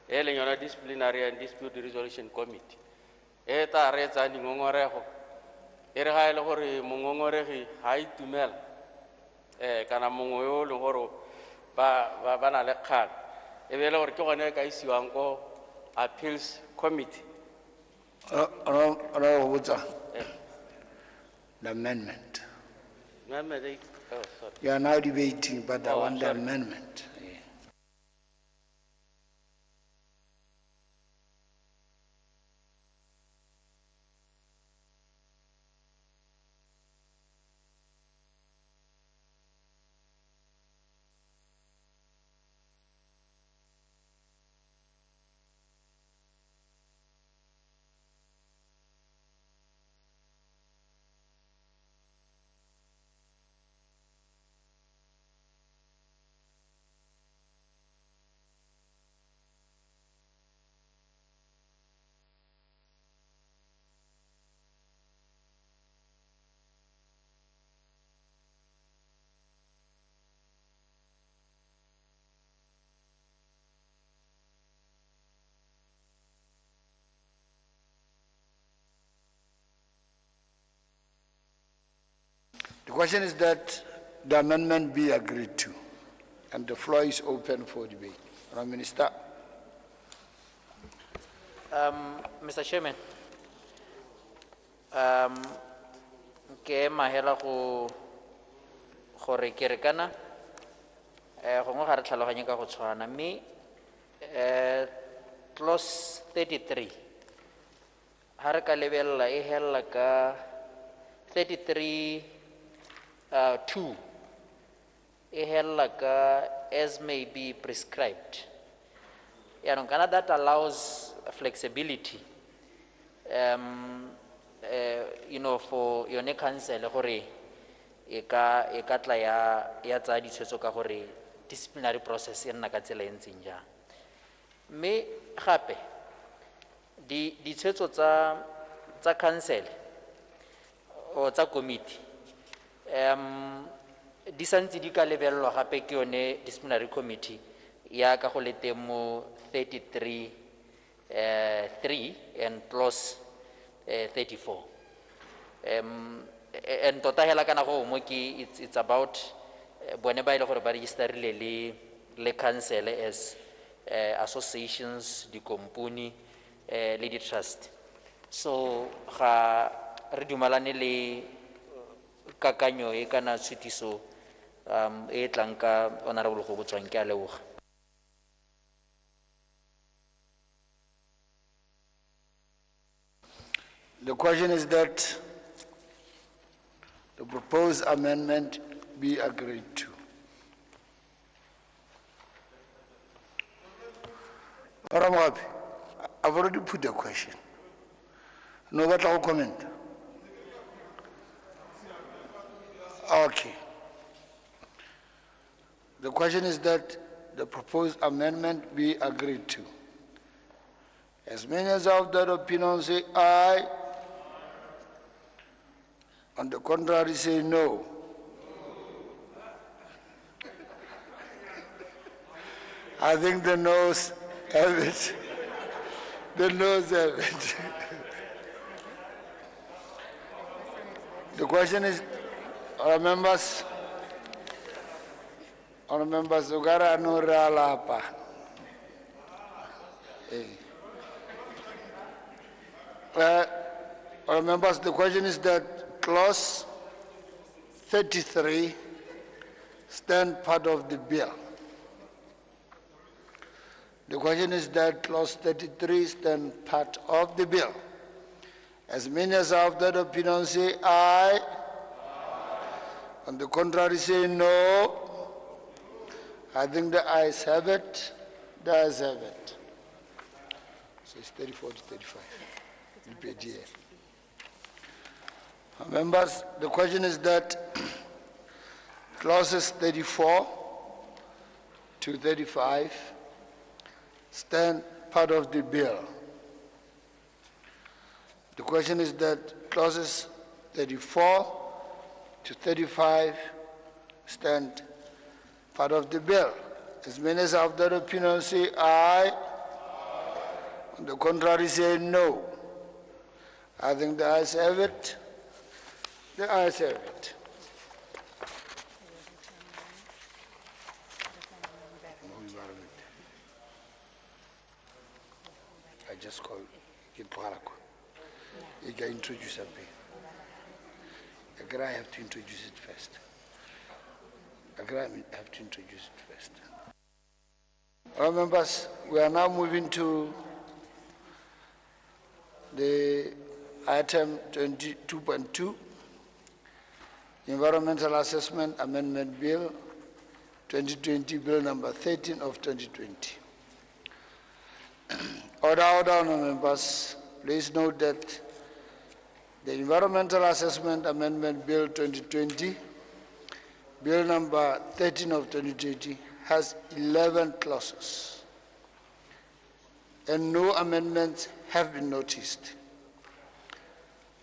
e leng yona Disciplinary and Dispute Resolution Committee e ta re etsa dingongorego e re ga e le gore mongongoregi ga itumela kana mongwe yo le gore ba na le kgang e be le gore ke gone ka isiwang ko Appeals Committee.
The amendment.
Amendment, oh, sorry.
You are now debating, but I want the
sorry.
amendment. The question is that the amendment be agreed to, and the floor is open for debate. Prime Minister.
Mr. Chairman, ke mahela go gore ke re kana gongwe ga re tlhaloganye ka go tshwana mme clause 33 ha re ka lebelela e hella ka 33 2 e hella ka as may be prescribed. That allows flexibility for your council gore e ka tla ya tsa ditshwetso ka gore disciplinary process e nna ka tsela e ntseng jang mme gape ditshwetso tsa council o tsa committee di santse di ka lebellwa gape ke yone disciplinary committee ya ka go lete mo 33 3 and clause 34 and tota hela kana go mo ke it's about bone ba ile gore ba registerile le council as associations di company le di trust so ga re dumalane le kakanyo e kana tshitiso e tlang ka honorable go botswang ke a leboga.
The question is that the proposed amendment be agreed to. I've already put the question. No better comment. Okay. The question is that the proposed amendment be agreed to. As many as of that opinion say aye. On the contrary, say no. I think the noes have it. The noes have it. The question is, members, Ugara no realapa. Members, the question is that clause 33 stand part of the bill. The question is that clause 33 stand part of the bill. As many as are of that opinion say aye. On the contrary say no. I think the ayes have it. The ayes have it. So it's 34 to 35. Members, the question is that clauses 34 to 35 stand part of the bill. The question is that clauses 34 to 35 stand part of the bill. As many as have that opinion say aye. On the contrary say no. I think the ayes have it. The ayes have it. I just call Kitwarako. You can introduce a bit. I have to introduce it first. I have to introduce it first. All members, we are now moving to the item 22.2, Environmental Assessment Amendment Bill 2020, Bill number 13 of 2020. Order, members. Please note that the Environmental Assessment Amendment Bill 2020, Bill number 13 of 2020, has 11 clauses, and no amendments have been noticed.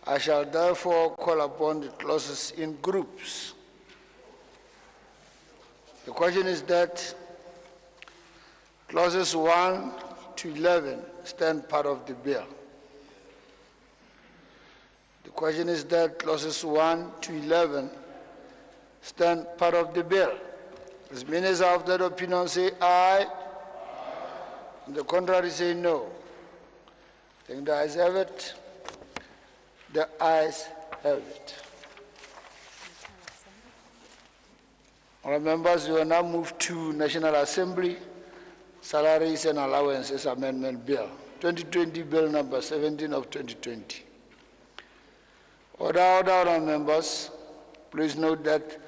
I shall therefore call upon the clauses in groups. The question is that clauses 1 to 11 stand part of the bill. The question is that clauses 1 to 11 stand part of the bill. As many as have that opinion say aye. On the contrary say no. I think the ayes have it. The ayes have it. All members, we will now move to National Assembly Salaries and Allowances Amendment Bill 2020, Bill number 17 of 2020. Order, members. Please note that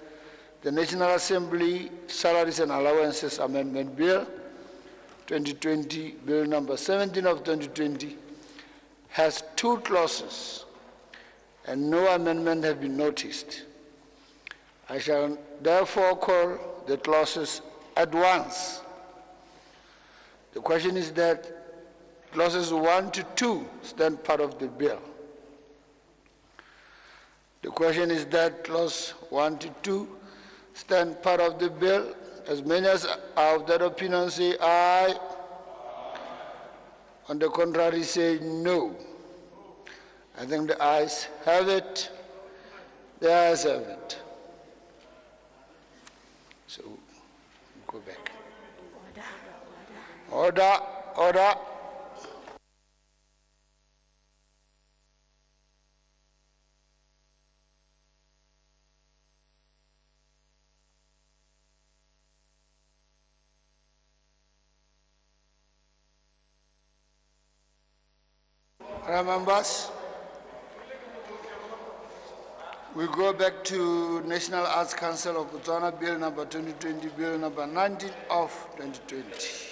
the National Assembly Salaries and Allowances Amendment Bill 2020, Bill number 17 of 2020, has 2 clauses and no amendment have been noticed. I shall therefore call the clauses at once. The question is that clauses 1 to 2 stand part of the bill. The question is that clause 1 to 2 stand part of the bill. As many as are of that opinion say aye. On the contrary say no. I think the ayes have it. The ayes have it. So, go back. Order. Members, we go back to National Arts Council of Botswana, Bill number 2020, Bill number 19 of 2020.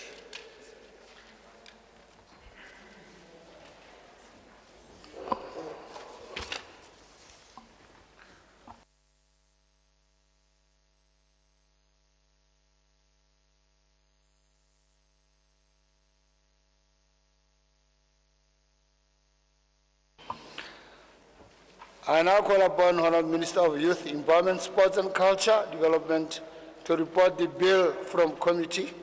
I now call upon Honourable Minister of Youth, Empowerment, Sports and Culture Development to report the bill from committee.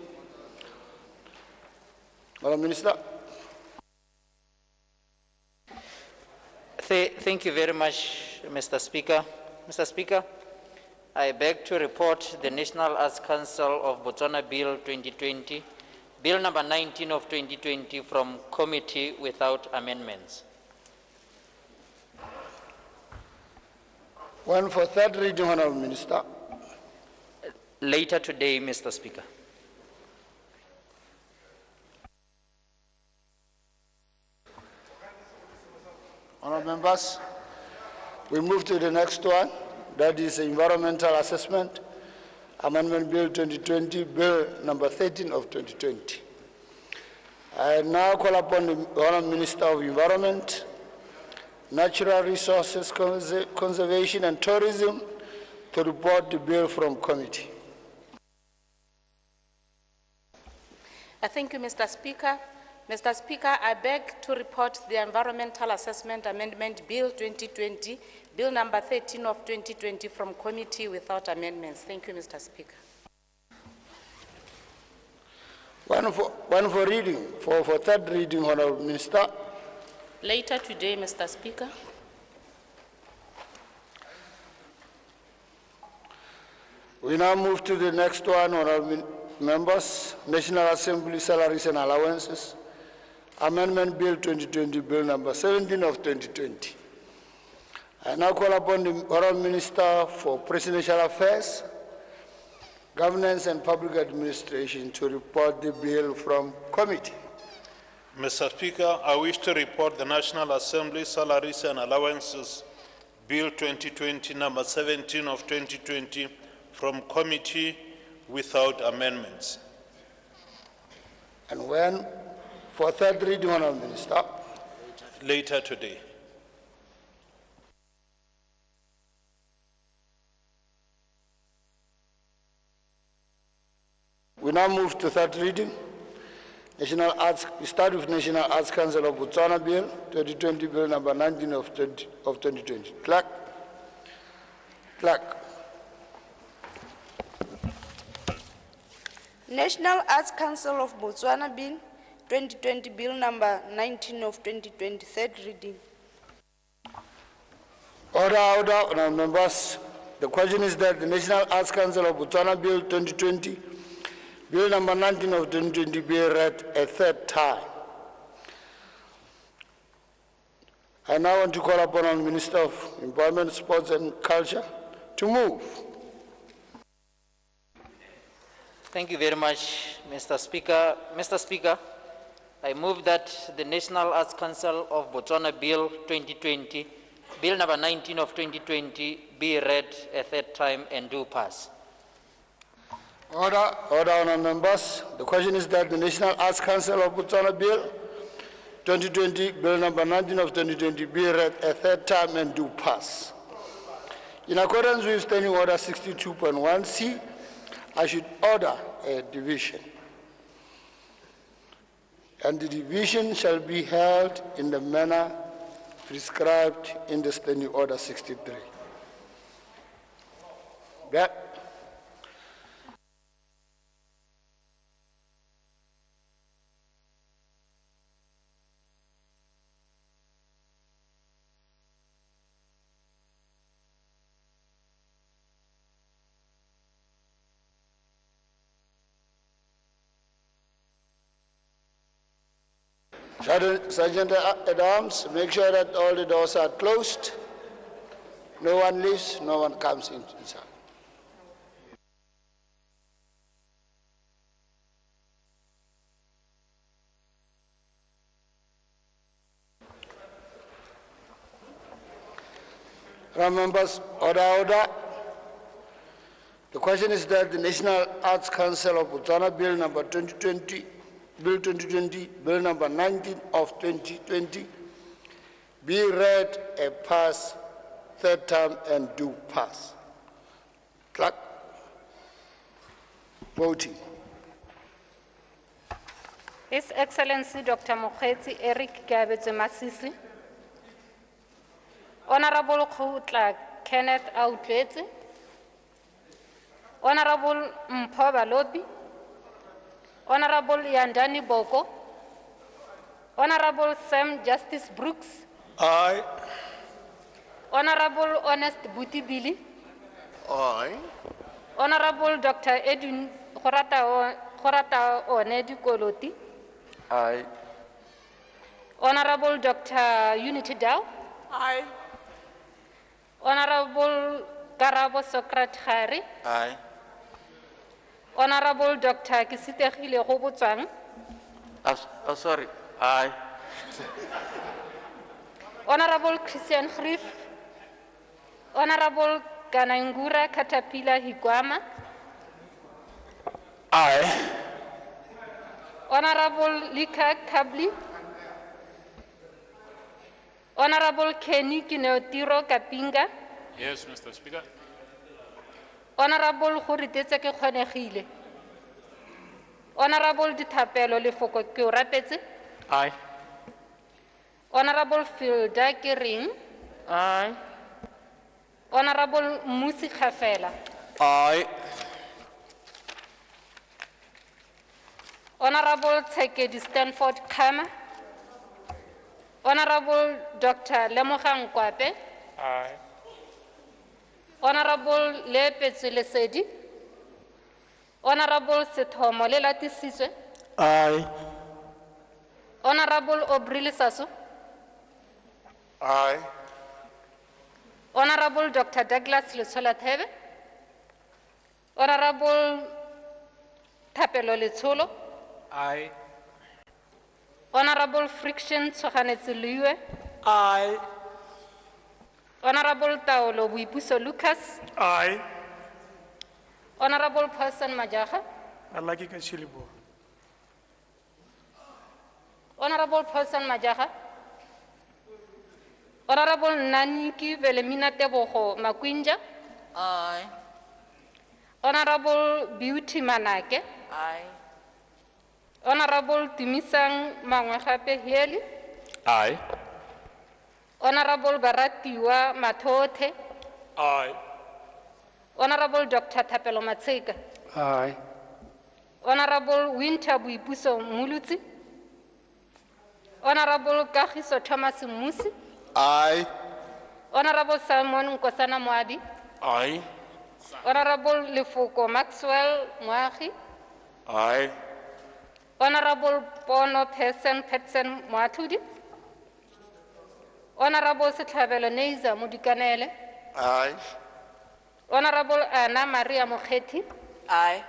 Honourable Minister.
Thank you very much, Mr. Speaker. Mr. Speaker, I beg to report the National Arts Council of Botswana Bill 2020, Bill number 19 of 2020 from committee without amendments.
One for third reading, Honourable Minister.
Later today, Mr. Speaker.
Honourable members. We move to the next one, that is Environmental Assessment Amendment Bill 2020, Bill number 13 of 2020. I now call upon the Honourable Minister of Environment, Natural Resources Conservation and Tourism to report the bill from committee.
Thank you, Mr. Speaker. Mr. Speaker, I beg to report the Environmental Assessment Amendment Bill 2020, Bill number 13 of 2020 from committee without amendments. Thank you, Mr. Speaker.
One for reading, for third reading, Honourable Minister.
Later today, Mr. Speaker.
We now move to the next one, Honourable Members, National Assembly Salaries and Allowances, Amendment Bill 2020, Bill number 17 of 2020. I now call upon the Honourable Minister for Presidential Affairs, Governance and Public Administration to report the bill from committee.
Mr. Speaker, I wish to report the National Assembly Salaries and Allowances Bill 2020, number 17 of 2020, from committee without amendments.
And when for third reading, Honourable Minister?
Later today.
We now move to third reading. We start with National Arts Council of Botswana Bill 2020, Bill number 19 of 2020. Clerk.
National Arts Council of Botswana Bill 2020, Bill number 19 of 2020, third reading.
Order, Honourable members. The question is that the National Arts Council of Botswana Bill 2020, Bill number 19 of 2020 be read a third time. I now want to call upon the Minister of Employment, Sports and Culture to move.
Thank you very much, Mr. Speaker. Mr. Speaker, I move that the National Arts Council of Botswana Bill 2020, Bill number 19 of 2020, be read a third time and do pass.
Order, Honourable members. The question is that the National Arts Council of Botswana Bill 2020, Bill number 19 of 2020, be read a third time and do pass. In accordance with Standing Order 62.1c, I should order a division. And the division shall be held in the manner prescribed in the Standing Order 63. That Sergeant at Arms, make sure that all the doors are closed. No one leaves, no one comes inside. Members, order. The question is that the National Arts Council of Botswana Bill number 2020, Bill 2020, Bill number 19 of 2020, be read a pass, third time and do pass. Clerk. Voting.
His Excellency Dr. Mokgweetsi Eric Kabetse Masisi, Honorable Khutla Kenneth Autletse, Honorable Mpho Balobi, Honorable Yandani Boko, Honorable Sam Justice Brooks,
Aye.
Honorable Honest Butibili,
Aye.
Honorable Dr. Edwin Khorata Onedi Koloti,
Aye.
Honorable Dr. Unity Dow,
Aye.
Honorable Karabo Sokrat Khari,
Aye.
Honorable Dr. Kisitegile Robotsang,
Oh, sorry. Aye.
Honorable Christian Grief, Honorable Kanangura Caterpillar Higuama,
Aye.
Honorable Lika Kabli, Honorable Kenny Kineotiro Kapinga,
Yes, Mr. Speaker.
Honorable Horitetseke Kgonegile, Honorable Dithapelo Lefoko ke o rapetse,
Aye.
Honorable Filda Kering,
Aye.
Honorable Musi Khafela,
Aye.
Honorable Tsekedi Stanford Kama, Honorable Dr. Lemogang Kwape,
Aye.
Honorable Lepetsi Lesedi, Honorable Sethomo Lelatisitswe,
Aye.
Honorable Obrili Sasu,
Aye.
Honorable Dr. Douglas Lesola Thebe, Honorable Thapelo Letsholo,
Aye.
Honorable Friction Tsoganetse Liwe,
Aye.
Honorable Taolo Buipuso Lucas,
Aye.
Honorable Person Majaha,
Alaki Kachilibo.
Honorable Person Majaha, Honorable Naniki Velemina Tebogo Makwinja,
Aye.
Honorable Beauty Manake,
Aye.
Honorable Timisang Mangwahape Heli,
Aye.
Honorable Baratiwa Mathote,
Aye.
Honorable Dr. Thapelo Matseka,
Aye.
Honorable Winter Buipuso Muluti, Honorable Kagiso Thomas Musi,
Aye.
Honorable Simon Nkosana Moabi,
Aye.
Honorable Lefoko Maxwell Moagi,
Aye.
Honorable Bono Petsen Moatudi, Honorable Setlhabelo Neiza Mudikanele,
Aye.
Honorable Anna Maria Mokheti,
Aye.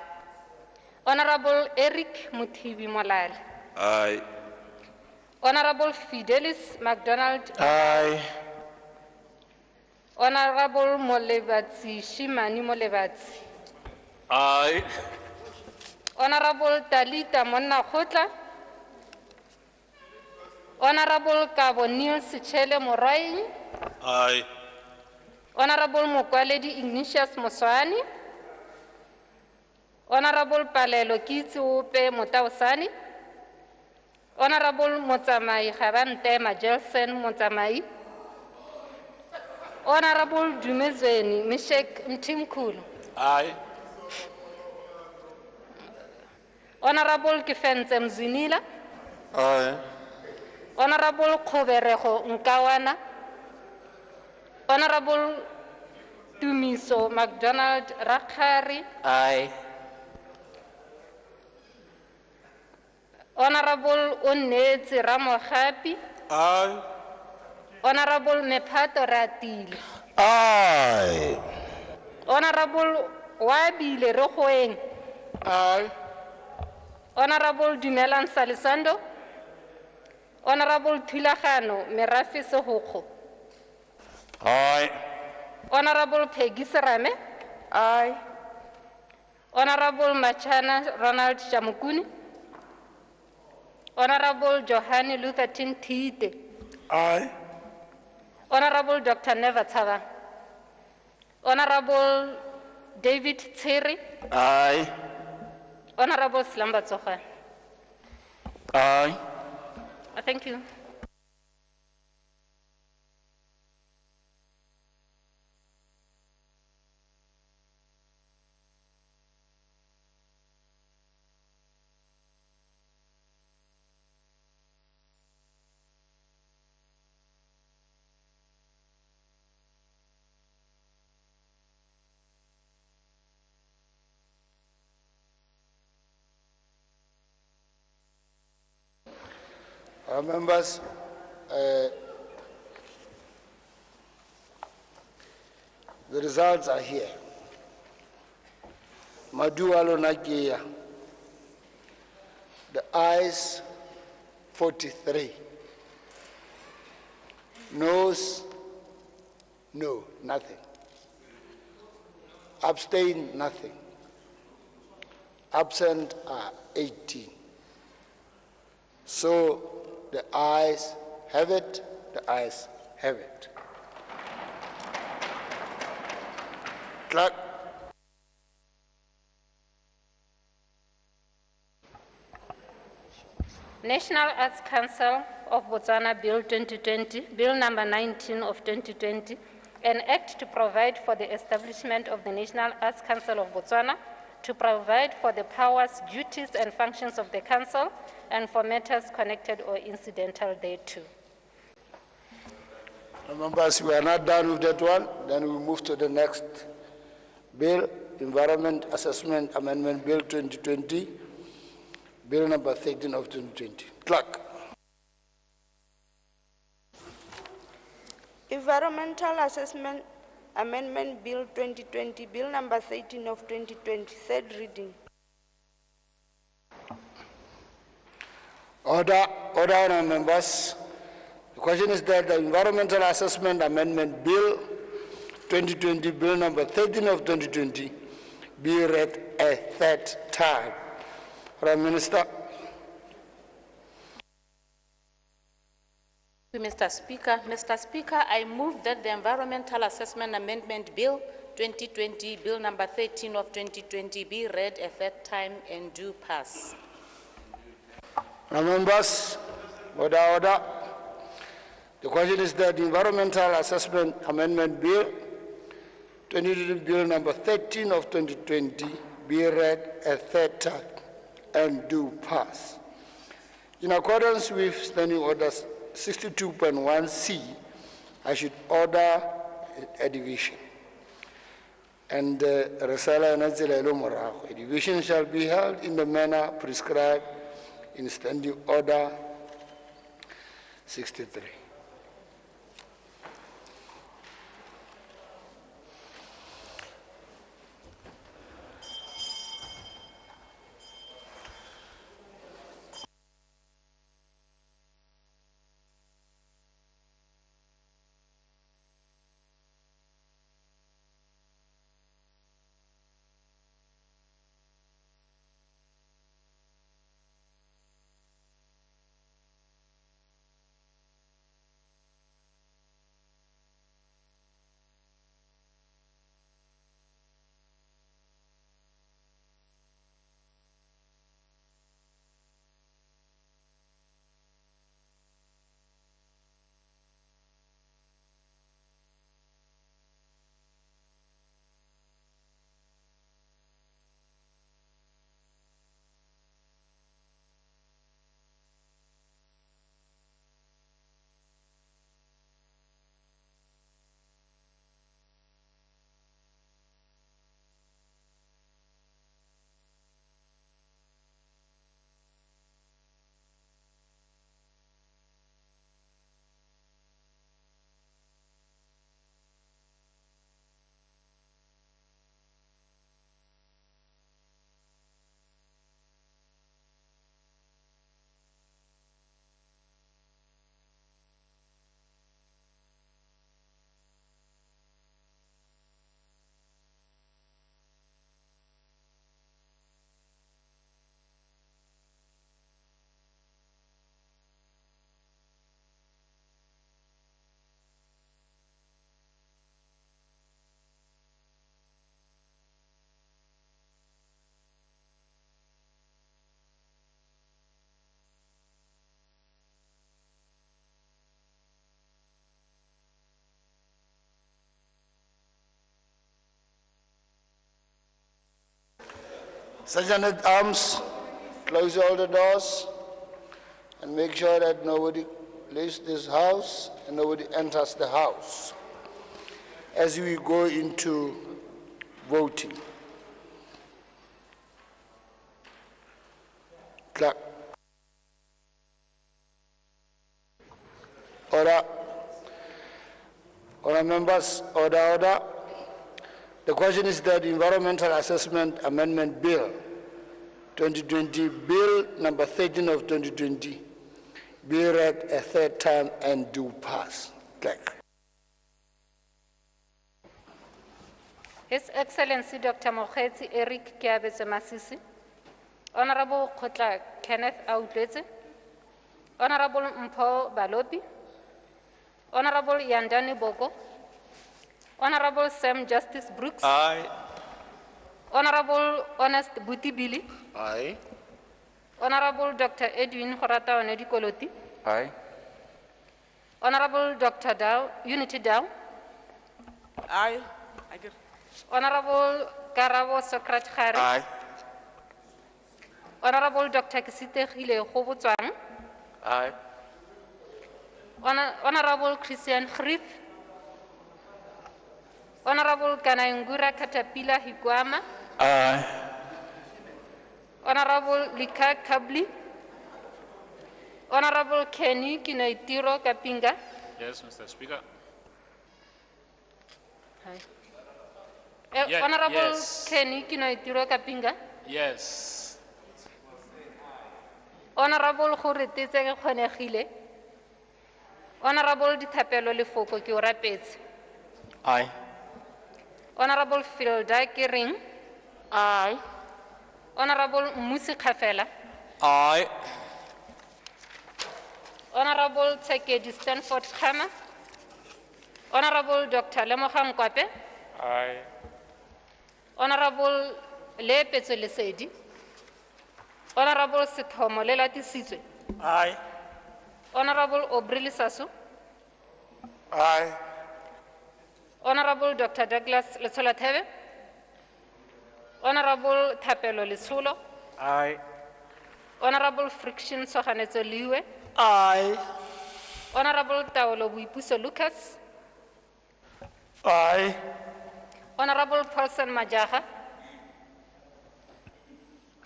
Honorable Eric Muthibi Molale,
Aye.
Honorable Fidelis MacDonald,
Aye.
Honorable Molebatsi Shimani Molebatsi,
Aye.
Honorable Talita Monna Khotla, Honorable Kabo Niels Chele Morai,
Aye.
Honorable Mokwaledi Ignatius Moswani, Honorable Palelo Kitsi Upe Motausani, Honorable Motsamai Khabante Majelsen Motsamai, Honorable Dumezweni Mishek Mtimkulu,
Aye.
Honorable Kifenze Mzinila,
Aye.
Honorable Khoberego Nkawana, Honorable Tumiso MacDonald Rakhari,
Aye.
Honorable Onetsi Ramogapi,
Aye.
Honorable Mephato Ratile,
Aye.
Honorable Wabile Rogoeng,
Aye.
Honorable Dumelan Salisando, Honorable Thulagano Merafi Sehoko,
Aye.
Honorable Peggy Serame,
Aye.
Honorable Machana Ronald Chamukuni, Honorable Johani Luther Tinte,
Aye.
Honorable Dr. Neva Tava, Honorable David Tsiri,
Aye.
Honorable Slamba Tsoga.
Aye.
Thank you.
Our members, the results are here. Madualo Nagia, the ayes 43, Noes? No, nothing. Abstain? Nothing. Absent are 18. So the ayes have it, the ayes have it. Clerk.
National Arts Council of Botswana Bill 2020, Bill number 19 of 2020, an act to provide for the establishment of the National Arts Council of Botswana, to provide for the powers, duties, and functions of the council, and for matters connected or incidental thereto.
Members, we are not done with that one. Then we move to the next bill, Environment Assessment Amendment Bill 2020, Bill number 13 of 2020. Clerk.
Environmental Assessment Amendment Bill 2020, Bill number 13 of 2020, third reading.
Order, members. The question is that the Environmental Assessment Amendment Bill 2020, Bill number 13 of 2020, be read a third time. Prime Minister.
Mr. Speaker. Mr. Speaker, I move that the Environmental Assessment Amendment Bill 2020, Bill number 13 of 2020, be read a third time and do pass.
Members, order. The question is that the Environmental Assessment Amendment Bill 2020, Bill number 13 of 2020, be read a third time and do pass. In accordance with Standing Orders 62.1c, I should order a division. And a division shall be held in the manner prescribed in Standing Order 63. Sergeant at Arms, close all the doors and make sure that nobody leaves this house and nobody enters the house as we go into voting. Clerk. Order. Order, members. Order. The question is that the Environmental Assessment Amendment Bill 2020, Bill number 13 of 2020, be read a third time and do pass. Clerk.
His Excellency Dr. Mokgweetsi Eric Keabetse Masisi, Honorable Khotla Kenneth Autletse, Honorable Mpho Balobi, Honorable Yandani Boko, Honorable Sam Justice Brooks,
Aye.
Honorable Honest Butibili,
Aye.
Honorable Dr. Edwin Horata Onedi Koloti,
Aye.
Honorable Dr. Dow, Unity Dow,
Aye. I agree.
Honorable Karabo Sokrat Khare,
Aye.
Honorable Dr. Kisite Hile Khobutswang,
Aye.
Honorable Christian Grif, Honorable Kanayungura Katapila Higuama,
Aye.
Honorable Lika Kabli, Honorable Kenny Kinaitiro Kapinga,
Yes, Mr. Speaker.
Honorable
yes.
Kenny Kinaitiro Kapinga,
Yes.
Honorable Khouretetse Khonegile, Honorable Dithapelo Lefoko ke o rapetse,
Aye.
Honorable Filda Kering,
Aye.
Honorable Musi Khafela,
Aye.
Honorable Tsekedi Stanford Khama, Honorable Dr. Lemogang Kwape,
Aye.
Honorable Lepetso Lesedi, Honorable Sithomo Lelatisitswe,
Aye.
Honorable Obrili Sasu,
Aye.
Honorable Dr. Douglas Letsolatebe, Honorable Thapelo Letsholo,
Aye.
Honorable Friction Sohanetso Liwe,
Aye.
Honorable Taolo Buipuso Lucas,
Aye.
Honorable Paulson Majaha,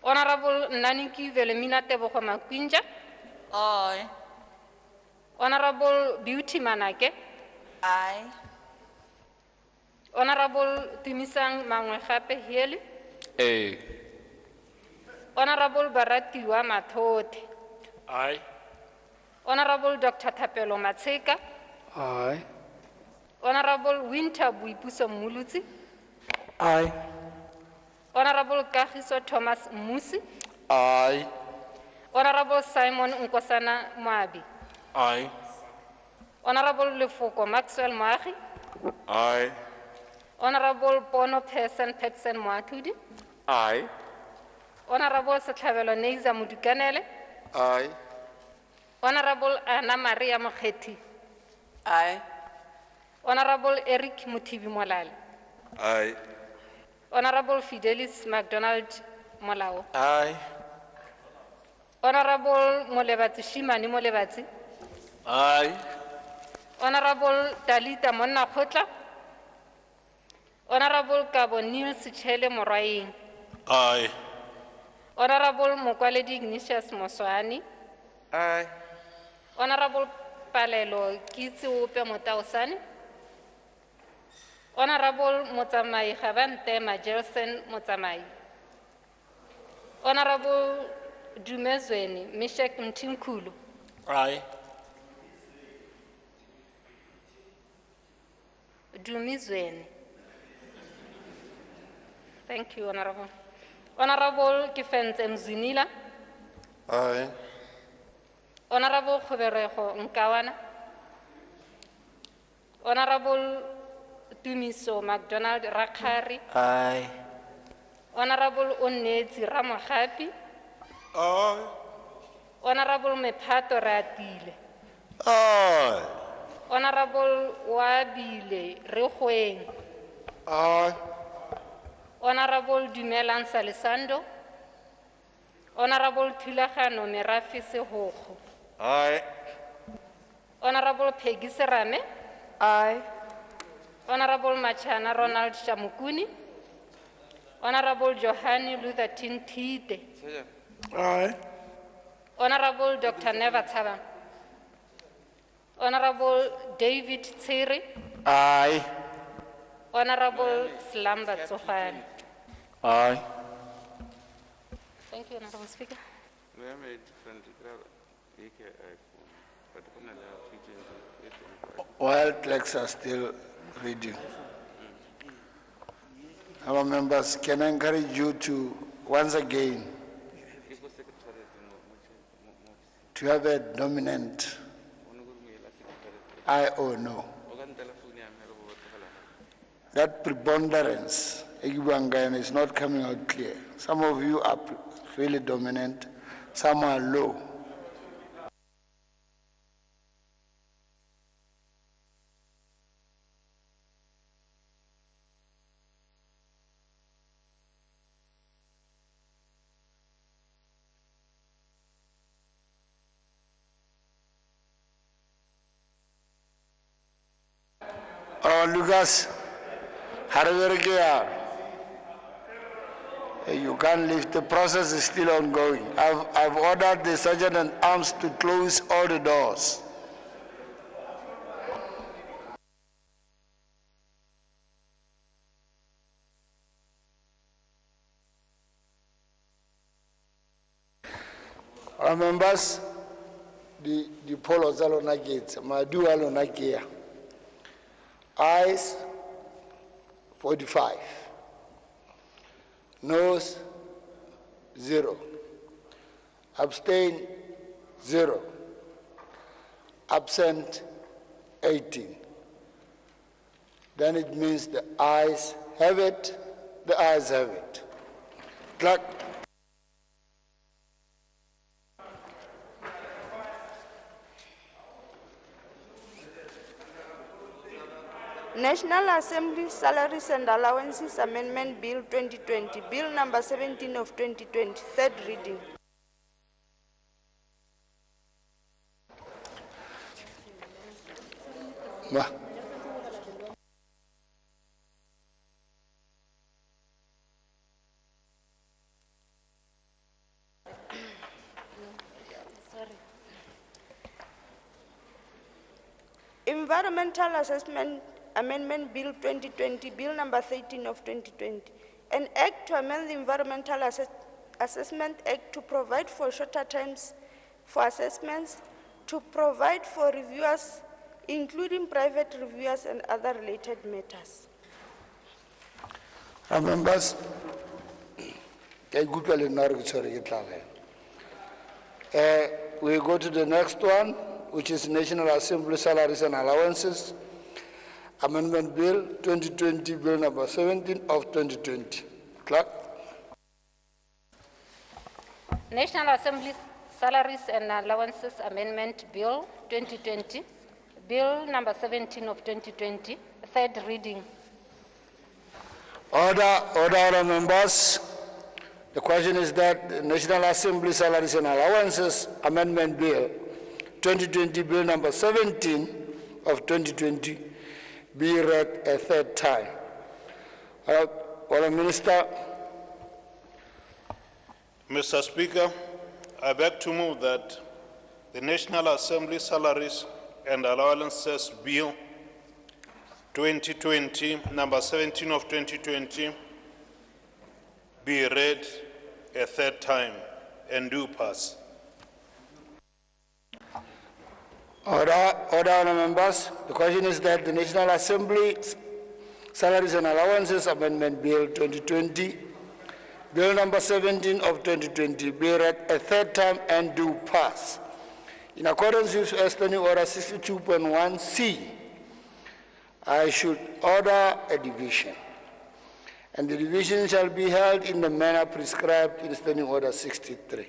Honorable Naniki Velemina Tebogo Makwinja,
Aye.
Honorable Beauty Manake,
Aye.
Honorable Timisang Mangwegape Hieli,
Aye.
Honorable Baratiwa Mathote,
Aye.
Honorable Dr. Thapelo Matseka,
Aye.
Honorable Winter Buipuso Mulutsi,
Aye.
Honorable Kagiso Thomas Musi,
Aye.
Honorable Simon Nkosana Mwabi,
Aye.
Honorable Lefoko Maxwell Mahi,
Aye.
Honorable Bono Person Petsen Mwatudi,
Aye.
Honorable Setlhabelo Neiza Mudukanele,
Aye.
Honorable Anna Maria Mokgethi,
Aye.
Honorable Eric Mutibi Molale,
Aye.
Honorable Fidelis MacDonald Molao,
Aye.
Honorable Molebatsi Shimani Molebatsi,
Aye.
Honorable Talita Monna Khotla, Honorable Kabo Neil Sichele Moraing,
Aye.
Honorable Mokwaledi Ignatius Moswani,
Aye.
Honorable Palelo Kitsi Upe Motausani, Honorable Motsamai Khabante Majelsen Motsamai, Honorable Dumezweni Mishek Mtinkulu,
Aye.
Dumizweni. Thank you, Honorable. Honorable Kifenze Mzinila,
Aye.
Honorable Khoberego Nkawana, Honorable Tumiso MacDonald Rakhari,
Aye.
Honorable Onetsi Ramokgapi,
Aye.
Honorable Mephato Ratile,
Aye.
Honorable Wabile Rekgoeng,
Aye.
Honorable Dumelang Salisando, Honorable Thulagano Merafi Sehogo,
Aye.
Honorable Peggy Serame,
Aye.
Honorable Machana Ronald Shamukuni, Honorable Johani Luther Tintide,
Aye.
Honorable Dr. Neva Taba, Honorable David Tsiri,
Aye.
Honorable Slamba Tsofani.
Aye.
Thank you, Honorable Speaker.
We have a different, but
While clerks are still reading. Our members, can I encourage you to, once again, to have a dominant aye or no. That preponderance is not coming out clear. Some of you are really dominant, some are low. Oh, Lucas, you can't leave. The process is still ongoing. I've ordered the Sergeant at Arms to close all the doors. Our members, the polos alona gates, Madu alona gear. Ayes 45. Noes 0. Abstain 0. Absent 18. Then it means the ayes have it, the ayes have it. Clerk.
National Assembly Salaries and Allowances Amendment Bill 2020, Bill number 17 of 2020, third reading. Environmental Assessment Amendment Bill 2020, Bill number 13 of 2020, an act to amend the Environmental Assessment Act to provide for shorter times for assessments, to provide for reviewers, including private reviewers and other related matters.
Members, we go to the next one, which is National Assembly Salaries and Allowances Amendment Bill 2020, Bill number 17 of 2020. Clerk.
National Assembly Salaries and Allowances Amendment Bill 2020, Bill number 17 of 2020, third reading.
Order, members. The question is that the National Assembly Salaries and Allowances Amendment Bill 2020, Bill number 17 of 2020, be read a third time. Minister.
Mr. Speaker, I beg to move that the National Assembly Salaries and Allowances Bill 2020, number 17 of 2020, be read a third time and do pass.
Order, members. The question is that the National Assembly Salaries and Allowances Amendment Bill 2020, Bill number 17 of 2020, be read a third time and do pass. In accordance with Standing Order 62.1C, I should order a division, and the division shall be held in the manner prescribed in Standing Order 63.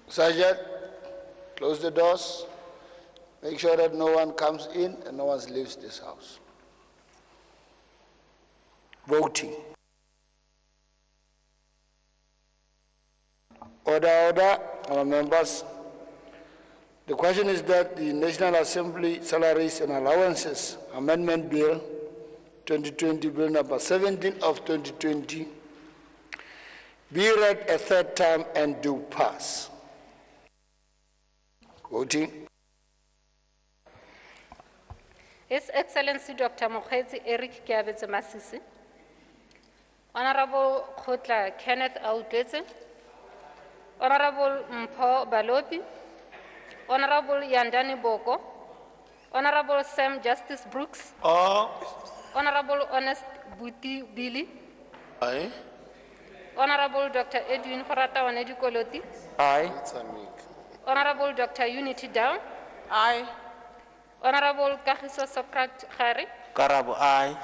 Sergeant, close the doors. Make sure that no one comes in and no one leaves this house. Voting. Order, our members. The question is that the National Assembly Salaries and Allowances Amendment Bill 2020, Bill number 17 of 2020, be read a third time and do pass. Voting.
His Excellency Dr. Mokgweetsi Eric Keabetse Masisi, Honorable Khotla Kenneth Audetse, Honorable Mpho Balopi, Honorable Yandani Boko, Honorable Sam Justice Brooks, Honorable Honest Buti Billy,
Aye.
Honorable Dr. Edwin Horata Wanedi Koloti,
Aye.
Honorable Dr. Unity Down,
Aye.
Honorable Kagiso Sokrat Khari,
Karabo, aye.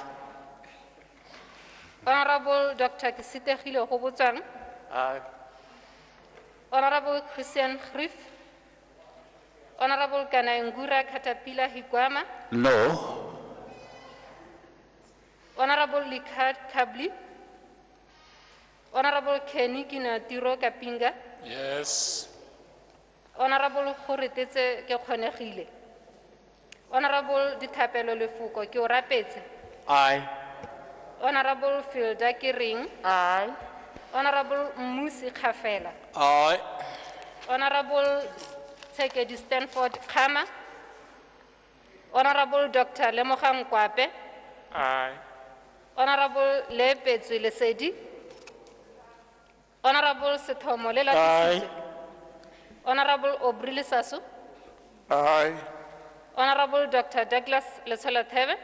Honorable Dr. Kisite Khile Hobotsang,
Aye.
Honorable Christian Griff, Honorable Kanayungura Katapila Higwama,
No.
Honorable Likhad Kabli, Honorable Kenny Kinatiro Kapinga,
Yes.
Honorable Khoretetse Kekhonegile, Honorable Dithapelo Lefuko ke o rapetse,
Aye.
Honorable Filda Kering,
Aye.
Honorable Musi Khafela,
Aye.
Honorable Tsekedi Stanford Khama, Honorable Dr. Lemogang Kwape,
Aye.
Honorable Lepetswe Lesedi, Honorable Sethomo Lela
Aye.
Tisitse, Honorable Obrili Sasu,
Aye.
Honorable Dr. Douglas Letsola Thebe,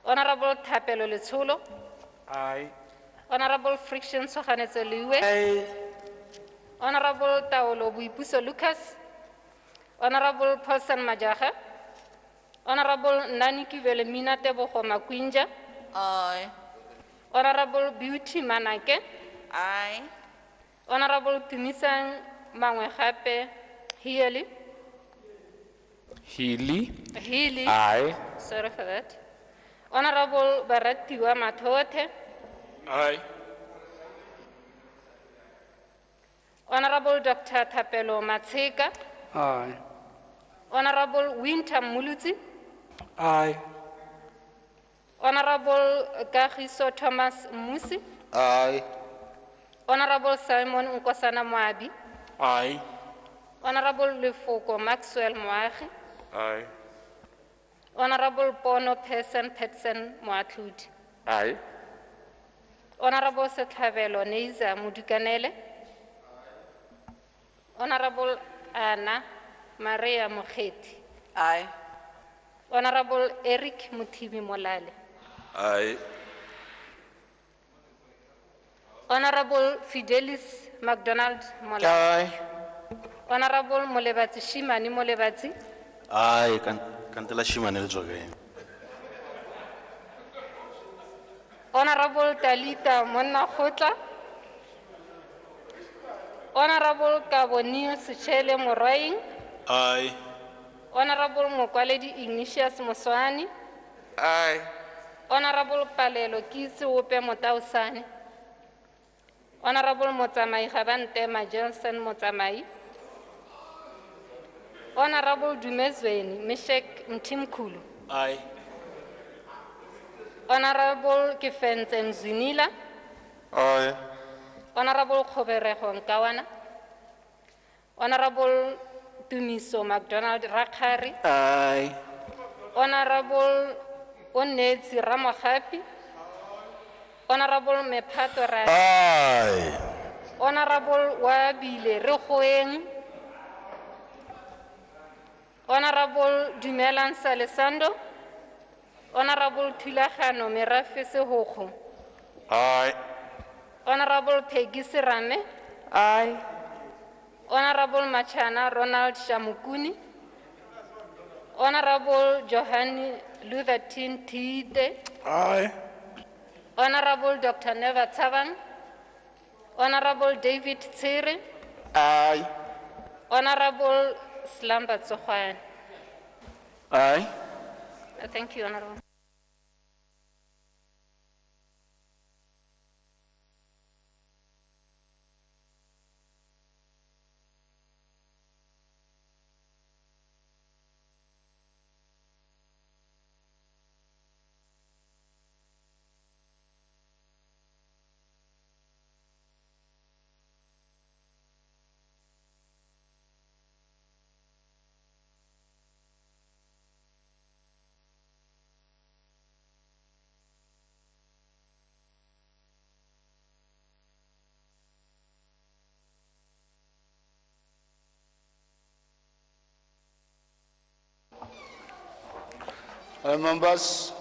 Honorable Thapelo Letsholo,
Aye.
Honorable Friction Sohanetse Liwe, Honorable Taolo Buipuso Lucas, Honorable Paulson Majaha, Honorable Nani Kivelemina Tebogo Makwinja,
Aye.
Honorable Beauty Manake,
Aye.
Honorable Tumisang Mangwehape Healy, Healy,
Aye.
sorry for that, Honorable Baratiwa Matote,
Aye.
Honorable Dr. Thapelo Matseka,
Aye.
Honorable Winter Muluzi,
Aye.
Honorable Kagiso Thomas Musi,
Aye.
Honorable Simon Nkosana Moabi,
Aye.
Honorable Lefoko Maxwell Moagi,
Aye.
Honorable Pono Petsen Moatludi,
Aye.
Honorable Sethavelo Neiza Mudukanele, Honorable Anna Maria Mokheti,
Aye.
Honorable Eric Mutibi Molale,
Aye.
Honorable Fidelis MacDonald Molale,
Aye.
Honorable Molebati Shimani Molebati,
Aye. Kantela Shimane le joge.
Honorable Talita Monna Khotla, Honorable Kabonio Sichele Moraing,
Aye.
Honorable Mokwaledi Ignatius Moswani,
Aye.
Honorable Palelo Kisi Wope Motausani, Honorable Motsamai Habantema Johnson Motsamai, Honorable Dumezweni Meshek Mtimkulu,
Aye.
Honorable Kifenze Mzinila,
Aye.
Honorable Khoberego Nkawana, Honorable Tumiso MacDonald Rakhari,
Aye.
Honorable Onetsi Ramokgapi, Honorable Mephato Ra,
Aye.
Honorable Wabile Regoeng, Honorable Dumelan Salesando, Honorable Thulagano Merafe Sehoko,
Aye.
Honorable Peggy Serame,
Aye.
Honorable Machana Ronald Shamukuni, Honorable Johanni Luthertin Tide,
Aye.
Honorable Dr. Neva Tabang, Honorable David Tsiri,
Aye.
Honorable Slamba Tsokwane.
Aye.
Thank you, Honorable.
Members,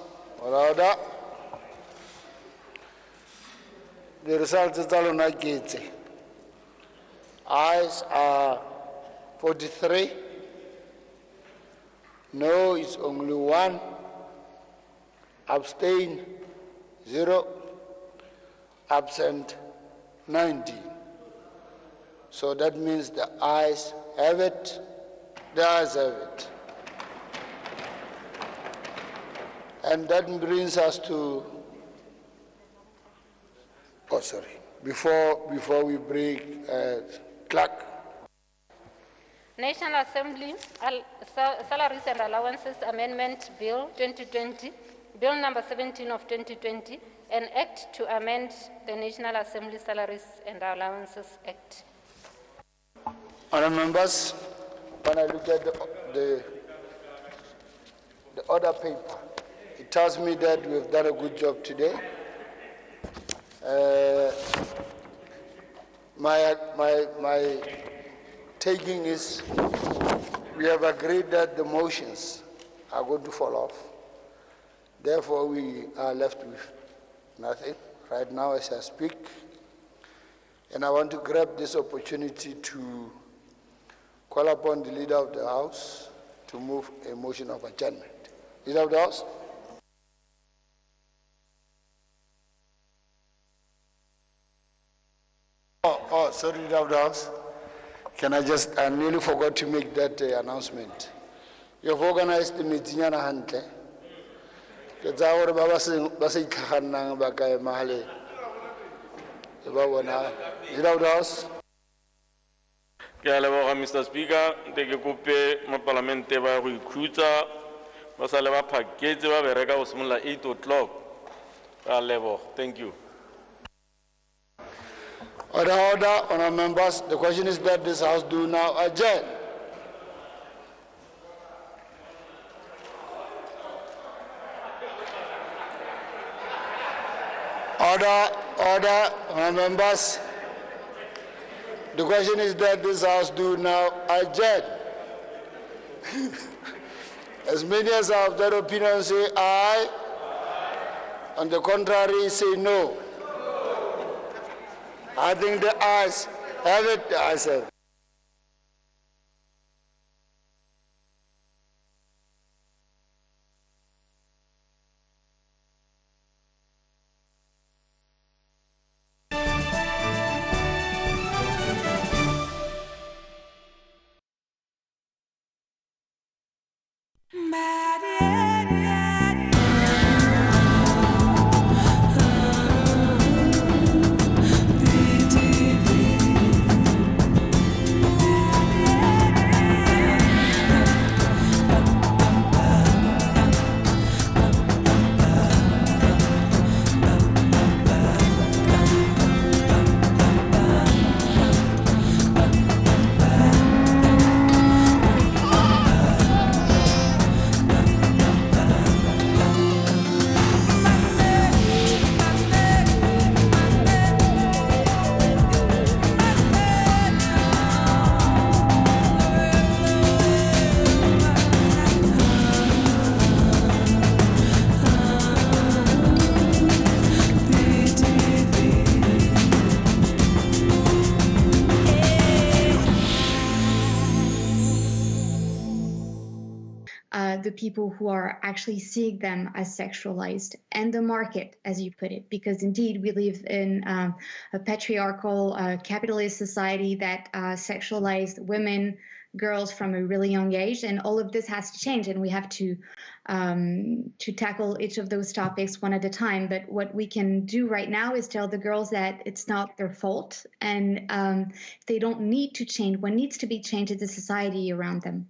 order. The results are not get. Ayes are 43. No is only 1. Abstain 0. Absent 19. So that means the ayes have it. The ayes have it. And that brings us to, oh sorry, before we break, clerk.
National Assembly Salaries and Allowances Amendment Bill 2020, Bill number 17 of 2020, an act to amend the National Assembly Salaries and Allowances Act.
Honourable members, when I look at the order paper, it tells me that we have done a good job today. My taking is we have agreed that the motions are going to fall off. Therefore, we are left with nothing right now as I speak. And I want to grab this opportunity to call upon the Leader of the House to move a motion of adjournment. Leader of the House. Oh, sorry, Leader of the House. Can I nearly forgot to make that announcement. You have organized the meeting in Hante. It's our Basi Kahanang Bakay Mahale. Leader of the House.
Mr. Speaker, take a coupe, my parliament, ba go ikhutsa ba sa le ba phaketse ba bereka go simolla 8 o'clock. Thank you.
Order, honourable members. The question is that this House do now adjourn. Order, honourable members. The question is that this House do now adjourn. As many as have that opinion say aye. On the contrary, say no. I think the ayes have it, the ayes have it.
the people who are actually seeing them as sexualized, and the market, as you put it, because indeed we live in a patriarchal, capitalist society that sexualized women, girls from a really young age, and all of this has to change, and we have to tackle each of those topics one at a time. But what we can do right now is tell the girls that it's not their fault, and they don't need to change. What needs to be changed is the society around them.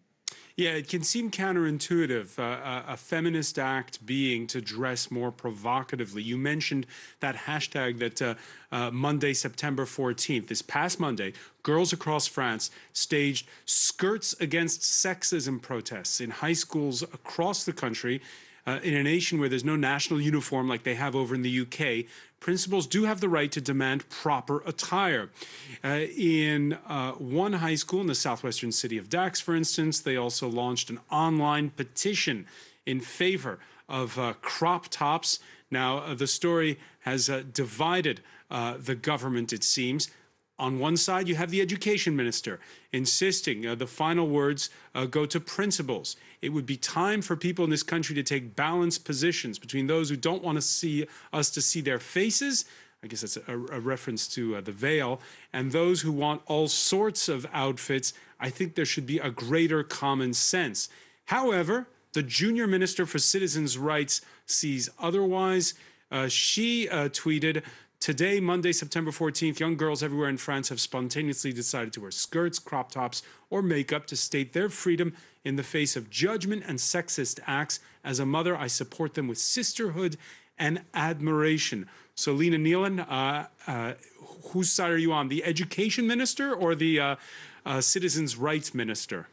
Yeah, it can seem counterintuitive, a feminist act being to dress more provocatively. You mentioned that hashtag that Monday, September 14th, this past Monday, girls across France staged skirts against sexism protests in high schools across the country. In a nation where there's no national uniform like they have over in the UK, principals do have the right to demand proper attire. In one high school in the southwestern city of Dax, for instance, they also launched an online petition in favor of crop tops. Now, the story has divided the government, it seems. On one side, you have the education minister insisting the final words go to principals. It would be time for people in this country to take balanced positions between those who don't want to see us to see their faces, I guess that's a reference to the veil, and those who want all sorts of outfits. I think there should be a greater common sense. However, the junior minister for citizens' rights sees otherwise. She tweeted, "Today, Monday, September 14th, young girls everywhere in France have spontaneously decided to wear skirts, crop tops, or makeup to state their freedom in the face of judgment and sexist acts. As a mother, I support them with sisterhood and admiration." So, Lena Nealon, whose side are you on, the education minister or the citizens' rights minister?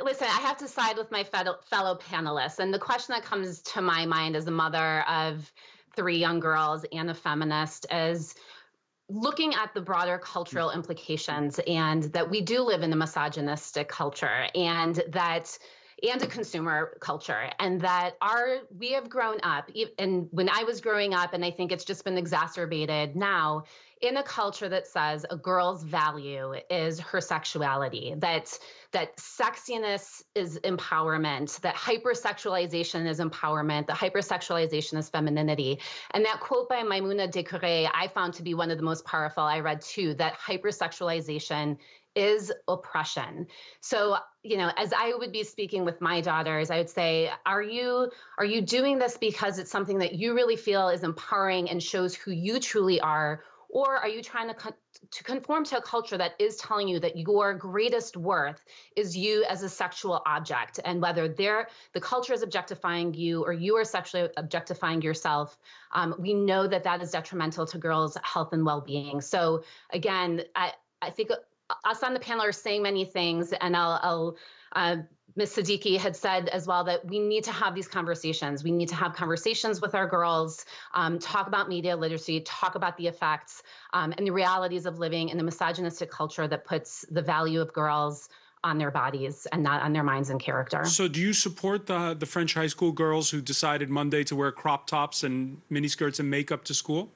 Listen, I have to side with my fellow panelists. And the question that comes to my mind as a mother of 3 young girls and a feminist is looking at the broader cultural implications, and that we do live in a misogynistic culture, and a consumer culture, and that we have grown up, and when I was growing up, and I think it's just been exacerbated now, in a culture that says a girl's value is her sexuality, that sexiness is empowerment, that hypersexualization is empowerment, that hypersexualization is femininity. And that quote by Maimouna Decouré I found to be one of the most powerful. I read too, that hypersexualization is oppression. So, as I would be speaking with my daughters, I would say, are you doing this because it's something that you really feel is empowering and shows who you truly are? Or are you trying to conform to a culture that is telling you that your greatest worth is you as a sexual object, and whether the culture is objectifying you or you are sexually objectifying yourself, we know that that is detrimental to girls' health and well-being. So again, I think us on the panel are saying many things, and Ms. Siddiqui had said as well that we need to have these conversations. We need to have conversations with our girls, talk about media literacy, talk about the effects and the realities of living in a misogynistic culture that puts the value of girls on their bodies and not on their minds and character. So
do you support the French high school girls who decided Monday to wear crop tops and miniskirts and makeup to school?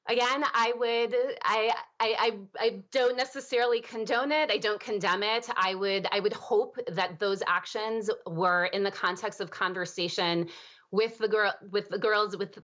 Again, I don't necessarily condone it. I don't condemn it. I would hope that those actions were in the context of conversation with the girls, with